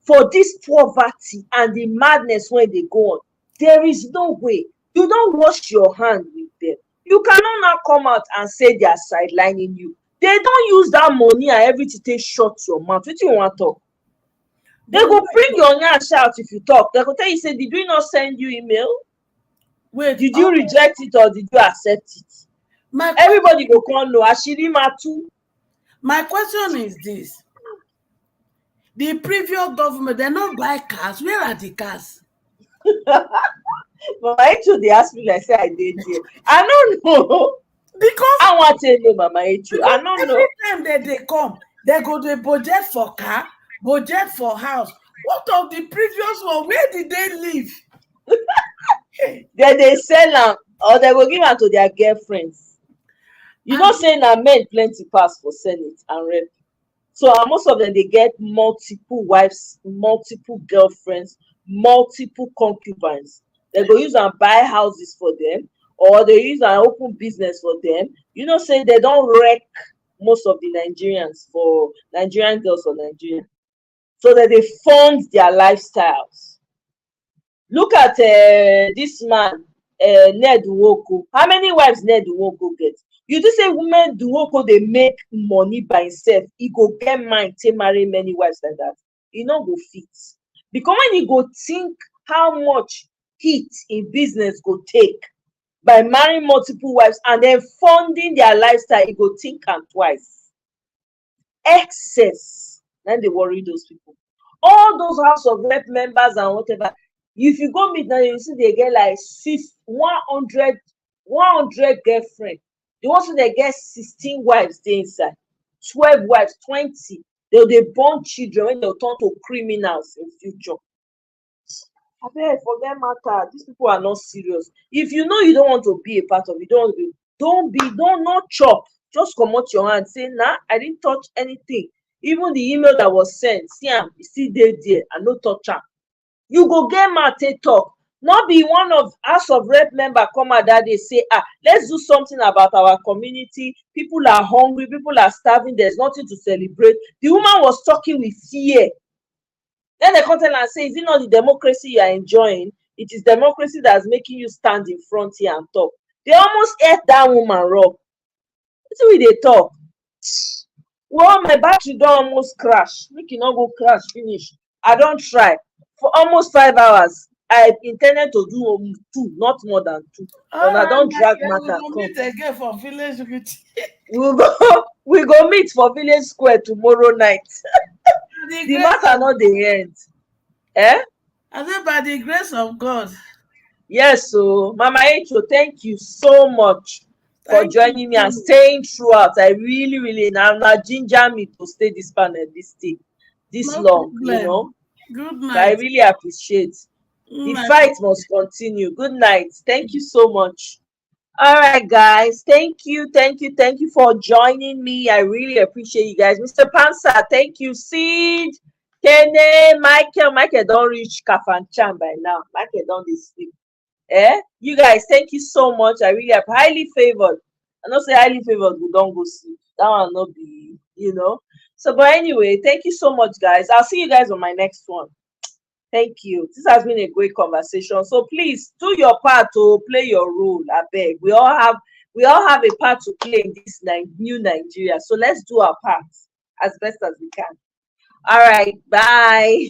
for this poverty and the madness when they go on. There is no way. You don't wash your hand with them. You cannot now come out and say they are sidelining you. They don't use that money and everything to shut your mouth. What you want to talk? They go bring your nyash out if you talk. They go tell you, say, did we not send you email? Wait, did you reject it or did you accept it? Everybody go come know. Ashiri matu. My question is this. The previous government, they don't buy cars. Where are the cars? Mama Echu, they ask me like say I did there. I don't know. Because I want to know, Mama Echu. I don't know. Every time that they come, they go to budget for car, budget for house. What of the previous one? Where did they live? They sell them or they will give them to their girlfriends. You know, saying that men plenty pass for Senate and rep. So most of them, they get multiple wives, multiple girlfriends, multiple concubines. They go use and buy houses for them, or they use and open business for them. You know, say they don't wreck most of the Nigerians for Nigerian girls for Nigeria. So that they fund their lifestyles. Look at this man, Ned Nwoko. How many wives Ned Nwoko gets? You just say women Nwoko they make money by himself. He go get mind to marry many wives like that. He not go fit. Because when you go think how much heat in business go take by marrying multiple wives and then funding their lifestyle, he go think am twice. Excess. Then they worry those people. All those House of Rep members and whatever. If you go meet now, you see they get like 100 girlfriend. The ones who they get 16 wives they inside, 12 wives, 20. They born children when they'll turn to criminals in future. Abeg, forget matter. These people are not serious. If you know you don't want to be a part of it, don't not chop. Just comot your hand. Say, nah, I didn't touch anything. Even the email that was sent, see am, e still dey there. I no touch am. You go get mouth take talk. Not be one of House of Rep member come out that day say, let's do something about our community. People are hungry, people are starving, there's nothing to celebrate. The woman was talking with fear. Then they come tell am say, is it not the democracy you are enjoying? It is democracy that's making you stand in front here and talk. They almost ate that woman raw. Wetin we dey talk? Well, my battery don almost crash. Make e no go crash finish. I don try for almost 5 hours. I intended to do 2, not more than 2. All But I right, don my drag dear, we matter will come. meet again for village meeting. We go meet for village square tomorrow night. The The grace matter of no dey end. Eh? I say by the grace of God. Yes, so Mama Echo, thank you so much for Thank you joining me and too. staying throughout. I really now ginger me to stay this panel this No long, you problem. know. Good So I night. really appreciate. The My fight must continue. Good night. Thank you so much. All right, guys. Thank you for joining me. I really appreciate you guys. Mr. Pansa, thank you. Sid, Kene, Michael don't reach Kafanchan by now. Michael don't dey sleep. You guys, thank you so much. I really am highly favored. I not say highly favored, we don't go sleep. That one not be, So, but anyway, thank you so much, guys. I'll see you guys on my next one. Thank you. This has been a great conversation. So please do your part to play your role. I beg. We all have a part to play in this new Nigeria. So let's do our part as best as we can. All right. Bye.